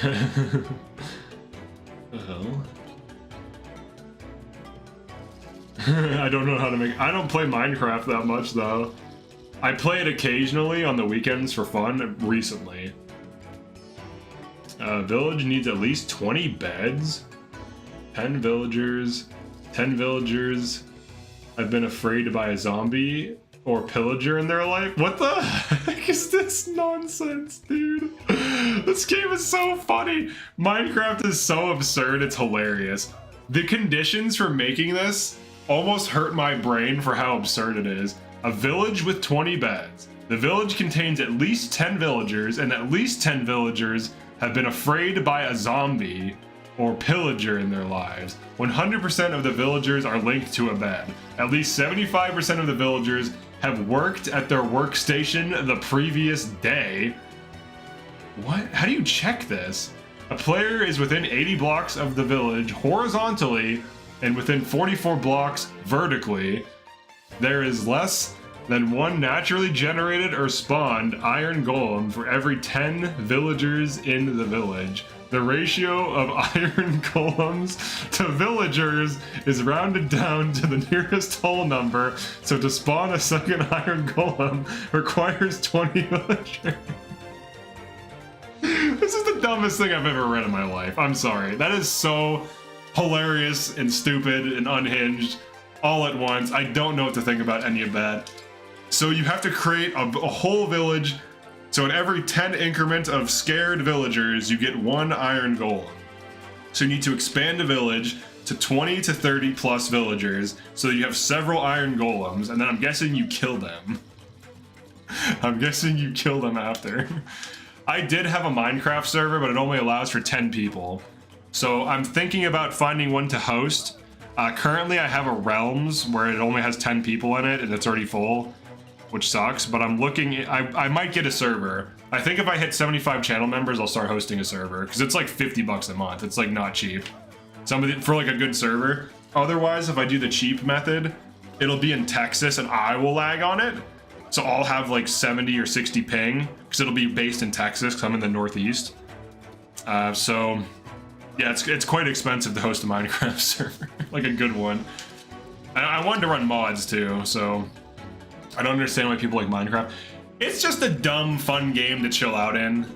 The hell? I don't know how to make. I don't play Minecraft that much though. I play it occasionally on the weekends for fun recently. Village needs at least 20 beds. 10 villagers. 10 villagers have been afraid to buy a zombie or pillager in their life. What the heck is this nonsense, dude? This game is so funny. Minecraft is so absurd, it's hilarious. The conditions for making this almost hurt my brain for how absurd it is. A village with 20 beds. The village contains at least 10 villagers, and at least 10 villagers have been afraid by a zombie or pillager in their lives. 100% of the villagers are linked to a bed. At least 75% of the villagers have worked at their workstation the previous day. What? How do you check this? A player is within 80 blocks of the village horizontally and within 44 blocks vertically. There is less than one naturally generated or spawned iron golem for every 10 villagers in the village. The ratio of iron golems to villagers is rounded down to the nearest whole number, so to spawn a second iron golem requires 20 villagers. This is the dumbest thing I've ever read in my life. I'm sorry. That is so hilarious and stupid and unhinged all at once. I don't know what to think about any of that. So you have to create a whole village. So in every 10 increment of scared villagers, you get one iron golem. So you need to expand a village to 20 to 30 plus villagers so that you have several iron golems, and then I'm guessing you kill them. I'm guessing you kill them after. I did have a Minecraft server, but it only allows for 10 people. So I'm thinking about finding one to host. Currently I have a Realms where it only has 10 people in it and it's already full, which sucks, but I'm looking, I might get a server. I think if I hit 75 channel members, I'll start hosting a server, because it's like 50 bucks a month. It's like not cheap. For like a good server. Otherwise, if I do the cheap method, it'll be in Texas and I will lag on it. So I'll have like 70 or 60 ping, because it'll be based in Texas, because I'm in the Northeast. So yeah, it's quite expensive to host a Minecraft server, like a good one. I wanted to run mods too, so I don't understand why people like Minecraft. It's just a dumb, fun game to chill out in.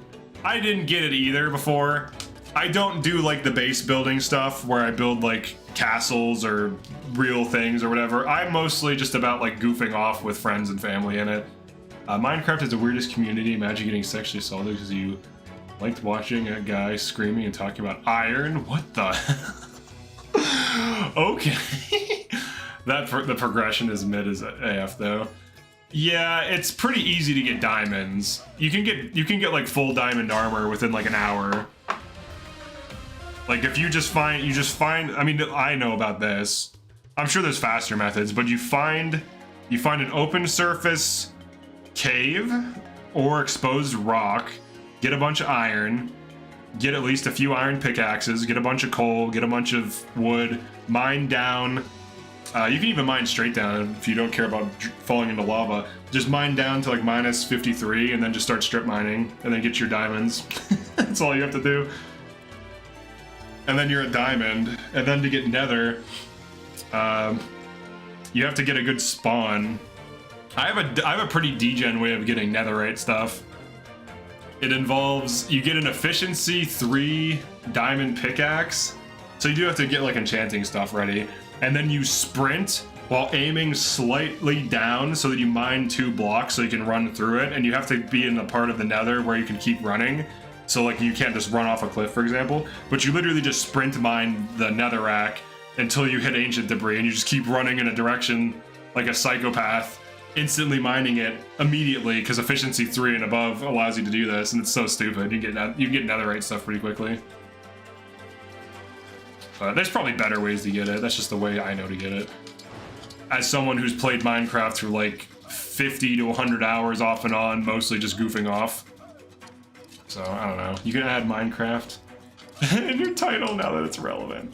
I didn't get it either before. I don't do like the base building stuff where I build like castles or real things or whatever. I'm mostly just about like goofing off with friends and family in it. Minecraft is the weirdest community. Imagine getting sexually assaulted because you liked watching a guy screaming and talking about iron. What the? Okay. The progression is mid as AF though. Yeah, it's pretty easy to get diamonds. You can get like full diamond armor within like an hour. Like if you just find, I mean, I know about this. I'm sure there's faster methods, but you find an open surface cave or exposed rock, get a bunch of iron, get at least a few iron pickaxes, get a bunch of coal, get a bunch of wood, mine down. You can even mine straight down if you don't care about falling into lava. Just mine down to like minus 53 and then just start strip mining and then get your diamonds. That's all you have to do. And then you're a diamond. And then to get nether, you have to get a good spawn. I have a pretty DEGEN way of getting netherite stuff. It involves, you get an efficiency 3 diamond pickaxe. So you do have to get like enchanting stuff ready. And then you sprint while aiming slightly down so that you mine 2 blocks so you can run through it. And you have to be in the part of the nether where you can keep running. So like you can't just run off a cliff, for example. But you literally just sprint mine the netherrack until you hit ancient debris. And you just keep running in a direction like a psychopath, instantly mining it immediately because efficiency 3 and above allows you to do this. And it's so stupid. You can get netherite stuff pretty quickly. There's probably better ways to get it. That's just the way I know to get it. As someone who's played Minecraft for like 50 to 100 hours off and on, mostly just goofing off. So, I don't know. You can add Minecraft in your title now that it's relevant.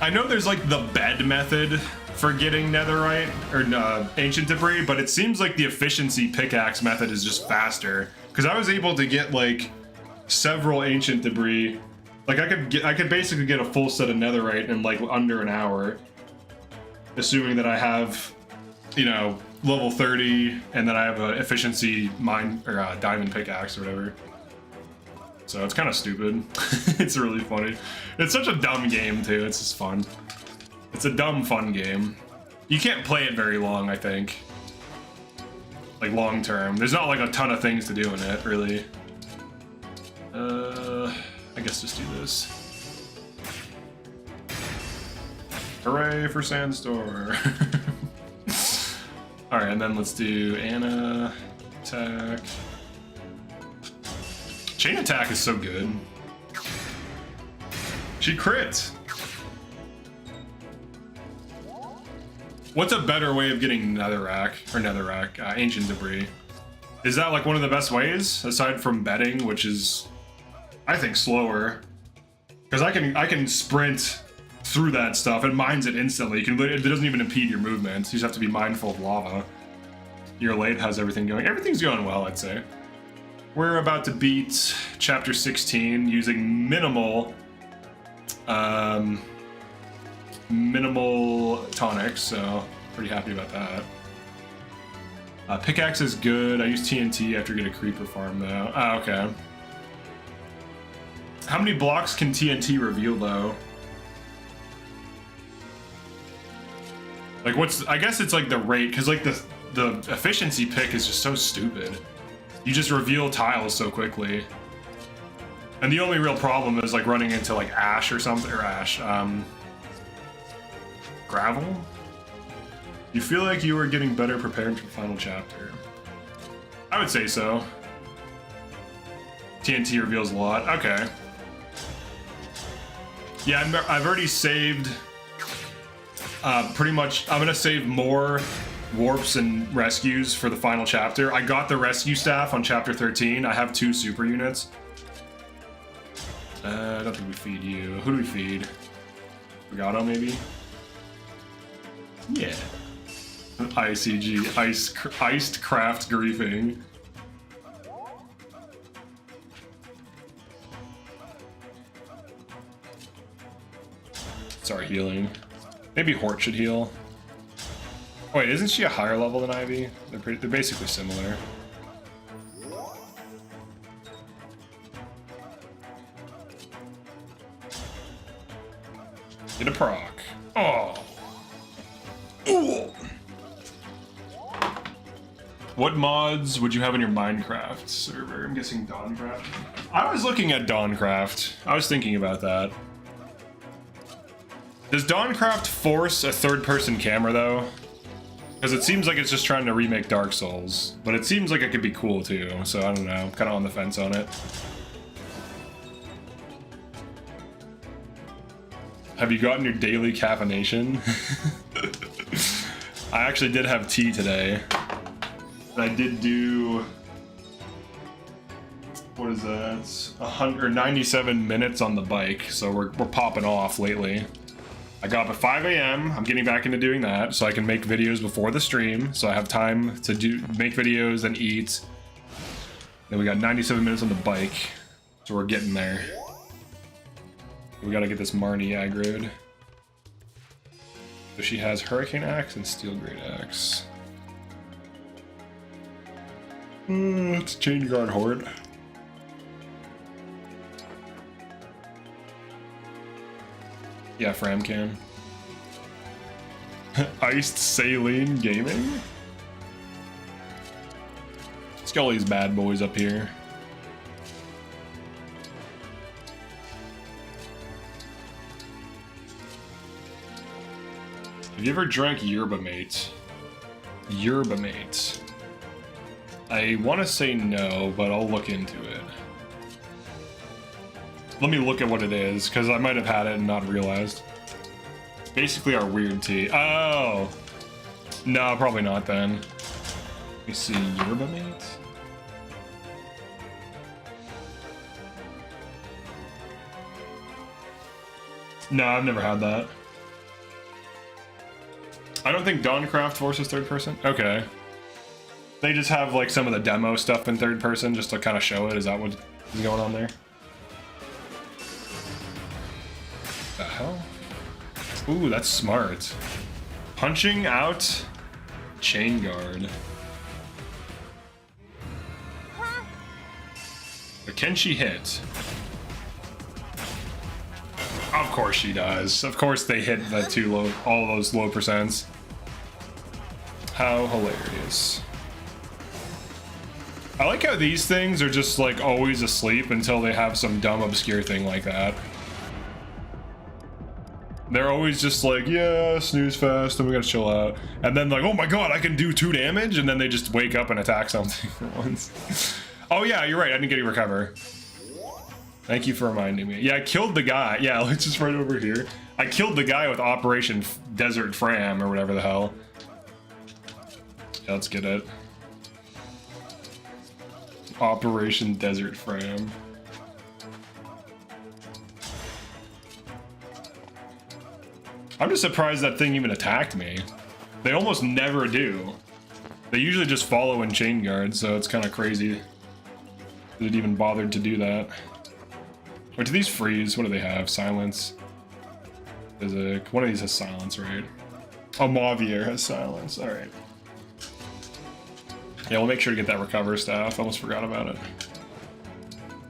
I know there's like the bed method for getting netherite or ancient debris, but it seems like the efficiency pickaxe method is just faster. Because I was able to get like several ancient debris. Like I could basically get a full set of netherite in like under an hour, assuming that I have, you know, level 30 and then I have an efficiency mine or diamond pickaxe or whatever. So it's kind of stupid. It's really funny. It's such a dumb game too. It's just fun. It's a dumb fun game. You can't play it very long, I think. Like long term. There's not like a ton of things to do in it, really. I guess just do this. Hooray for Sandstorm. Alright, and then let's do Anna attack. Chain attack is so good. She crits. What's a better way of getting netherrack, ancient debris? Is that like one of the best ways aside from betting, which is, I think, slower? Because I can sprint through that stuff. It mines it instantly. It doesn't even impede your movement. You just have to be mindful of lava. Your lathe has everything going. Everything's going well, I'd say. We're about to beat chapter 16 using minimal tonics, so pretty happy about that. Pickaxe is good. I use TNT after get a creeper farm though. Ah, okay. How many blocks can TNT reveal though? Like I guess it's like the rate, because like the efficiency pick is just so stupid. You just reveal tiles so quickly. And the only real problem is like running into like ash or something, or gravel? You feel like you were getting better prepared for the final chapter. I would say so. TNT reveals a lot. Okay. Yeah, I've already saved pretty much. I'm gonna save more warps and rescues for the final chapter. I got the rescue staff on chapter 13. I have 2 super units. I don't think we feed you. Who do we feed? Regato, maybe? Yeah. ICG, iced craft griefing. Start healing. Maybe Hort should heal. Oh, wait, isn't she a higher level than Ivy? They're basically similar. Get a proc. Oh. Ooh. What mods would you have in your Minecraft server? I'm guessing Dawncraft. I was looking at Dawncraft. I was thinking about that. Does Dawncraft force a third-person camera though? Because it seems like it's just trying to remake Dark Souls, but it seems like it could be cool too. So I don't know. I'm kind of on the fence on it. Have you gotten your daily caffeination? I actually did have tea today. I did do, what is that? 197 minutes on the bike, so we're popping off lately. I got up at 5 a.m. I'm getting back into doing that, so I can make videos before the stream, so I have time to make videos and eat. Then we got 97 minutes on the bike, so we're getting there. We gotta get this Marnie aggroed. So she has Hurricane Axe and Steel Great Axe. It's Chain Guard Horde. Yeah, Framcam. Iced Saline Gaming? Let's get all these bad boys up here. Have you ever drank Yerba Mate? Yerba Mate. I want to say no, but I'll look into it. Let me look at what it is, because I might have had it and not realized. Basically our weird tea. Oh! No, probably not then. Let me see, Yerba Mate? No, I've never had that. I don't think Dawncraft forces third person. Okay. They just have like some of the demo stuff in third person just to kind of show it. Is that what's going on there? The hell? Ooh, that's smart. Punching out Chain Guard. But can she hit? Of course she does. Of course they hit the two low, all those low percents. How hilarious. I like how these things are just like always asleep until they have some dumb obscure thing like that. They're always just like, yeah, snooze fest, and we gotta chill out. And then like, oh my god, I can do 2 damage, and then they just wake up and attack something for once. Oh yeah, you're right, I didn't get you recover. Thank you for reminding me. Yeah, I killed the guy. Yeah, it's just right over here. I killed the guy with Operation Desert Fram, or whatever the hell. Yeah, let's get it. Operation Desert Fram. I'm just surprised that thing even attacked me. They almost never do. They usually just follow in chain guard, so it's kind of crazy that it even bothered to do that. Wait, do these freeze? What do they have? Silence. There's a one of these has silence, right? Oh, Mavier has silence. All right. Yeah, we'll make sure to get that recover staff. I almost forgot about it.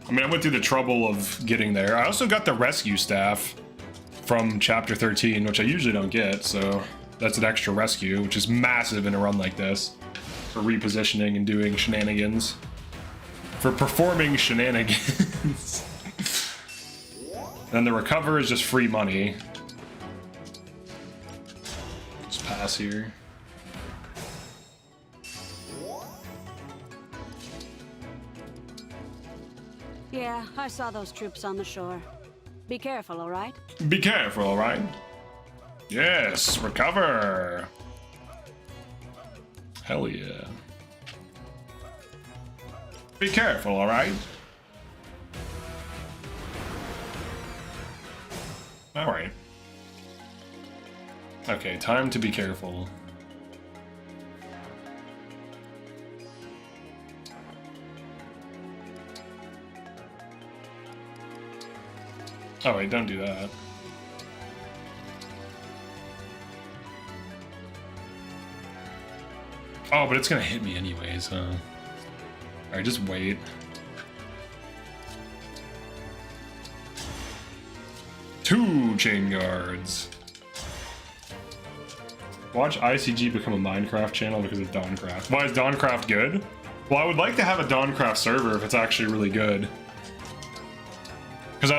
I mean, I went through the trouble of getting there. I also got the rescue staff from chapter 13, which I usually don't get, so that's an extra rescue, which is massive in a run like this for repositioning and doing shenanigans. For performing shenanigans. And the recover is just free money. Just pass here. Yeah, I saw those troops on the shore. Be careful, all right? Be careful, all right? Yes, recover. Hell yeah. Be careful, all right? All right. Okay, time to be careful. Oh wait, don't do that. Oh, but it's gonna hit me anyways, huh? Alright, just wait. Two chain guards. Watch ICG become a Minecraft channel because of Dawncraft. Why is Dawncraft good? Well, I would like to have a Dawncraft server if it's actually really good. Because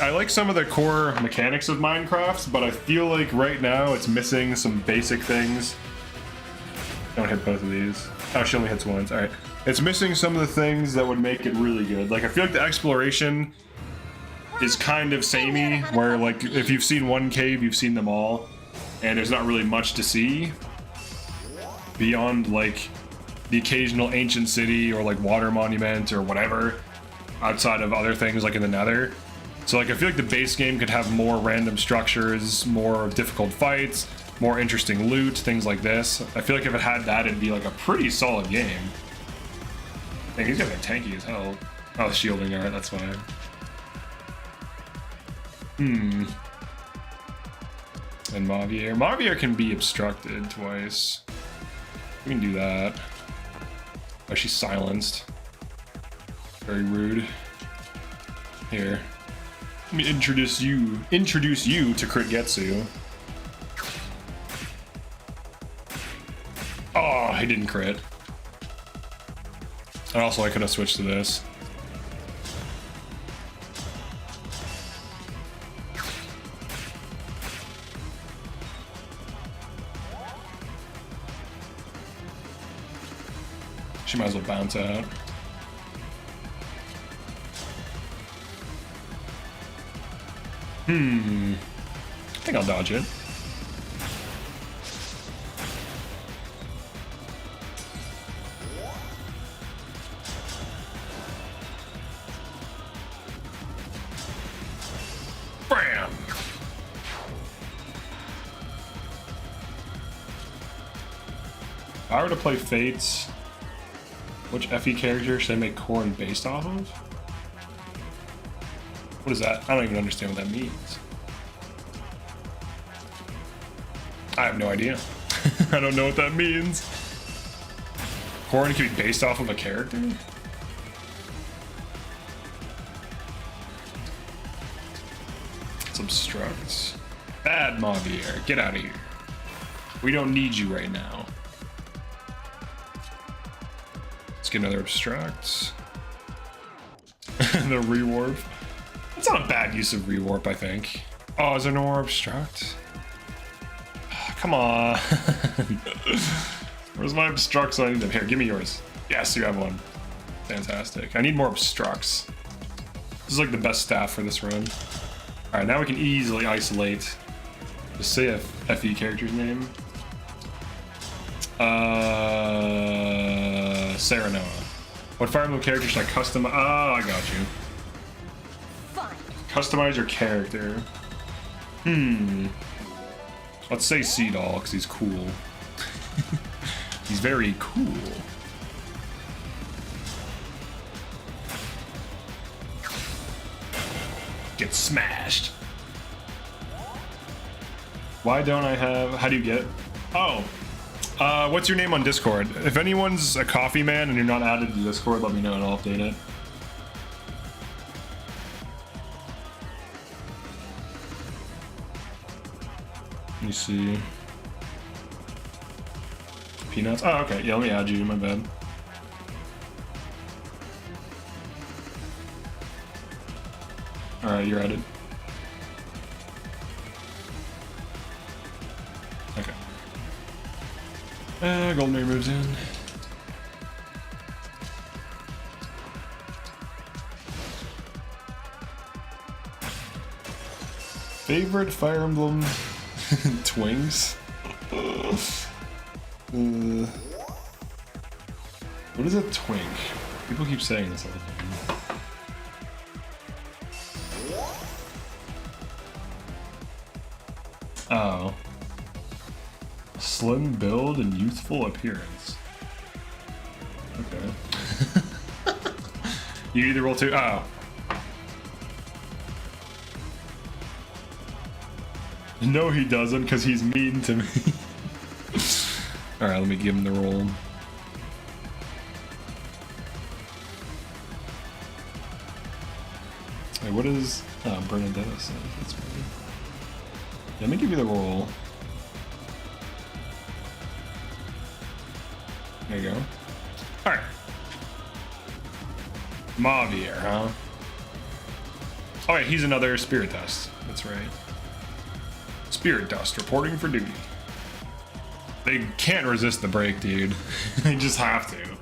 I like some of the core mechanics of Minecraft, but I feel like right now it's missing some basic things. Don't hit both of these. Oh, she only hits once. Alright. It's missing some of the things that would make it really good. Like, I feel like the exploration is kind of samey, where, like, if you've seen one cave, you've seen them all. And there's not really much to see beyond, like, the occasional ancient city or, like, water monument or whatever, outside of other things, like in the Nether. So, like, I feel like the base game could have more random structures, more difficult fights, more interesting loot, things like this. I feel like if it had that, it'd be, like, a pretty solid game. Dang, these guys are tanky as hell. Oh, shielding, alright, that's fine. And Mavier. Mavier can be obstructed twice. We can do that. Oh, she's silenced. Very rude. Here. Let me introduce you to Crit-Getsu. Oh, he didn't crit. And also I could have switched to this. She might as well bounce out. I think I'll dodge it. Bam! If I were to play Fates, which FE character should I make Corn based off of? What is that? I don't even understand what that means. I have no idea. I don't know what that means. Corn can be based off of a character? Let's obstruct. Bad Mavier, get out of here. We don't need you right now. Let's get another obstruct. The rewarp. That's not a bad use of rewarp, I think. Oh, is there no more obstruct? Come on. Where's my obstructs? I need them. Here, give me yours. Yes, you have one. Fantastic. I need more obstructs. This is like the best staff for this run. Alright, now we can easily isolate. Just say a FE character's name. Sarah Noah. What Fire Emblem character should I customize? Oh, I got you. Fine. Customize your character. Let's say Seadoll, because he's cool. He's very cool. Get smashed. Why don't I have... How do you get... Oh. What's your name on Discord? If anyone's a coffee man and you're not added to Discord, let me know and I'll update it. Let me see. Peanuts? Oh, okay. Yeah, let me add you. My bad. Alright, you're added. Okay. Golden Mare moves in. Favorite Fire Emblem twinks? What is a twink? People keep saying this all the time. Oh. Slim build and youthful appearance. Okay. You either roll two. Oh. No, he doesn't, because he's mean to me. Alright, let me give him the roll. Wait, what is... Oh, Bernadetta says. That's funny. Let me give you the roll. There you go. Alright. Mavier, huh? Oh, wait, he's another Spirit Dust. That's right. Spirit Dust reporting for duty. They can't resist the break, dude. They just have to.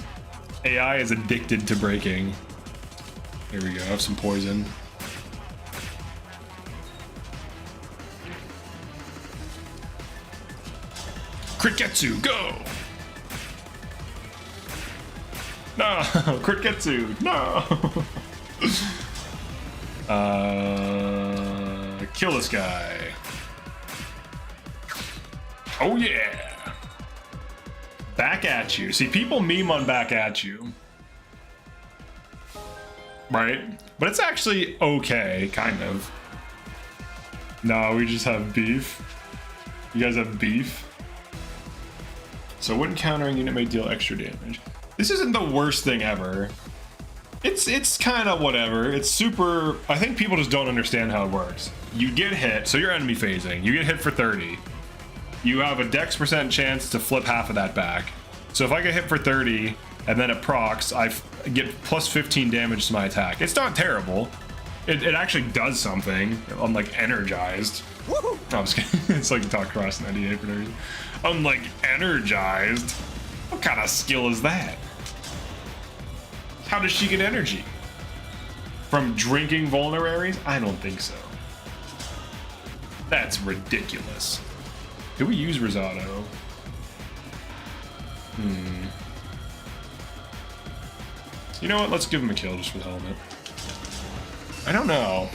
AI is addicted to breaking. Here we go. I have some poison. Kritketsu, go! No! Kritketsu, no! Kill this guy. Oh yeah! Back at you. See, people meme on back at you. Right? But it's actually okay, kind of. No, we just have beef. You guys have beef? So when countering, unit may deal extra damage. This isn't the worst thing ever. It's kind of whatever. It's super... I think people just don't understand how it works. You get hit, so you're enemy phasing. You get hit for 30. You have a dex % chance to flip half of that back. So if I get hit for 30 and then it procs, I get plus 15 damage to my attack. It's not terrible. It actually does something. I'm like energized. No, I'm just kidding. It's like talk cross 98 for no reason. I'm like energized. What kind of skill is that? How does she get energy? From drinking vulneraries? I don't think so. That's ridiculous. Do we use Risotto? You know what? Let's give him a kill just for the hell of it. I don't know.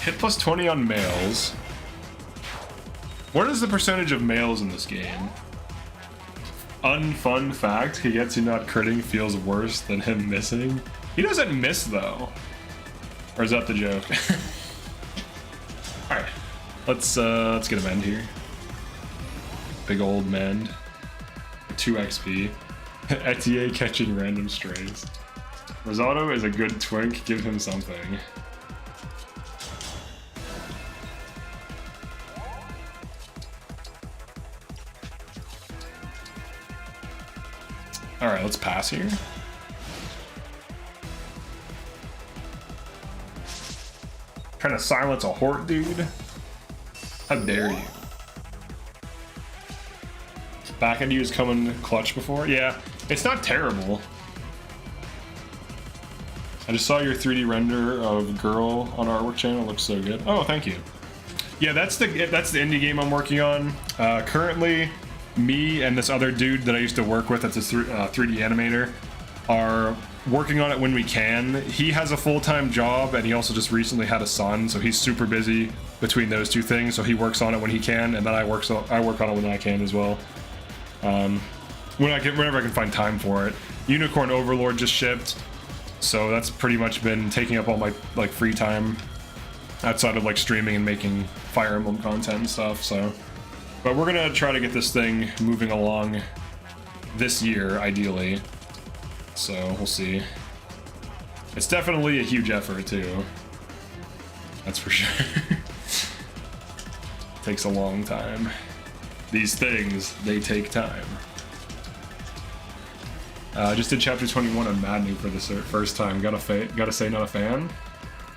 Hit plus 20 on males. What is the percentage of males in this game? Unfun fact, Kagetsu not critting feels worse than him missing. He doesn't miss though. Or is that the joke? Alright. Let's get a mend here. Big old mend. 2 XP. Etier catching random strays. Risotto is a good twink, give him something. Alright, let's pass here. Trying to silence a hort, dude. How dare you? Back end use coming clutch before? Yeah, it's not terrible. I just saw your 3D render of Girl on our artwork channel. It looks so good. Oh, thank you. Yeah, that's the indie game I'm working on. Currently, me and this other dude that I used to work with, that's a 3D animator, are working on it when we can. He has a full-time job, and he also just recently had a son, so he's super busy between those two things. So he works on it when he can, and then I work on it when I can as well. Whenever I can find time for it. Unicorn Overlord just shipped, so that's pretty much been taking up all my like free time outside of like streaming and making Fire Emblem content and stuff. So, but we're gonna try to get this thing moving along this year, ideally. So we'll see. It's definitely a huge effort too. That's for sure. Takes a long time. These things, they take time. I just did chapter 21 on Maddening for the first time. Gotta say, not a fan.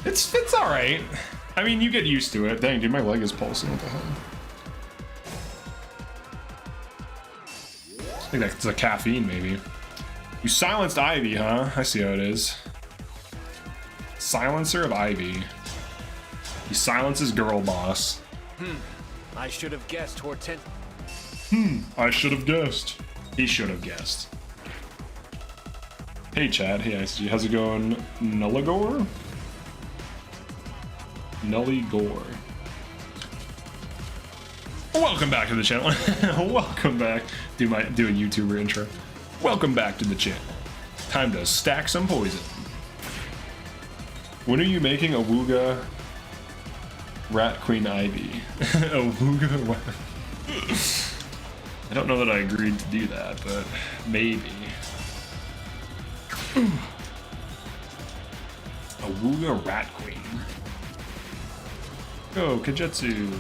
It's all right. I mean, you get used to it. Dang, dude, my leg is pulsing. What the hell? I think that's a caffeine, maybe. You silenced Ivy, huh? I see how it is. Silencer of Ivy. He silences girl boss. I should have guessed Hortense. I should have guessed. He should have guessed. Hey Chad, hey ICG, how's it going? Nulligore? Nulligore. Welcome back to the channel. Welcome back. Do a YouTuber intro. Welcome back to the channel. Time to stack some poison. When are you making a Wooga Rat Queen Ivy? A Wooga. I don't know that I agreed to do that, but maybe. A Wooga Rat Queen. Go, Kagetsu.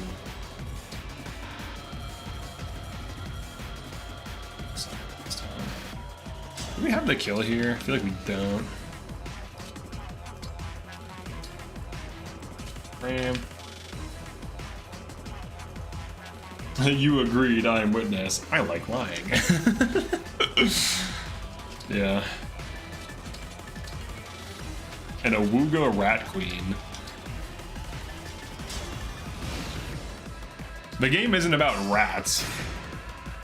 Do we have the kill here? I feel like we don't. Ram. You agreed, I am witness. I like lying. Yeah. And a Wooga Rat Queen. The game isn't about rats.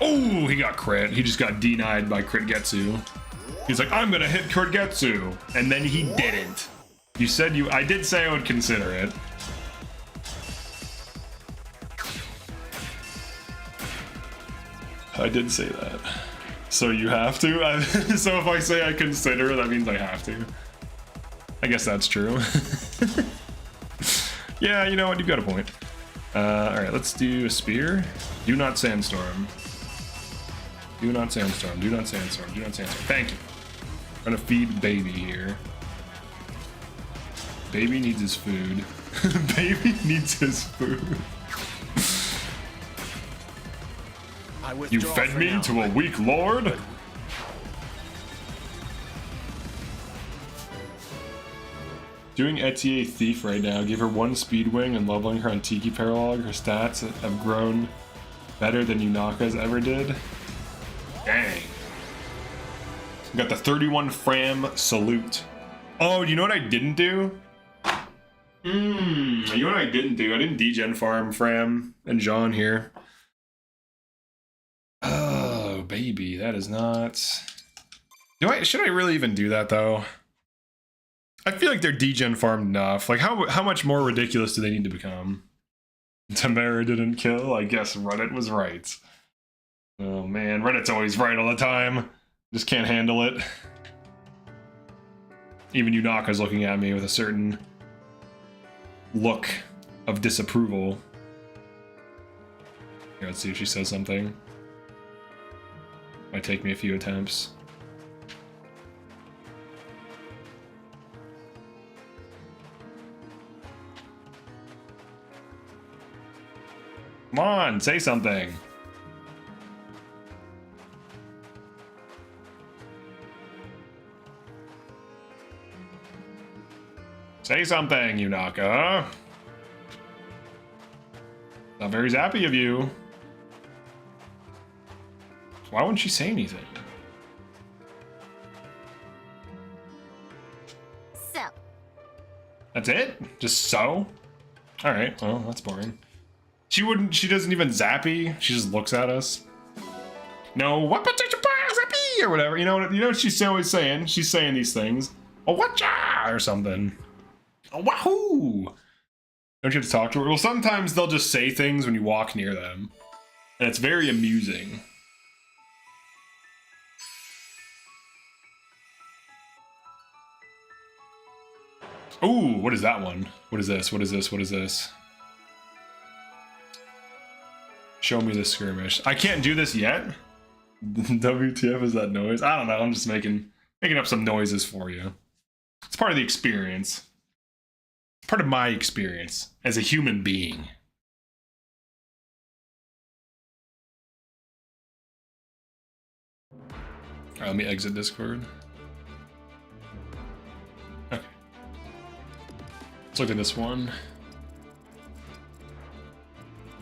Oh, he got crit. He just got denied by Crit Getsu. He's like, I'm gonna hit Crit Getsu. And then he didn't. You said I did say I would consider it. I did say that. So you have to? So if I say I consider, that means I have to. I guess that's true. Yeah, you know what? You've got a point. Alright, let's do a spear. Do not sandstorm. Do not sandstorm. Do not sandstorm. Do not sandstorm. Thank you. I'm gonna feed baby here. Baby needs his food. Baby needs his food. You fed me to a weak lord? Doing Etier Thief right now. Give her 1 speed wing and leveling her on Tiki Paralogue. Her stats have grown better than Yunaka's ever did. Dang. Got the 31 Fram salute. Oh, you know what I didn't do? You know what I didn't do? I didn't DEGEN farm Fram and John here. Oh, baby, that is not... Should I really even do that, though? I feel like they're DEGEN farmed enough. Like, how much more ridiculous do they need to become? Tamara didn't kill? I guess Reddit was right. Oh, man, Reddit's always right all the time. Just can't handle it. Even Yunaka's looking at me with a certain look of disapproval. Here, let's see if she says something. Might take me a few attempts. Come on, say something. Say something, Yunaka. Not very zappy of you. Why wouldn't she say anything? So, That's it? Just so? Alright, well, that's boring. She doesn't even zappy. She just looks at us. No, what zappy or whatever. You know what she's always saying? She's saying these things. Oh, whatcha or something. Oh, wahoo! Don't you have to talk to her? Well, sometimes they'll just say things when you walk near them. And it's very amusing. Ooh, what is that one? What is this? What is this? What is this? Show me this skirmish. I can't do this yet? WTF is that noise? I don't know, I'm just making up some noises for you. It's part of the experience. It's part of my experience as a human being. Alright, let me exit Discord. Okay. Let's look at this one.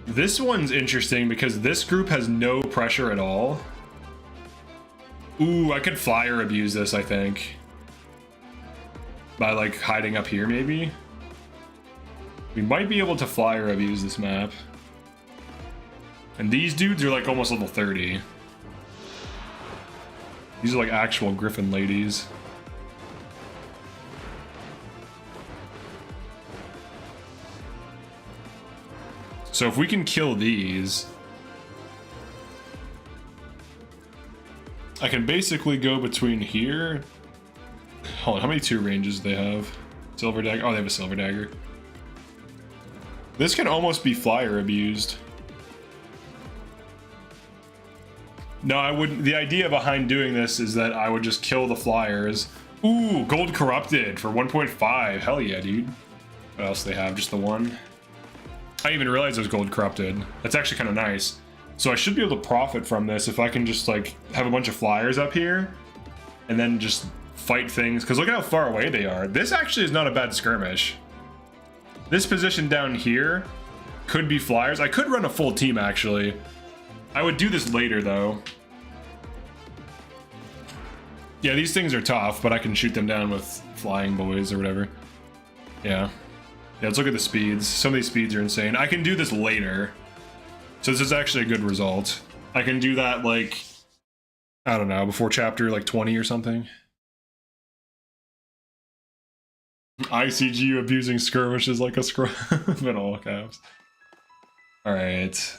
This one's interesting because this group has no pressure at all. Ooh, I could flyer abuse this, I think. By like hiding up here, maybe? We might be able to flyer abuse this map. And these dudes are like almost level 30. These are like actual Griffin ladies. So if we can kill these, I can basically go between here. Hold on, how many 2 ranges do they have? Silver dagger. Oh, they have a silver dagger. This can almost be flyer abused. No, I wouldn't. The idea behind doing this is that I would just kill the flyers. Ooh, gold corrupted for 1.5. Hell yeah, dude. What else do they have? Just the one? I didn't even realize it was gold corrupted. That's actually kind of nice. So I should be able to profit from this if I can just like have a bunch of flyers up here and then just fight things. Because look at how far away they are. This actually is not a bad skirmish. This position down here could be flyers. I could run a full team actually. I would do this later though. Yeah, these things are tough, but I can shoot them down with flying boys or whatever. Yeah. Yeah, let's look at the speeds. Some of these speeds are insane. I can do this later. So this is actually a good result. I can do that like, I don't know, before chapter like 20 or something. ICG abusing skirmishes like a scroll in all caps. Alright.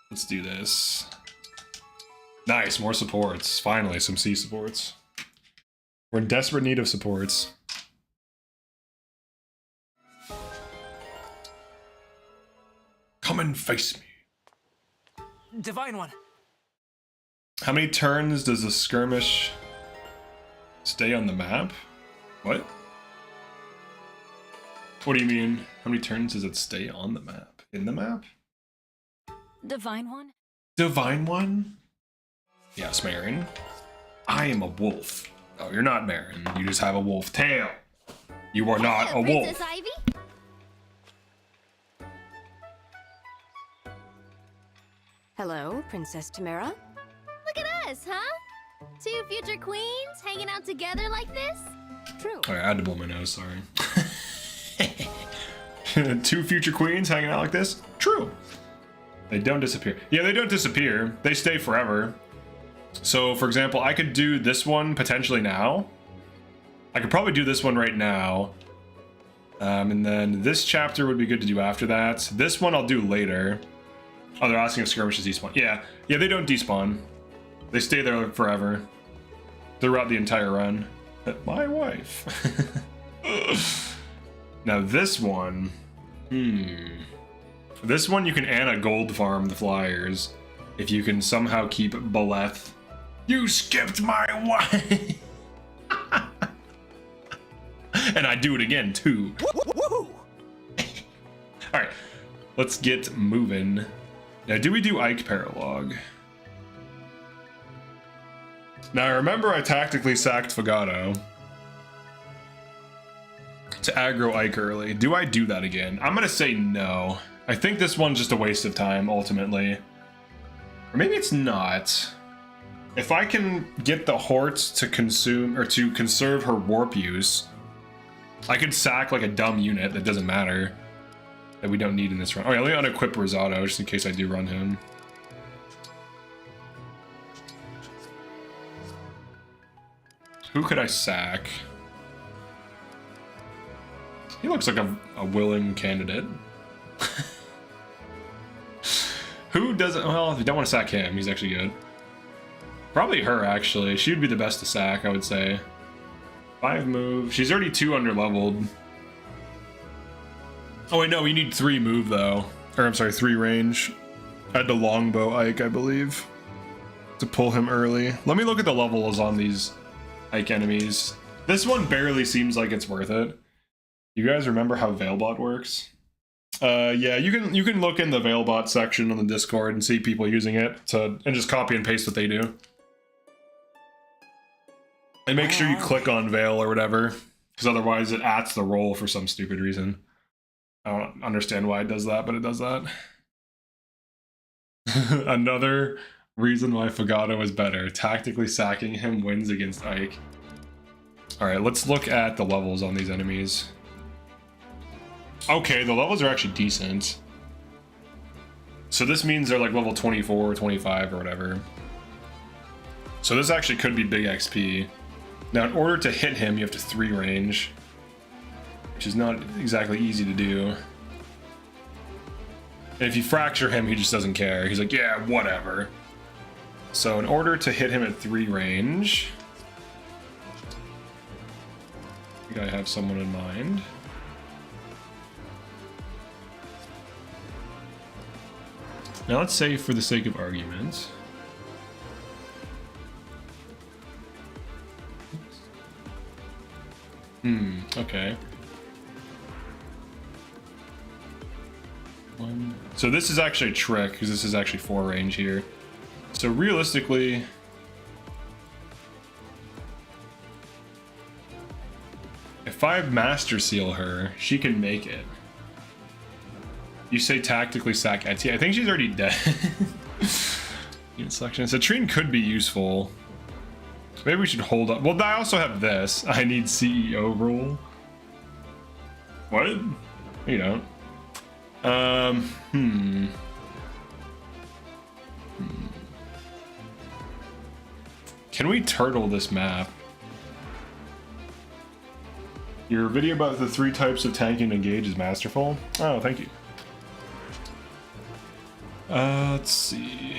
Let's do this. Nice, more supports. Finally, some C supports. We're in desperate need of supports. Come and face me. Divine one. How many turns does the skirmish stay on the map? What? What do you mean? How many turns does it stay on the map? In the map? Divine one? Divine one? Yes, Marin. I am a wolf. Oh, you're not Marin. You just have a wolf tail. You are not a wolf. Princess Ivy? Hello, Princess Tamara. Look at us, huh? 2 future queens hanging out together like this? True. Alright, I had to blow my nose, sorry. 2 future queens hanging out like this? True. They don't disappear. Yeah, they don't disappear. They stay forever. So, for example, I could do this one potentially now. I could probably do this one right now. And then this chapter would be good to do after that. This one I'll do later. Oh, they're asking if skirmishes despawn. Yeah, they don't despawn. They stay there forever. Throughout the entire run. My wife. Now this one... This one you can Anna gold farm the flyers. If you can somehow keep Beleth. You skipped my wife! And I do it again too. Alright, let's get moving. Now, do we do Ike Paralogue? Now, I remember I tactically sacked Fagato to aggro Ike early. Do I do that again? I'm gonna say no. I think this one's just a waste of time, ultimately. Or maybe it's not. If I can get the Horts to consume, or to conserve her warp use, I could sack like a dumb unit that doesn't matter, that we don't need in this run. Oh yeah, let me unequip Rosado, just in case I do run him. Who could I sack? He looks like a willing candidate. Who doesn't? Well, if you don't want to sack him, he's actually good. Probably her, actually. She would be the best to sack, I would say. 5 move. She's already 2 under-leveled. Oh, wait, no, we need 3 move, though. Or, I'm sorry, 3 range. I had the longbow Ike, I believe, to pull him early. Let me look at the levels on these Ike enemies. This one barely seems like it's worth it. You guys remember how Veilbot works? Yeah, you can look in the Veilbot section on the Discord and see people using it and just copy and paste what they do. And make sure you click on Veil or whatever, because otherwise it adds the roll for some stupid reason. I don't understand why it does that, but it does that. Another reason why Fagado is better. Tactically sacking him wins against Ike. Alright, let's look at the levels on these enemies. Okay, the levels are actually decent. So this means they're like level 24 or 25 or whatever. So this actually could be big XP. Now, in order to hit him, you have to 3 range, which is not exactly easy to do. And if you fracture him, he just doesn't care. He's like, yeah, whatever. So in order to hit him at 3 range, I think I have someone in mind. Now let's say, for the sake of argument, okay. So this is actually a trick, because this is actually 4 range here. So realistically, if I Master Seal her, she can make it. You say tactically sack Etsy. I think she's already dead. Unit selection. Citrine could be useful. Maybe we should hold up. Well, I also have this. I need CEO rule. What? You don't. Can we turtle this map? Your video about the 3 types of tanking and engage is masterful. Oh, thank you. Let's see.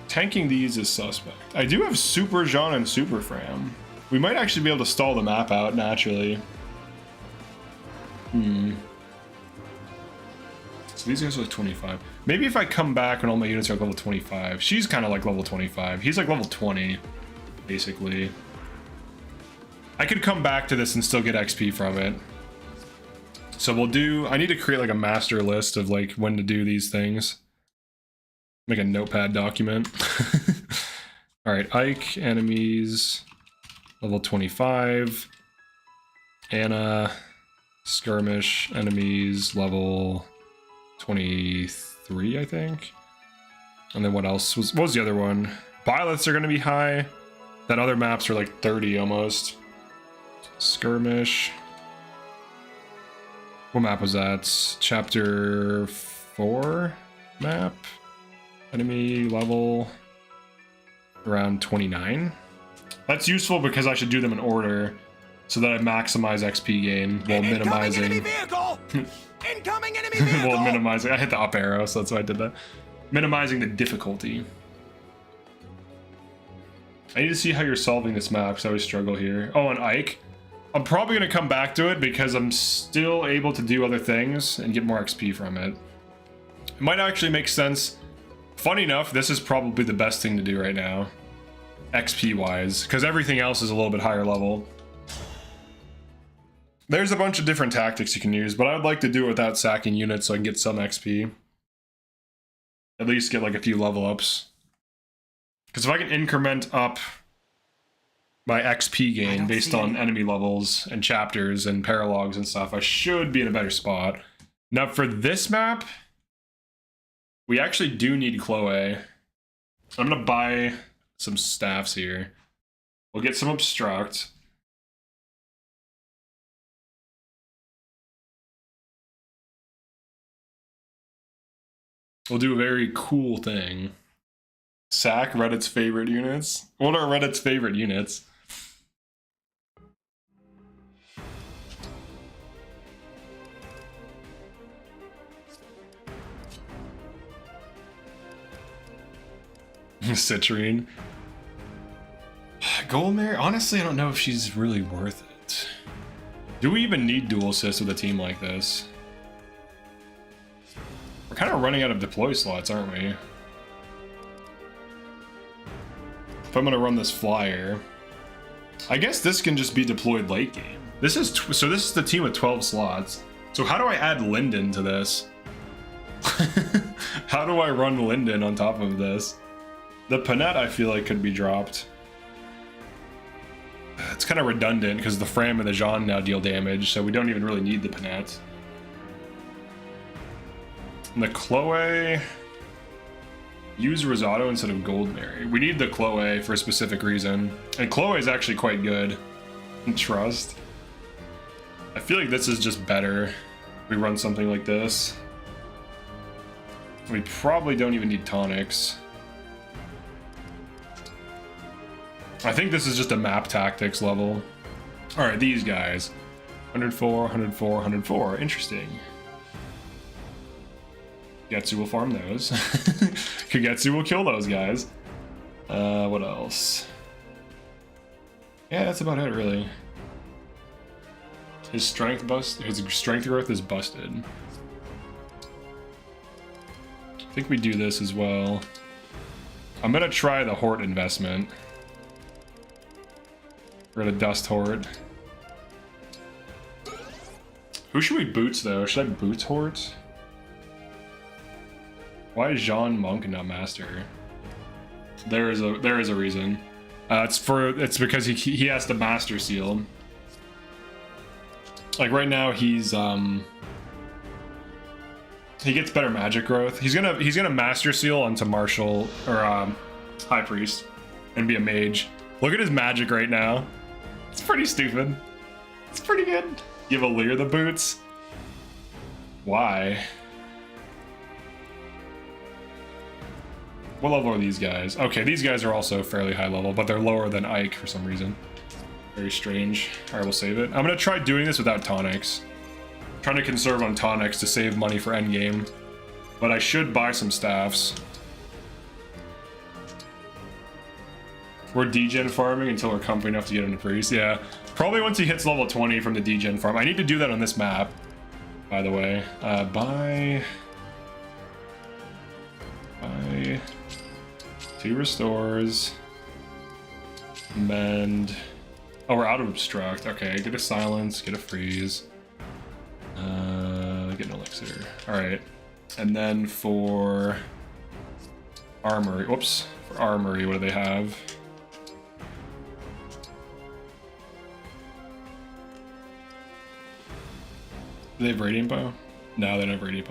Tanking these is suspect. I do have Super Jean and Super Fram. We might actually be able to stall the map out naturally. So these guys are like 25. Maybe if I come back when all my units are level 25. She's kind of like level 25. He's like level 20, basically. I could come back to this and still get XP from it. So we'll do... I need to create like a master list of like when to do these things. Make a notepad document. Alright, Ike, enemies, level 25. Anna, skirmish, enemies, level 23, I think. And then what else? What was the other one? Pilots are going to be high. Then other maps are like 30 almost. Skirmish. What map was that? Chapter 4 map? Enemy level around 29. That's useful because I should do them in order so that I maximize XP gain while minimizing. Enemy vehicle! Incoming enemy vehicle! While minimizing. I hit the up arrow, so that's why I did that. Minimizing the difficulty. I need to see how you're solving this map because I always struggle here. Oh, and Ike. I'm probably going to come back to it because I'm still able to do other things and get more XP from it. It might actually make sense. Funny enough, this is probably the best thing to do right now, XP-wise, because everything else is a little bit higher level. There's a bunch of different tactics you can use, but I'd like to do it without sacking units so I can get some XP. At least get like a few level ups. Because if I can increment up my XP gain based on enemy levels and chapters and paralogues and stuff, I should be in a better spot. Now for this map, We actually do need Chloe. I'm gonna buy some staffs here. We'll get some obstruct. We'll do a very cool thing. Sack Reddit's favorite units. What are Reddit's favorite units? Citrine. Goldmare? Honestly, I don't know if she's really worth it. Do we even need dual assist with a team like this? We're kind of running out of deploy slots, aren't we? If I'm gonna run this flyer, I guess this can just be deployed late game. This is so this is the team with 12 slots. So how do I add Linden to this? How do I run Linden on top of this? The Panette I feel like could be dropped. It's kind of redundant because the Fram and the Jean now deal damage, so we don't even really need the Panette. And the Chloe, use Rosado instead of Goldmary. We need the Chloe for a specific reason. And Chloe is actually quite good. And Trust. I feel like this is just better. We run something like this. We probably don't even need tonics. I think this is just a map tactics level. Alright, these guys. 104, 104, 104. Interesting. Getsu will farm those. Kagetsu will kill those guys. What else? Yeah, that's about it, really. His strength growth is busted. I think we do this as well. I'm gonna try the Hort investment. We're gonna dust Hort. Who should we boots though? Should I boots Hort? Why is Jean Monk and not Master? There is a reason. It's because he has the Master Seal. Like right now he's he gets better magic growth. He's gonna Master Seal onto Marshal or High Priest and be a mage. Look at his magic right now. It's pretty stupid. It's pretty good. Give Alir the boots. Why? What level are these guys? Okay, these guys are also fairly high level, but they're lower than Ike for some reason. Very strange. Alright, we'll save it. I'm gonna try doing this without tonics. I'm trying to conserve on tonics to save money for endgame. But I should buy some staffs. We're DEGEN farming until we're comfy enough to get him to priest. Yeah, probably once he hits level 20 from the DEGEN farm. I need to do that on this map, by the way. Buy 2 restores. Mend. Oh, we're out of obstruct. Okay, get a silence, get a freeze. Get an elixir. Alright. And then for armory. Whoops. For armory, what do they have? Do they have Radiant Bow? No, they don't have Radiant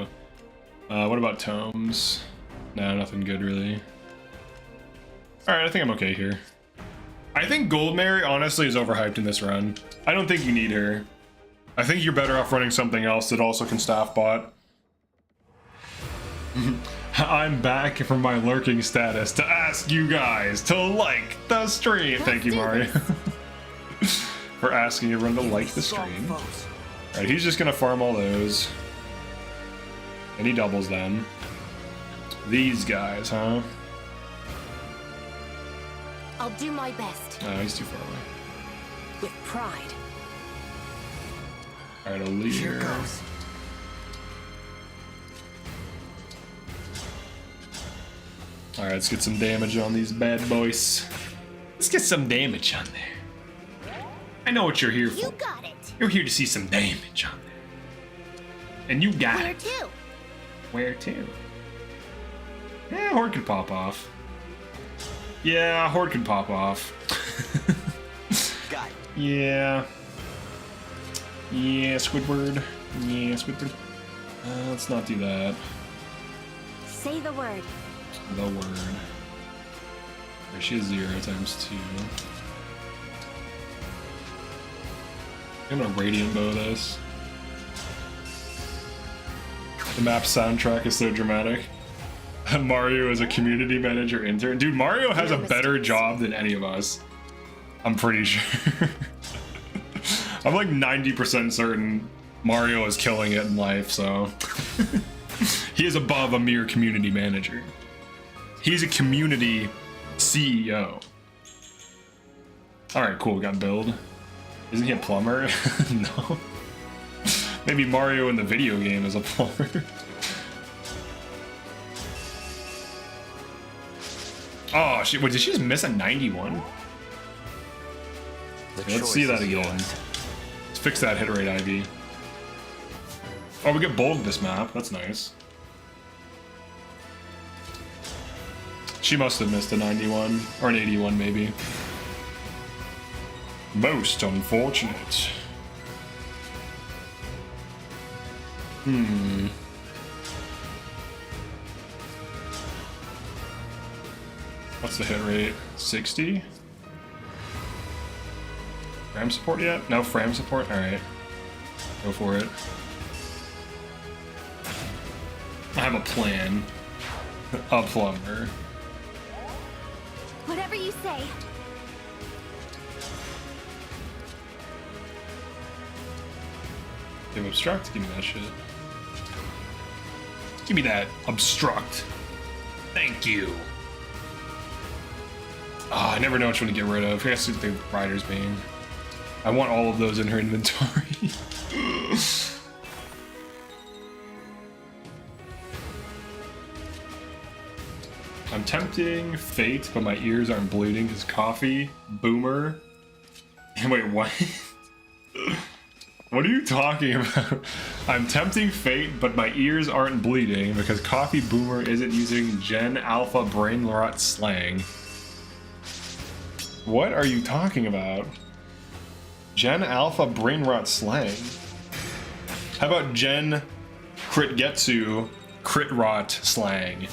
Bow. What about tomes? No, nothing good really. Alright, I think I'm okay here. I think Goldmary honestly is overhyped in this run. I don't think you need her. I think you're better off running something else that also can staff bot. I'm back from my lurking status to ask you guys to like the stream. Thank you, Mario, for asking everyone to like the stream. Alright, he's just gonna farm all those. And he doubles them. These guys, huh? I'll do my best. Oh, he's too far away. With pride. Alright, a leader. Alright, let's get some damage on these bad boys. Let's get some damage on there. I know what you're here for. You got it. You're here to see some damage on there. And you got Where it. to? Where to? Yeah, Horde can pop off. Yeah, Horde can pop off. Got it. Yeah. Yeah, Squidward. Yeah, Squidward. Let's not do that. Say the word. The word. There, she has 0 times 2. I'm gonna radiant bow this. The map soundtrack is so dramatic. Mario is a community manager intern. Dude, Mario has a better job than any of us. I'm pretty sure. I'm like 90% certain Mario is killing it in life, so. He is above a mere community manager. He's a community CEO. Alright, cool, we got build. Isn't he a plumber? No. Maybe Mario in the video game is a plumber. Oh, wait, did she just miss a 91? Let's see that again. Let's fix that hit rate IV. Oh, we get bold this map. That's nice. She must have missed a 91 or an 81 maybe. Most unfortunate. What's the hit rate? 60? Fram support yet? No fram support? Alright. Go for it. I have a plan. A plumber. Whatever you say. Give obstruct? Give me that shit. Give me that obstruct. Thank you. Ah, I never know which one to get rid of. I guess the Rider's Bane. I want all of those in her inventory. I'm tempting fate, but my ears aren't bleeding because coffee, boomer. Wait, what? What are you talking about? I'm tempting fate, but my ears aren't bleeding because coffee boomer isn't using Gen Alpha brain rot slang. What are you talking about? Gen Alpha brain rot slang? How about Gen Crit Getsu crit rot slang?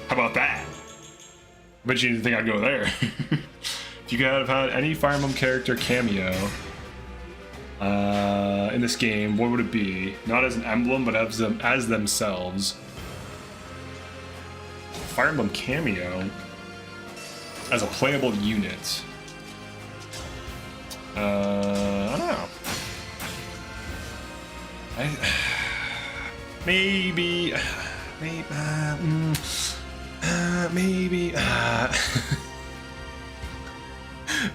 How about that? I bet you didn't think I'd go there. If you could have had any Fire Emblem character cameo in this game, what would it be? Not as an emblem, but as themselves. Fire Emblem cameo as a playable unit. I don't know. Maybe.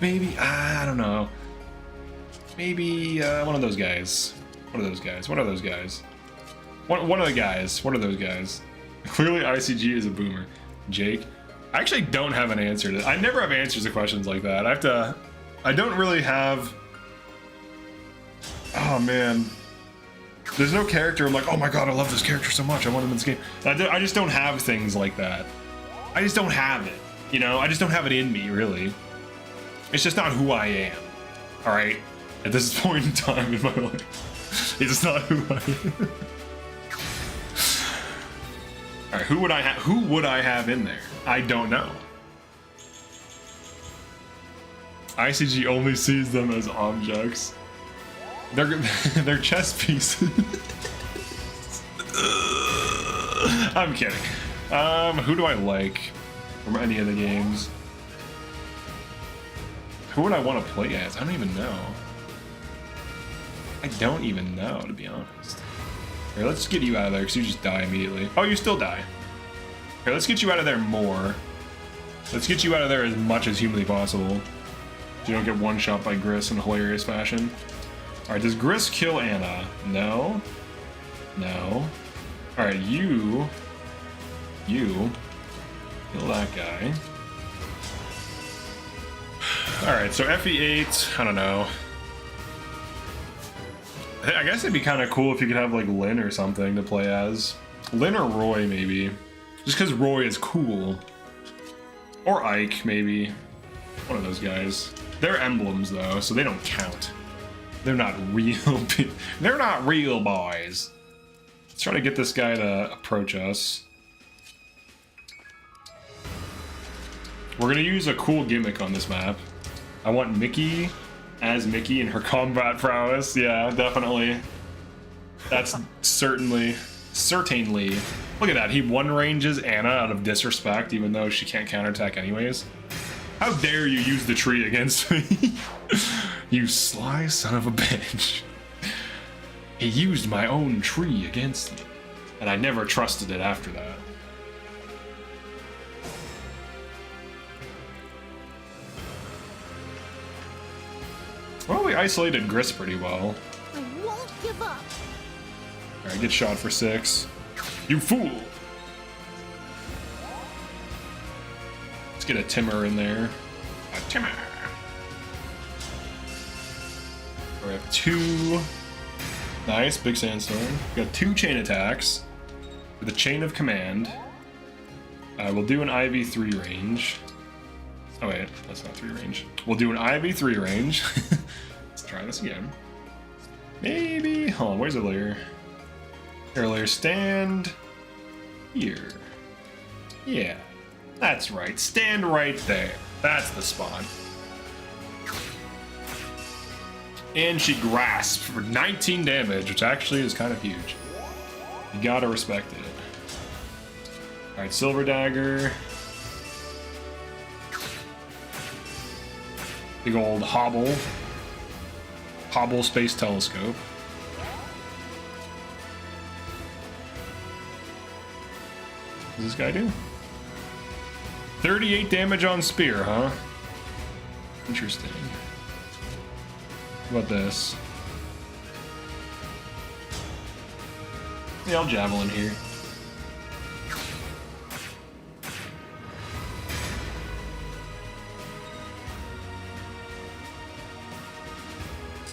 Maybe, I don't know. Maybe one of those guys. One of those guys. One of those guys. One of the guys. One of those guys. Clearly ICG is a boomer. Jake? I actually don't have an answer to. I never have answers to questions like that. I don't really have. Oh man. There's no character I'm like, oh my god, I love this character so much. I want him in this game. I just don't have things like that. I just don't have it. You know, I just don't have it in me, really. It's just not who I am. Alright? At this point in time in my life. It's just not who I am. Alright, who would I have in there? I don't know. ICG only sees them as objects. They're chess pieces. I'm kidding. Who do I like from any of the games? Who would I want to play as? I don't even know. I don't even know, to be honest. Here, let's get you out of there because you just die immediately. Oh, you still die. Here, let's get you out of there more. Let's get you out of there as much as humanly possible. So you don't get one shot by Gris in a hilarious fashion. Alright, does Gris kill Anna? No. No. Alright, you kill that guy. Alright, so FE8, I don't know. I guess it'd be kind of cool if you could have like Lyn or something to play as. Lyn or Roy, maybe. Just because Roy is cool. Or Ike, maybe. One of those guys. They're emblems though, so they don't count. They're not real. They're not real boys. Let's try to get this guy to approach us. We're gonna use a cool gimmick on this map. I want Mickey as Mickey and her combat prowess. Yeah, definitely. That's certainly. Look at that. He one ranges Anna out of disrespect, even though she can't counterattack anyways. How dare you use the tree against me? You sly son of a bitch. He used my own tree against me, and I never trusted it after that. Well, we isolated Gris pretty well. I won't give up. Alright, get shot for 6. You fool! Let's get a Timmer in there. A Timmer! We have 2. Nice, big sandstorm. We got 2 chain attacks with a chain of command. We'll do an IV3 range. Oh wait, that's not 3 range. We'll do an IV3 range. Let's try this again. Maybe. Hold on, where's the layer? Earlier, stand here. Yeah, that's right. Stand right there. That's the spot. And she grasps for 19 damage, which actually is kind of huge. You gotta respect it. Alright, Silver Dagger. Big old Hobble. Hobble Space Telescope. What does this guy do? 38 damage on Spear, huh? Interesting. What about this? Yeah, I'll Javelin here.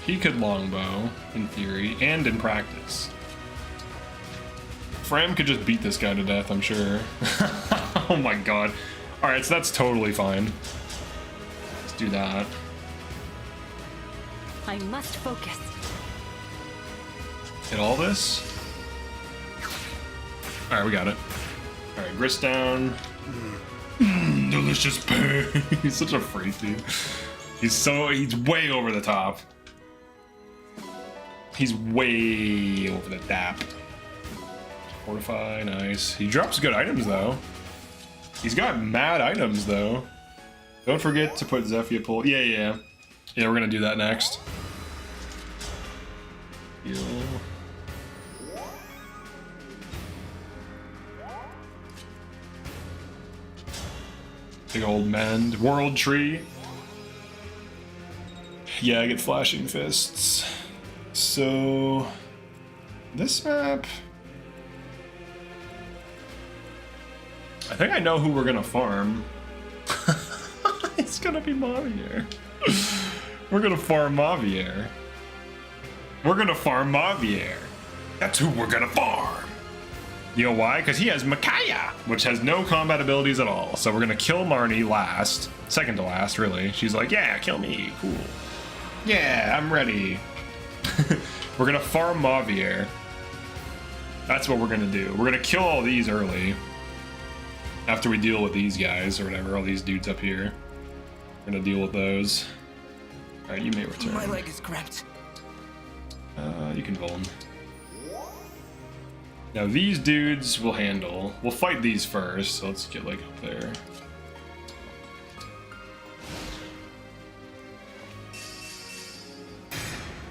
He could longbow, in theory, and in practice. Fram could just beat this guy to death, I'm sure. Oh my god. Alright, so that's totally fine. Let's do that. I must focus. Hit all this. Alright, we got it. Alright, Gris down. Delicious pain. He's such a freak, dude. He's way over the top. He's way over the tap. Fortify, nice. He drops good items, though. He's got mad items, though. Don't forget to put Zephyr pull. Yeah, we're gonna do that next. Heal. Big old mend. World Tree. Yeah, I get Flashing Fists. So, this map... I think I know who we're gonna farm. It's gonna be Mavier. We're gonna farm Mavier. We're gonna farm Mavier. That's who we're gonna farm. You know why? Because he has Micaiah, which has no combat abilities at all. So we're gonna kill Marnie last. Second to last, really. She's like, yeah, kill me. Cool. Yeah, I'm ready. We're gonna farm Mavier. That's what we're gonna do. We're gonna kill all these early. After we deal with these guys, or whatever, all these dudes up here. We're gonna deal with those. Alright, you may return. My leg is cramped. You can vuln. Now these dudes we'll handle. We'll fight these first, so let's get like up there.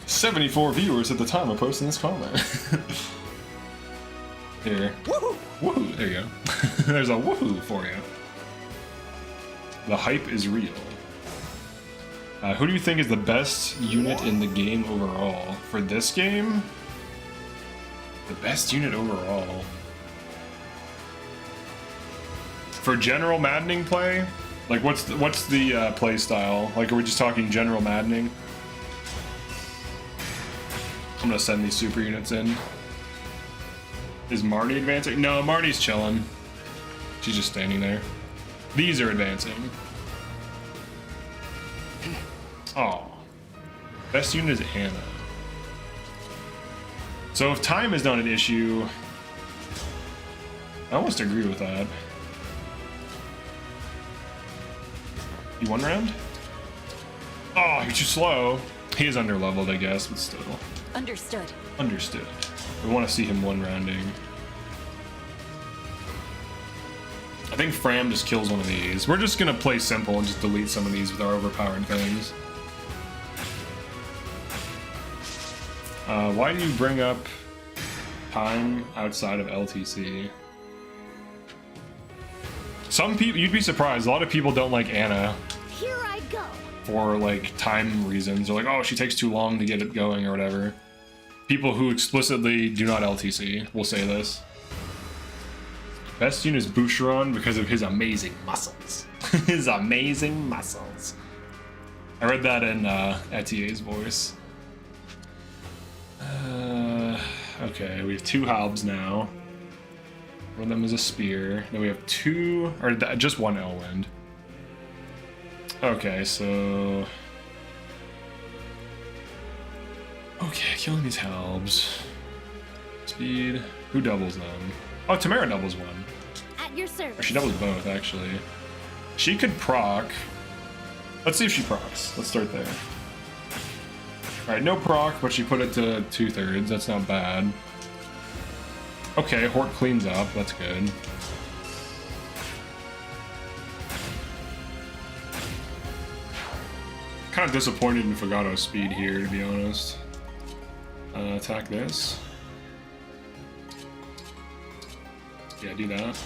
"74 viewers at the time of posting this comment." Here. Woohoo! Woohoo! There you go. There's a woohoo for you. The hype is real. Who do you think is the best unit in the game overall? For this game? The best unit overall. For general maddening play? Like what's the play style? Like are we just talking general maddening? I'm gonna send these super units in. Is Marnie advancing? No, Marnie's chilling. She's just standing there. These are advancing. Oh. Best unit is Anna. So if time is not an issue, I almost agree with that. You one round? Oh, you're too slow. He is under-leveled, I guess, but still. Understood. Understood. We want to see him one rounding. I think Fram just kills one of these. We're just gonna play simple and just delete some of these with our overpowered things. Why do you bring up time outside of LTC? Some people, you'd be surprised, a lot of people don't like Anna Here I go. for like time reasons. They're like, oh, she takes too long to get it going or whatever. People who explicitly do not LTC will say this. Best unit is Boucheron because of his amazing muscles. His amazing muscles. I read that in Etier's voice. Okay, we have 2 Halbs now. One of them is a spear. Then we have 2, or just 1 Elwind. Okay, so... Okay, killing these Halbs. Speed. Who doubles them? Oh, Tamara doubles one. At your Or service. she doubles both, actually. She could proc. Let's see if she procs. Let's start there. Alright, no proc, but she put it to 2/3. That's not bad. Okay, Hort cleans up. That's good. Kind of disappointed in Fogato's speed here, to be honest. Attack this. Yeah, do that.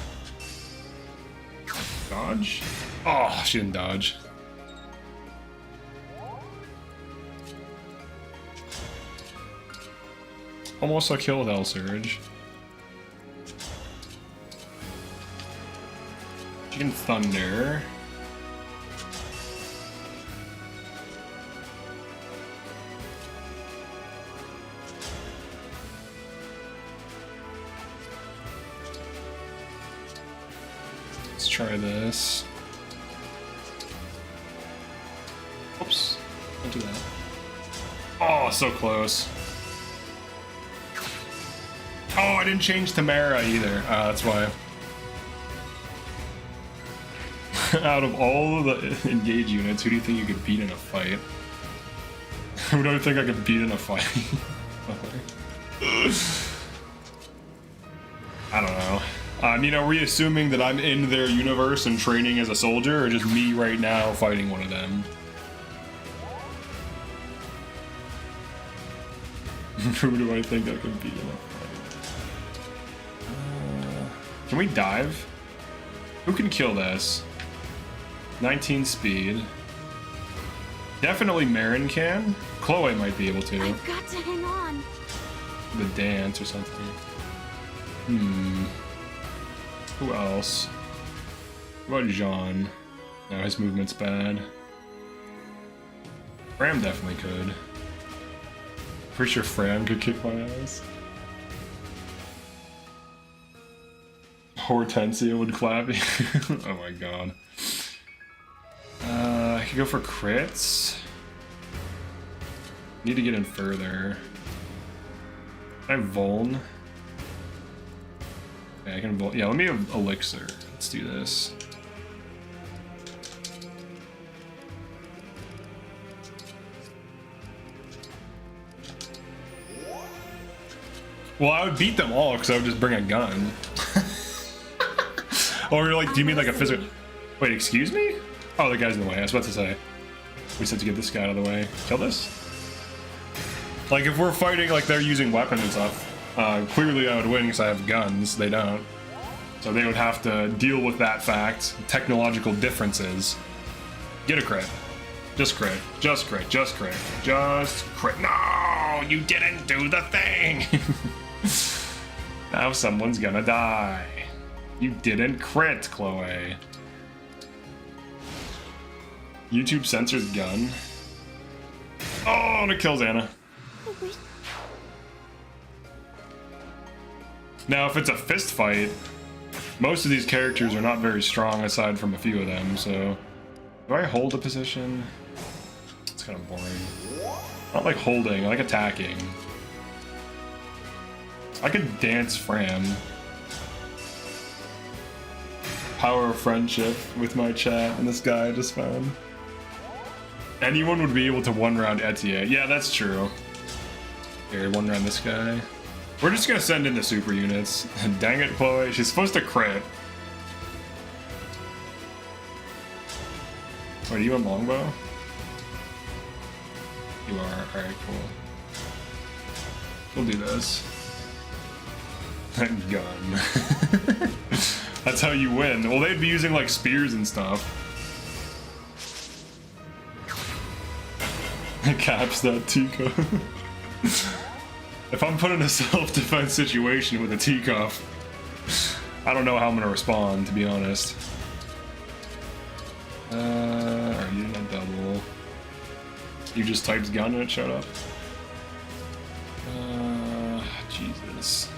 Dodge? Oh, she didn't dodge. Almost a kill with L-Surge. She can Thunder. Let's try this. Oops. Don't do that. Oh, so close. Oh, I didn't change Tamara either. That's why. Out of all of the engage units, who do you think you could beat in a fight? Who do I think I could beat in a fight? I don't know. You know, are we assuming that I'm in their universe and training as a soldier, or just me right now fighting one of them? Who do I think I could beat in a fight? Can we dive? Who can kill this? 19 speed. Definitely Marin can. Chloe might be able to. I've got to hang on. The dance or something. Who else? What about Jean? No, his movement's bad. Fram definitely could. Pretty sure Fram could kick my ass. Hortensia would clap you. Oh my god. I could go for crits. Need to get in further. Can I vuln? Okay, I can vuln. Yeah, let me have elixir. Let's do this. Well, I would beat them all because I would just bring a gun. Or like, do you mean like a physical? Wait, excuse me? Oh, the guy's in the way. I was about to say. We said to get this guy out of the way. Kill this? Like, if we're fighting, like, they're using weapons and stuff, clearly I would win because I have guns. They don't. So they would have to deal with that fact. Technological differences. Get a crit. Just crit. Just crit. Just crit. Just crit. No! You didn't do the thing! Now someone's gonna die. You didn't crit, Chloe. YouTube censors gun. Oh, and it kills Anna. Now, if it's a fist fight, most of these characters are not very strong aside from a few of them, so... Do I hold a position? It's kind of boring. Not like holding, I like attacking. I could dance Fram. Power of friendship with my chat and this guy I just found. Anyone would be able to one round Etier. Yeah, that's true. Here, one round this guy. We're just gonna send in the super units. Dang it, Chloe. She's supposed to crit. Wait, are you on longbow? You are. Alright, cool. We'll do this. Gun. That's how you win. Well, they'd be using like spears and stuff. Caps that teacup. If I'm put in a self-defense situation with a teacup, I don't know how I'm gonna respond, to be honest. Alright, you didn't have double. You just typed gun and it showed up. Jesus.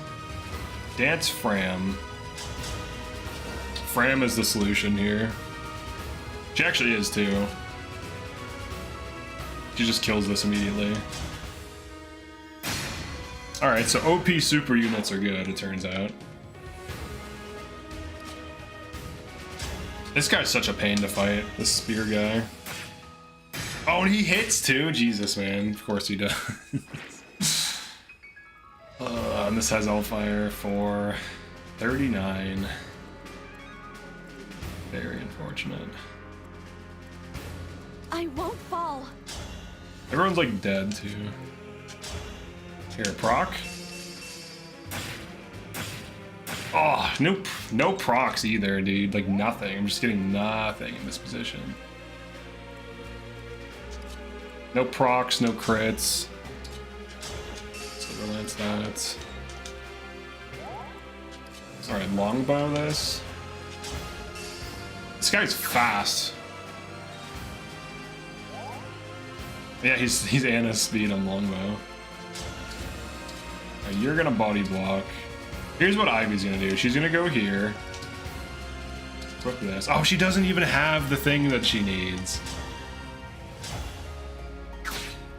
Dance Fram. Fram is the solution here. She actually is too. She just kills this immediately. Alright, so OP super units are good, it turns out. This guy's such a pain to fight, this spear guy. Oh, and he hits too? Jesus, man. Of course he does. And this has Hellfire for 39. Very unfortunate. I won't fall. Everyone's like dead too. Here, proc. Oh, nope. No procs either, dude. Like nothing. I'm just getting nothing in this position. No procs, no crits. Silver Lance that. Alright, longbow this. This guy's fast. Yeah, he's Anna's speed on longbow. Right, you're gonna body block. Here's what Ivy's gonna do. She's gonna go here. Equip this. Oh, she doesn't even have the thing that she needs.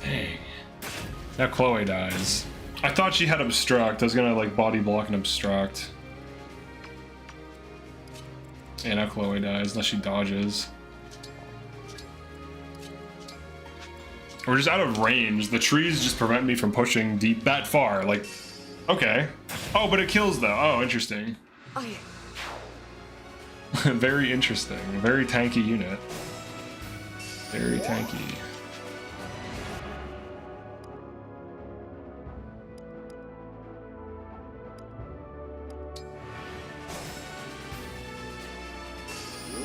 Dang. Now Chloe dies. I thought she had obstruct. I was gonna like body block and obstruct. And now Chloe dies unless she dodges. We're just out of range. The trees just prevent me from pushing deep that far. Like, okay. Oh, but it kills though. Oh, interesting. Oh, yeah. Very interesting. Very tanky unit. Very tanky.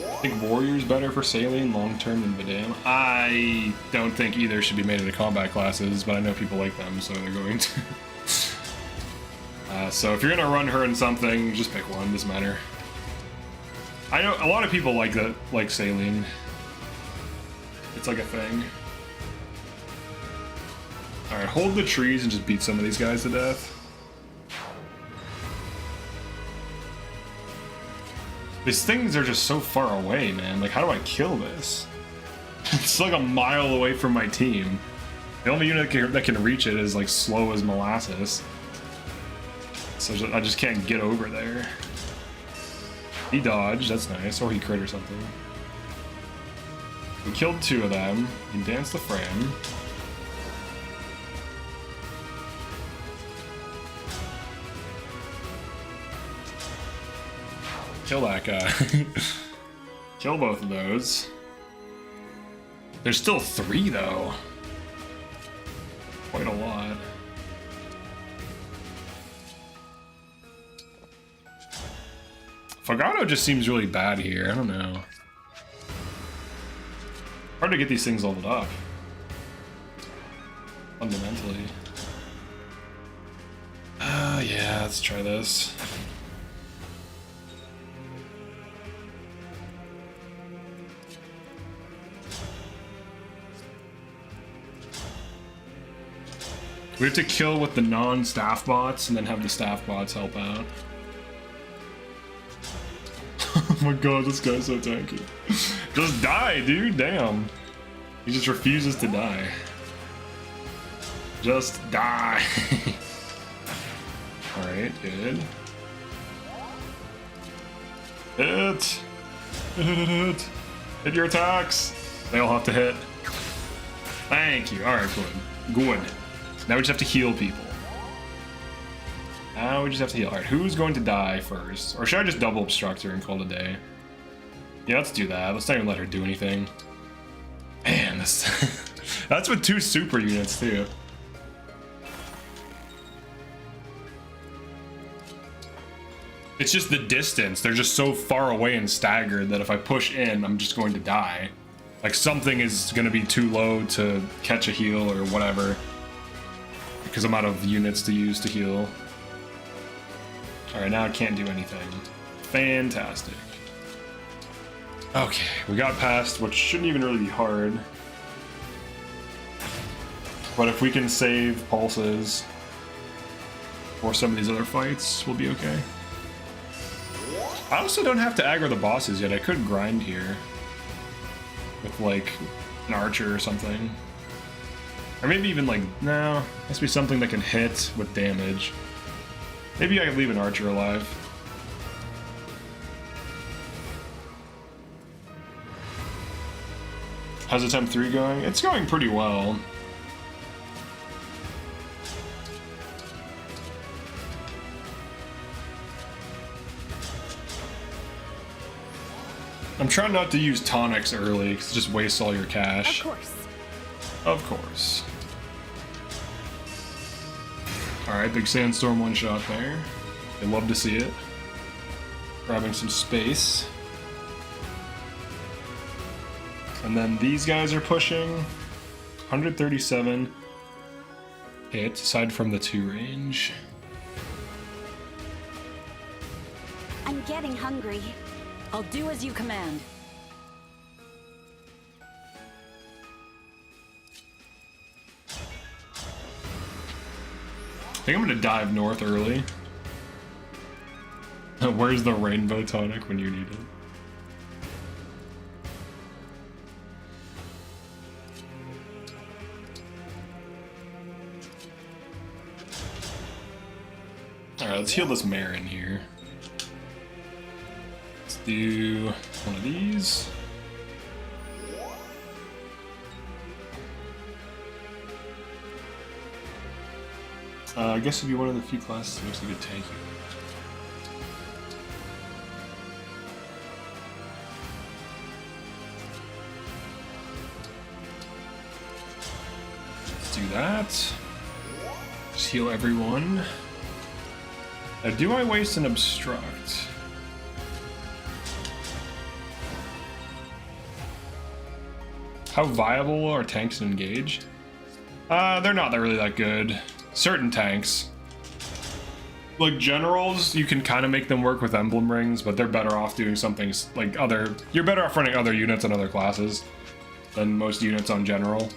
I think Warrior's better for Saline long-term than Vidam. I don't think either should be made into combat classes, but I know people like them, so they're going to. So if you're gonna run her in something, just pick one, doesn't matter. I know a lot of people like that, like Saline. It's like a thing. Alright, hold the trees and just beat some of these guys to death. These things are just so far away, man. Like, how do I kill this? It's like a mile away from my team. The only unit that can reach it is like slow as molasses. So I just can't get over there. He dodged, that's nice. Or he crit or something. We killed two of them. He danced the frame. Kill that guy. Kill both of those. There's still 3 though. Quite a lot. Fogado just seems really bad here. I don't know. Hard to get these things leveled up. Fundamentally. Yeah, let's try this. We have to kill with the non-staff bots and then have the staff bots help out. Oh my god, this guy's so tanky. Just die, dude, damn. He just refuses to die. Just die. Alright, good. Hit! Hit your attacks! They all have to hit. Thank you. Alright, good. Good. Now we just have to heal people. Now we just have to heal. Alright, who's going to die first? Or should I just double obstruct her and call it a day? Yeah, let's do that. Let's not even let her do anything. Man, this... That's with 2 super units, too. It's just the distance. They're just so far away and staggered that if I push in, I'm just going to die. Like, something is going to be too low to catch a heal or whatever. Because I'm out of units to use to heal. Alright, now I can't do anything. Fantastic. Okay, we got past what shouldn't even really be hard. But if we can save pulses for some of these other fights, we'll be okay. I also don't have to aggro the bosses yet. I could grind here with like an archer or something. Or maybe even like, no, it has to be something that can hit with damage. Maybe I can leave an archer alive. How's attempt 3 going? It's going pretty well. I'm trying not to use tonics early, because it just wastes all your cash. Of course. Of course. Alright, big sandstorm one-shot there. I love to see it. Grabbing some space. And then these guys are pushing. 137 hit, aside from the 2 range. I'm getting hungry. I'll do as you command. I think I'm gonna dive north early. Where's the rainbow tonic when you need it? Alright, let's heal this Marin here. Let's do one of these. I guess it'd be one of the few classes that makes a good tank here. Let's do that. Just heal everyone. Now, do I waste an obstruct? How viable are tanks to engage? They're not really that good. Certain tanks. Like generals, you can kind of make them work with emblem rings, but they're better off doing something like other... You're better off running other units on other classes than most units on general.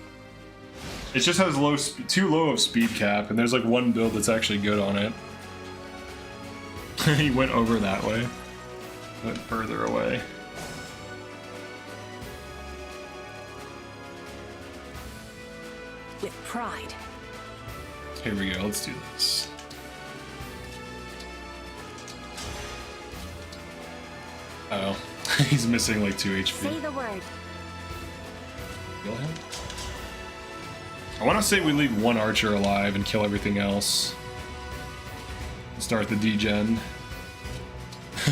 It just has too low of speed cap, and there's like one build that's actually good on it. He went over that way. Went further away. With pride. Here we go, let's do this. Oh, he's missing like 2 HP. Say the word. Kill him? I want to say we leave one archer alive and kill everything else. Start the DEGEN.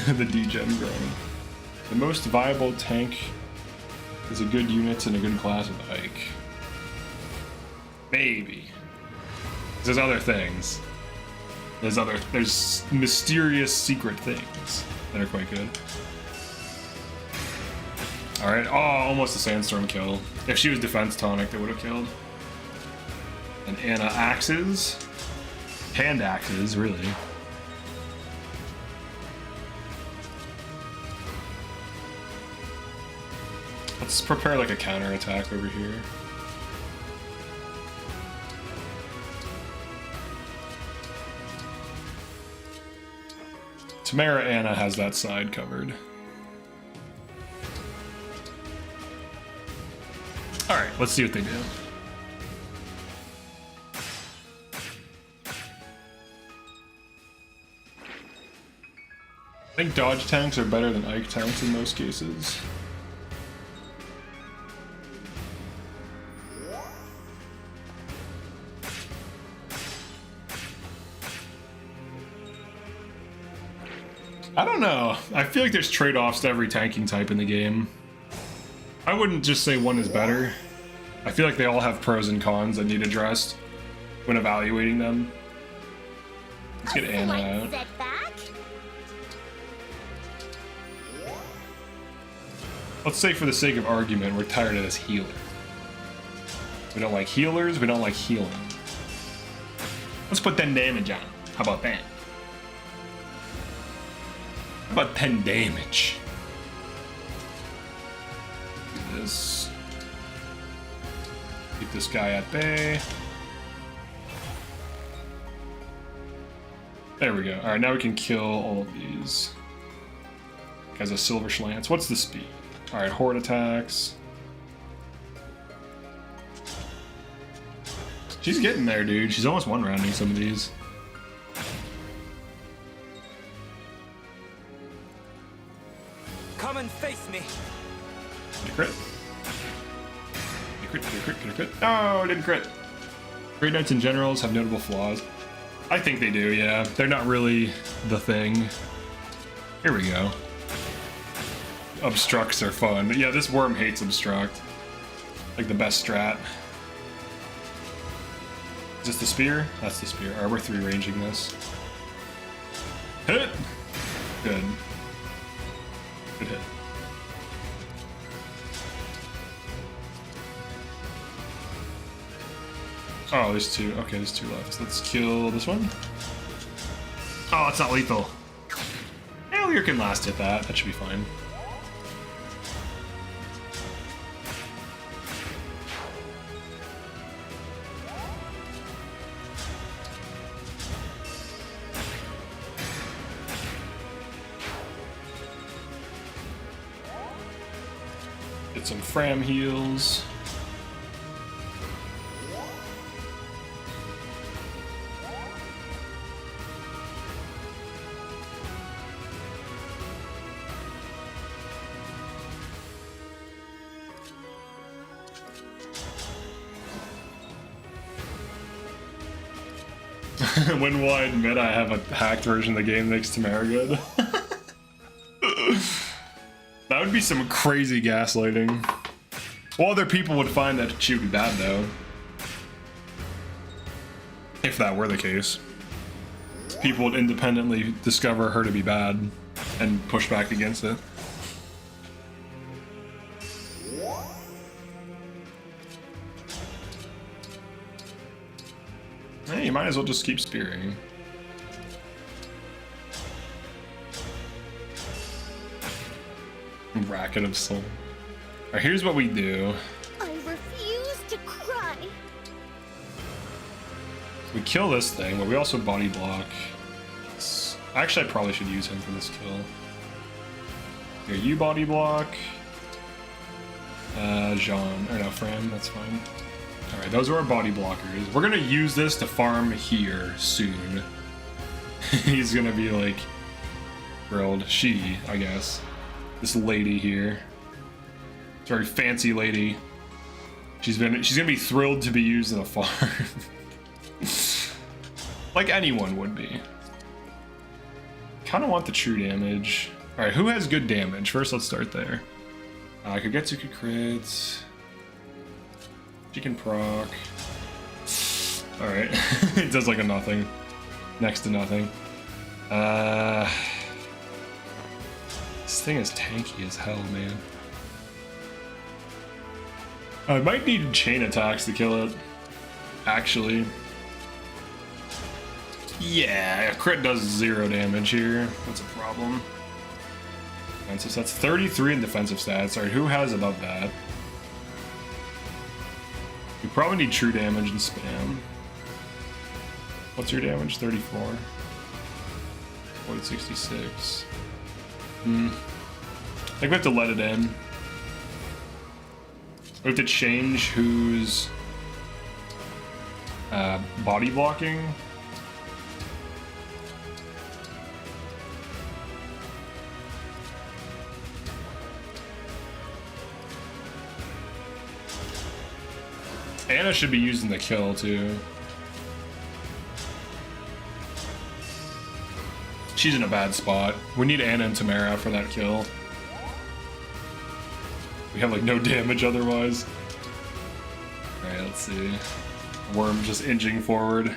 The DEGEN grind. The most viable tank is a good unit and a good class with Ike. Maybe. There's other things. There's mysterious secret things that are quite good. Alright, oh, almost a sandstorm kill. If she was defense tonic, that would have killed. And Anna axes. Hand axes, really. Let's prepare like a counter attack over here. Tamara Anna has that side covered. Alright, let's see what they do. I think dodge tanks are better than Ike tanks in most cases. I don't know. I feel like there's trade-offs to every tanking type in the game. I wouldn't just say one is better. I feel like they all have pros and cons that need addressed when evaluating them. Let's get Anna out. Setback. Let's say for the sake of argument, we're tired of this healer. We don't like healers, we don't like healing. Let's put 10 damage on. How about that? How about 10 damage? Do this. Keep this guy at bay. There we go. Alright, now we can kill all of these. Has a silver slants. What's the speed? Alright, horde attacks. She's getting there, dude. She's almost one-rounding some of these. Come and face me. Did a crit. Did a crit, did a crit, did a crit. Oh, I didn't crit. Great Knights and Generals have notable flaws. I think they do, yeah. They're not really the thing. Here we go. Obstructs are fun. Yeah, this worm hates obstruct. Like the best strat. Is this the spear? That's the spear. Alright, we're 3-ranging this. Hit! Good. Good hit. Oh, there's two. Okay, there's two left. Let's kill this one. Oh, it's not lethal. Failure can last at that. That should be fine. Get some Fram heals. When will I admit I have a hacked version of the game that makes Tamara good? That would be some crazy gaslighting. Well, other people would find that she would be bad, though. If that were the case. People would independently discover her to be bad and push back against it. Hey, you might as well just keep spearing. Racket of soul. Alright, here's what we do. I refuse to cry. We kill this thing, but we also body block. Actually, I probably should use him for this kill. Here, you body block. Jean, or no, Fran, that's fine. Alright, those are our body blockers. We're gonna use this to farm here soon. He's gonna be like grilled. She, I guess. This lady here. Very fancy lady. She's gonna be thrilled to be used in a farm. Like anyone would be. Kinda want the true damage. Alright, who has good damage? First, let's start there. Kagetsu could crit. She can proc. Alright. It does like a nothing. Next to nothing. This thing is tanky as hell, man. I might need chain attacks to kill it. Actually. Yeah, crit does 0 damage here. That's a problem. Defensive stats. 33 in defensive stats. Alright, who has above that? We probably need true damage and spam. What's your damage? 34. Void 66. I think we have to let it in. We have to change who's body blocking. Anna should be using the kill too. She's in a bad spot. We need Anna and Tamara for that kill. We have like no damage otherwise. Alright, let's see. Worm just inching forward.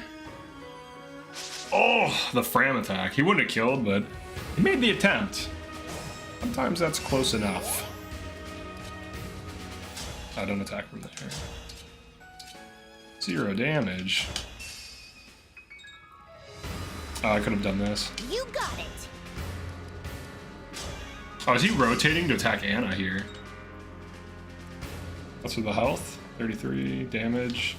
Oh, the Fram attack. He wouldn't have killed, but he made the attempt. Sometimes that's close enough. I don't attack from there. 0 damage. Oh, I could have done this. You got it. Oh, is he rotating to attack Anna here? What's with the health? 33 damage.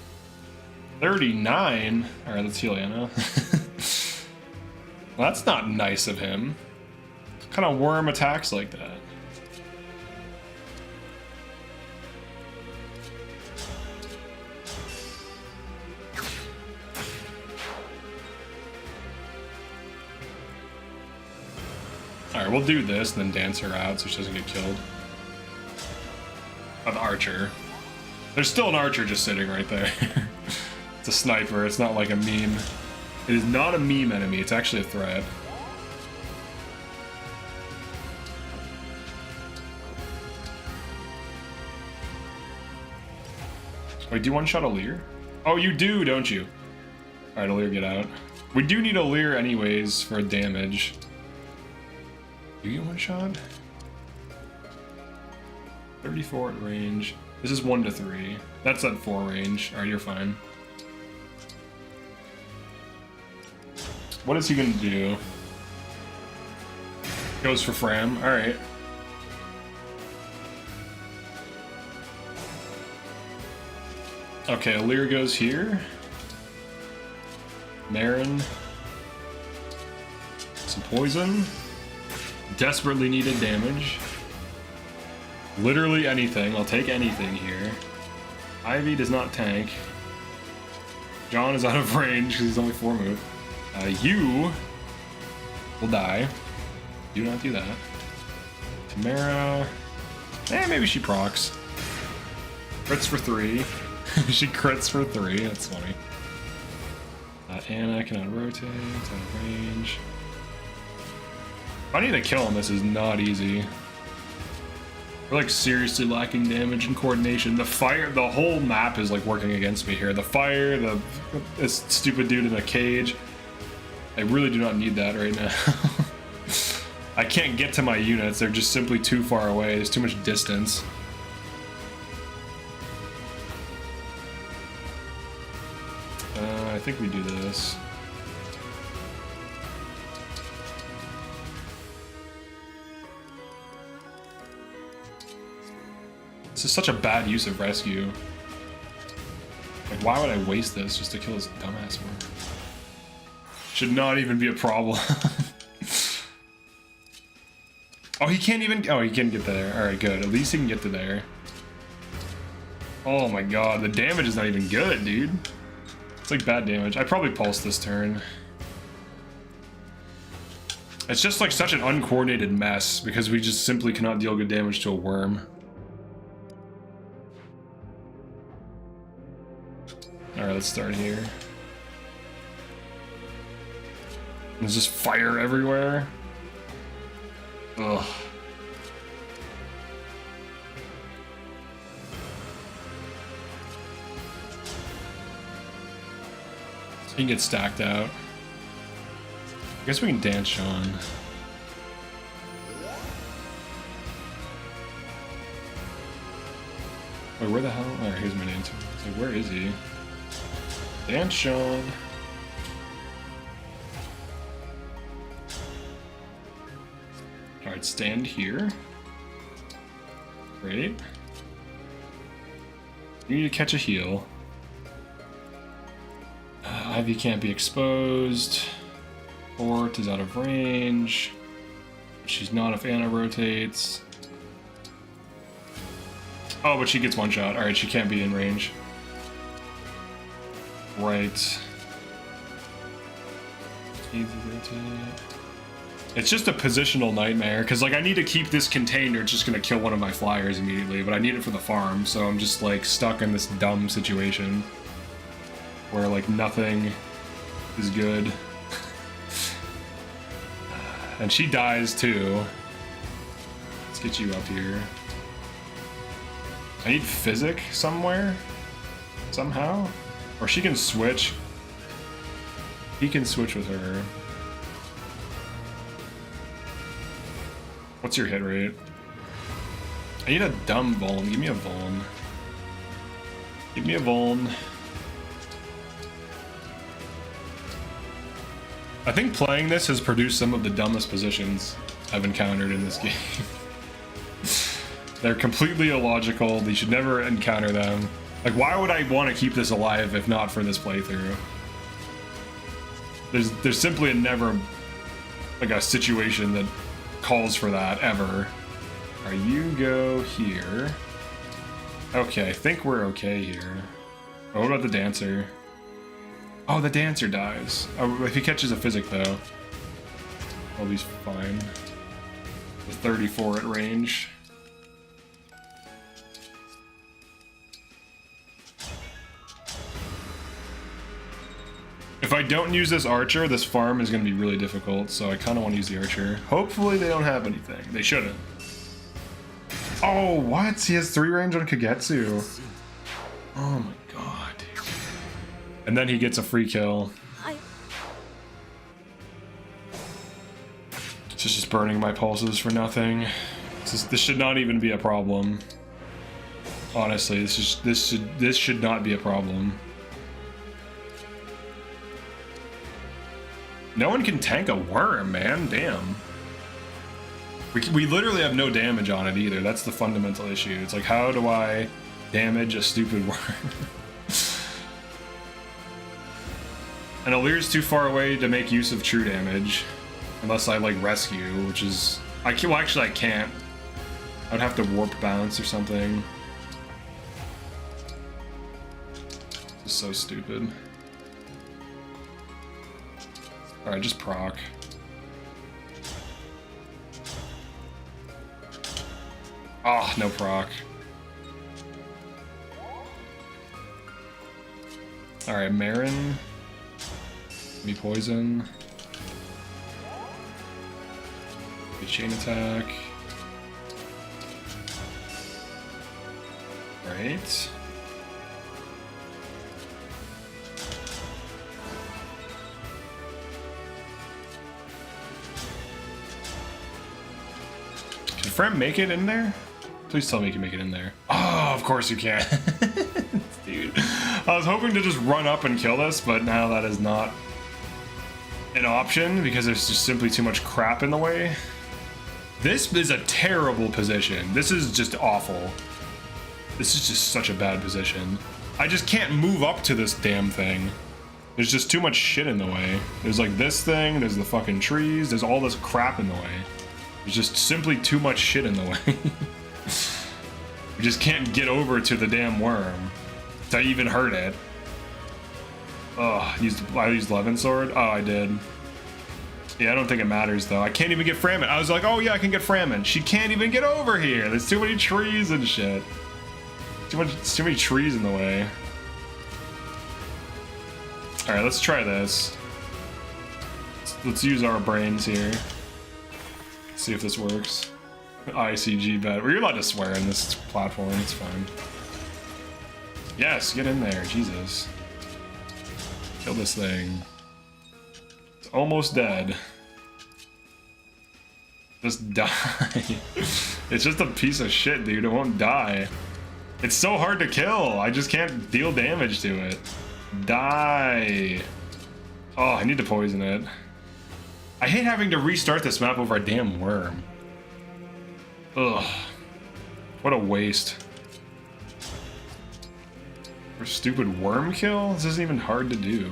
39? Alright, let's heal Anna. Well, that's not nice of him. What kind of worm attacks like that? Alright, we'll do this and then dance her out so she doesn't get killed. An archer. There's still an archer just sitting right there. It's a sniper, it's not like a meme. It is not a meme enemy, it's actually a threat. Wait, do you one-shot Alir? Oh, you do, don't you? Alright, Alir, get out. We do need Alir anyways for damage. Do you get one shot? 34 at range. This is 1 to 3. That's at 4 range. Alright, you're fine. What is he gonna do? Goes for Fram. Alright. Okay, Alir goes here. Marin. Some poison. Desperately needed damage. Literally anything. I'll take anything here. Ivy does not tank. John is out of range because he's only 4 move. You will die. Do not do that. Tamara. Maybe she procs. Crits for 3. She crits for 3. That's funny. Anna cannot rotate. It's out of range. I need to kill him. This is not easy. We're like seriously lacking damage and coordination. The fire, the whole map is like working against me here. The fire, this stupid dude in a cage. I really do not need that right now. I can't get to my units. They're just simply too far away. There's too much distance. I think we do this. This is such a bad use of rescue. Like, why would I waste this just to kill this dumbass one? Should not even be a problem. Oh, he can't even... Oh, he can get there. Alright, good. At least he can get to there. Oh my god, the damage is not even good, dude. It's like bad damage. I probably pulse this turn. It's just like such an uncoordinated mess because we just simply cannot deal good damage to a worm. Alright, let's start here. There's just fire everywhere. Ugh. He can get stacked out. I guess we can dance Sean. Wait, where the hell? Alright, here's my dancer. It's like, where is he? Dance Sean. Alright, stand here. Great. You need to catch a heal. Ivy can't be exposed. Fort is out of range. She's not if Anna rotates. Oh, but she gets one shot. Alright, she can't be in range. Right. Easy rotate. It's just a positional nightmare, because like I need to keep this contained or it's just gonna kill one of my flyers immediately, but I need it for the farm, so I'm just like stuck in this dumb situation where like nothing is good. And she dies too. Let's get you up here. I need physic somewhere? Somehow? Or she can switch. He can switch with her. What's your hit rate? I need a dumb vuln. Give me a vuln. Give me a vuln. I think playing this has produced some of the dumbest positions I've encountered in this game. They're completely illogical. You should never encounter them. Like, why would I want to keep this alive if not for this playthrough? There's simply never like a situation that calls for that ever. Alright, you go here. Okay, I think we're okay here. Oh, what about the dancer? Oh, the dancer dies. Oh, if he catches a physic though, well, he's fine. The 34 at range. If I don't use this archer, this farm is going to be really difficult, so I kind of want to use the archer. Hopefully they don't have anything. They shouldn't. Oh, what? He has 3 range on Kagetsu. Oh my god. And then he gets a free kill. It's just burning my pulses for nothing. This should not even be a problem. Honestly, this should not be a problem. No one can tank a worm, man. Damn. We literally have no damage on it either. That's the fundamental issue. It's like, how do I damage a stupid worm? And Alir's too far away to make use of true damage. Unless I, like, rescue, which is... well, actually, I can't. I'd have to warp bounce or something. This is so stupid. Alright, just proc. Oh, no proc. Alright, Marin. Give me poison. Give me chain attack. Alright. Can Frem make it in there? Please tell me you can make it in there. Oh, of course you can. Dude. I was hoping to just run up and kill this, but now that is not an option because there's just simply too much crap in the way. This is a terrible position. This is just awful. This is just such a bad position. I just can't move up to this damn thing. There's just too much shit in the way. There's like this thing, there's the fucking trees, there's all this crap in the way. There's just simply too much shit in the way. We just can't get over to the damn worm to even hurt it. Oh, I used Levin Sword? Oh, I did. Yeah, I don't think it matters though. I can't even get Framin. I was like, oh yeah, I can get Framin. She can't even get over here. There's too many trees and shit. Too many trees in the way. Alright, let's try this. Let's use our brains here. See if this works. ICG bet. We're allowed to swear in this platform, it's fine. Yes, get in there, Jesus. Kill this thing. It's almost dead. Just die. It's just a piece of shit, dude. It won't die. It's so hard to kill. I just can't deal damage to it. Die. Oh, I need to poison it. I hate having to restart this map over a damn worm. Ugh. What a waste. For stupid worm kill? This isn't even hard to do.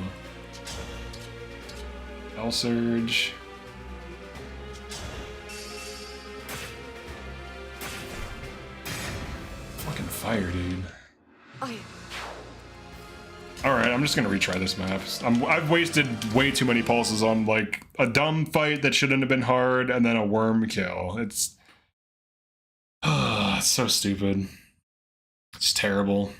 L Surge. Fucking fire, dude. Alright, I'm just gonna retry this map. I've wasted way too many pulses on, like, a dumb fight that shouldn't have been hard, and then a worm kill. It's so stupid. It's terrible.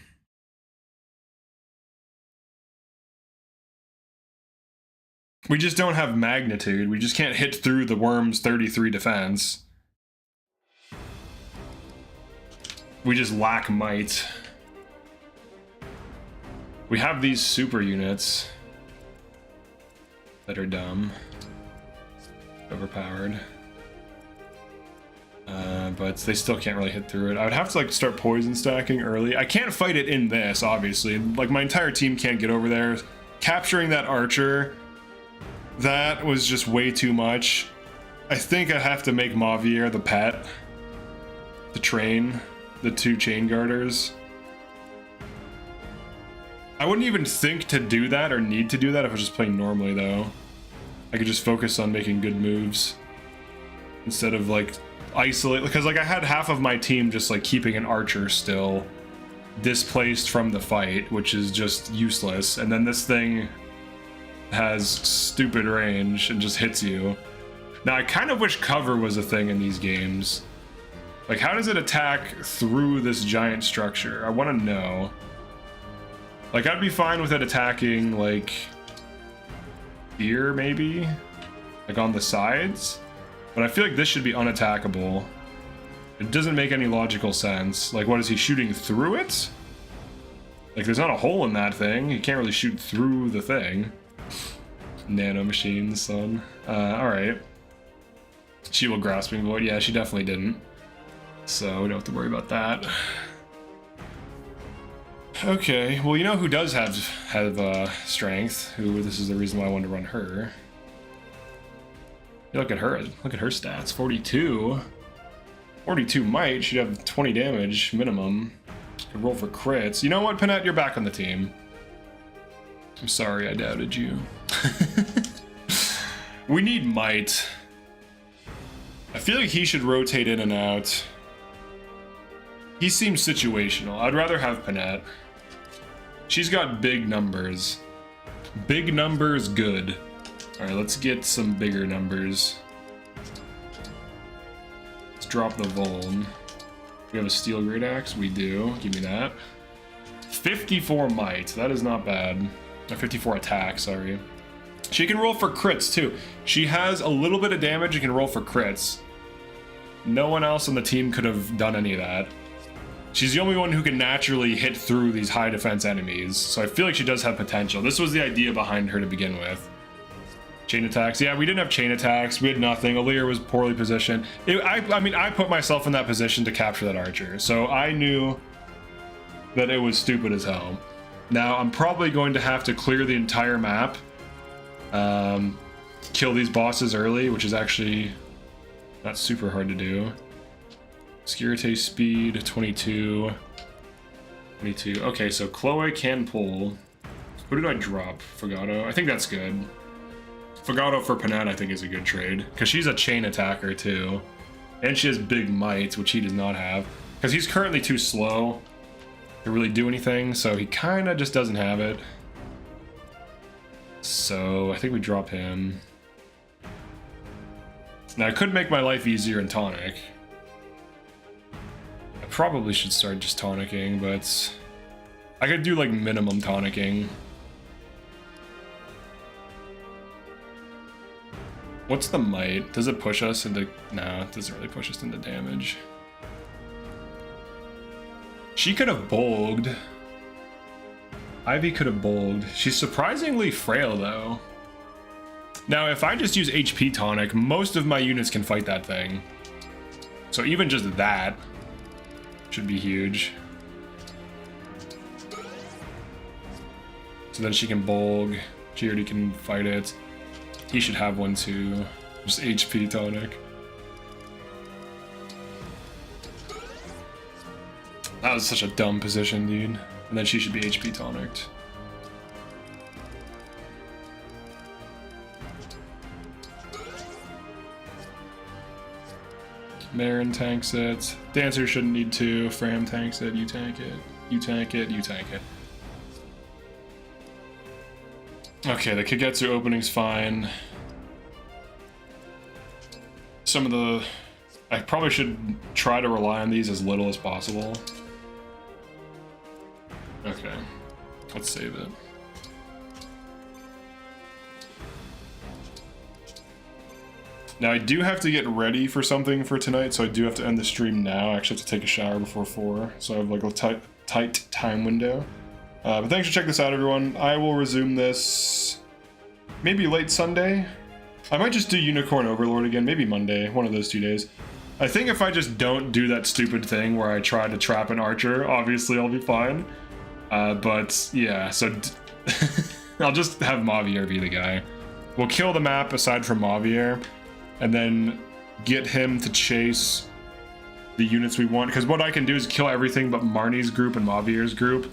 We just don't have magnitude. We just can't hit through the worm's 33 defense. We just lack might. We have these super units that are dumb. Overpowered. But they still can't really hit through it. I would have to like start poison stacking early. I can't fight it in this, obviously. Like my entire team can't get over there. Capturing that archer, that was just way too much. I think I have to make Mavier the pet. The train, the 2 chain garters. I wouldn't even think to do that or need to do that if I was just playing normally though. I could just focus on making good moves instead of like isolate, because like I had half of my team just like keeping an archer still displaced from the fight, which is just useless, and then this thing has stupid range and just hits you. Now I kind of wish cover was a thing in these games. Like how does it attack through this giant structure? I want to know. Like I'd be fine with it attacking like here maybe, like on the sides, but I feel like this should be unattackable. It doesn't make any logical sense. Like what is he shooting through it? Like there's not a hole in that thing. You can't really shoot through the thing. Nano machines, son. Alright. She will grasping void. Yeah, she definitely didn't. So we don't have to worry about that. Okay, well you know who does have strength, who this is the reason why I wanted to run her. You look at her stats, 42. 42 might, she'd have 20 damage minimum. Could roll for crits. You know what, Panette, you're back on the team. I'm sorry I doubted you. We need might. I feel like he should rotate in and out. He seems situational. I'd rather have Panette. She's got big numbers. Big numbers, good. Alright, let's get some bigger numbers. Let's drop the vuln. We have a steel great axe? We do. Give me that. 54 might. That is not bad. 54 attack, sorry. She can roll for crits too. She has a little bit of damage and can roll for crits. No one else on the team could have done any of that. She's the only one who can naturally hit through these high defense enemies, so I feel like she does have potential. This was the idea behind her to begin with. Chain attacks. Yeah, we didn't have chain attacks. We had nothing. Alear was poorly positioned. I mean, I put myself in that position to capture that archer, so I knew that it was stupid as hell. Now, I'm probably going to have to clear the entire map, kill these bosses early, which is actually not super hard to do. Security speed, 22. 22. Okay, so Chloe can pull. Who did I drop? Fagato? I think that's good. Fagato for Panette, I think, is a good trade. Because she's a chain attacker, too. And she has big might, which he does not have. Because he's currently too slow to really do anything, so he kind of just doesn't have it. So, I think we drop him. Now, I could make my life easier in tonic. I probably should start just tonicking, but I could do like minimum tonicking. What's the might? Does it push us into... No, it doesn't really push us into damage. She could have bulged. Ivy could have bulged. She's surprisingly frail though. Now, if I just use HP tonic, most of my units can fight that thing. So even just that should be huge. So then she can bulg. She already can fight it. He should have one too. Just HP tonic. That was such a dumb position, dude. And then she should be HP tonicked. Marin tanks it. Dancer shouldn't need to. Fram tanks it. You tank it. You tank it. You tank it. Okay, the Kagetsu opening's fine. Some of the... I probably should try to rely on these as little as possible. Okay. Let's save it. Now I do have to get ready for something for tonight, so I do have to end the stream now. I actually have to take a shower before 4, so I have like a tight time window. But thanks for checking this out, everyone. I will resume this maybe late Sunday. I might just do Unicorn Overlord again, maybe Monday, one of those 2 days. I think if I just don't do that stupid thing where I try to trap an archer, obviously I'll be fine. But yeah, so I'll just have Mavier be the guy. We'll kill the map aside from Mavier, and then get him to chase the units we want. Because what I can do is kill everything but Marnie's group and Mavier's group.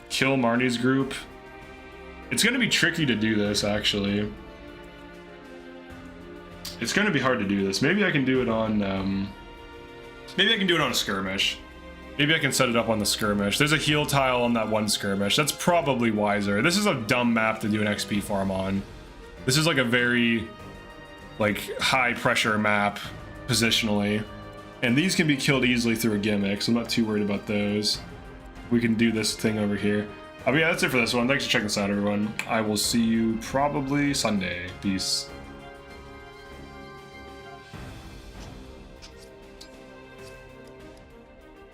Kill Marnie's group. It's going to be tricky to do this, actually. It's going to be hard to do this. Maybe I can do it on... maybe I can do it on a skirmish. Maybe I can set it up on the skirmish. There's a heal tile on that one skirmish. That's probably wiser. This is a dumb map to do an XP farm on. This is like a very... like high pressure map positionally, and these can be killed easily through a gimmick, so I'm not too worried about those. We can do this thing over here. But yeah, that's it for this one. Thanks for checking this out, everyone. I will see you probably Sunday. Peace.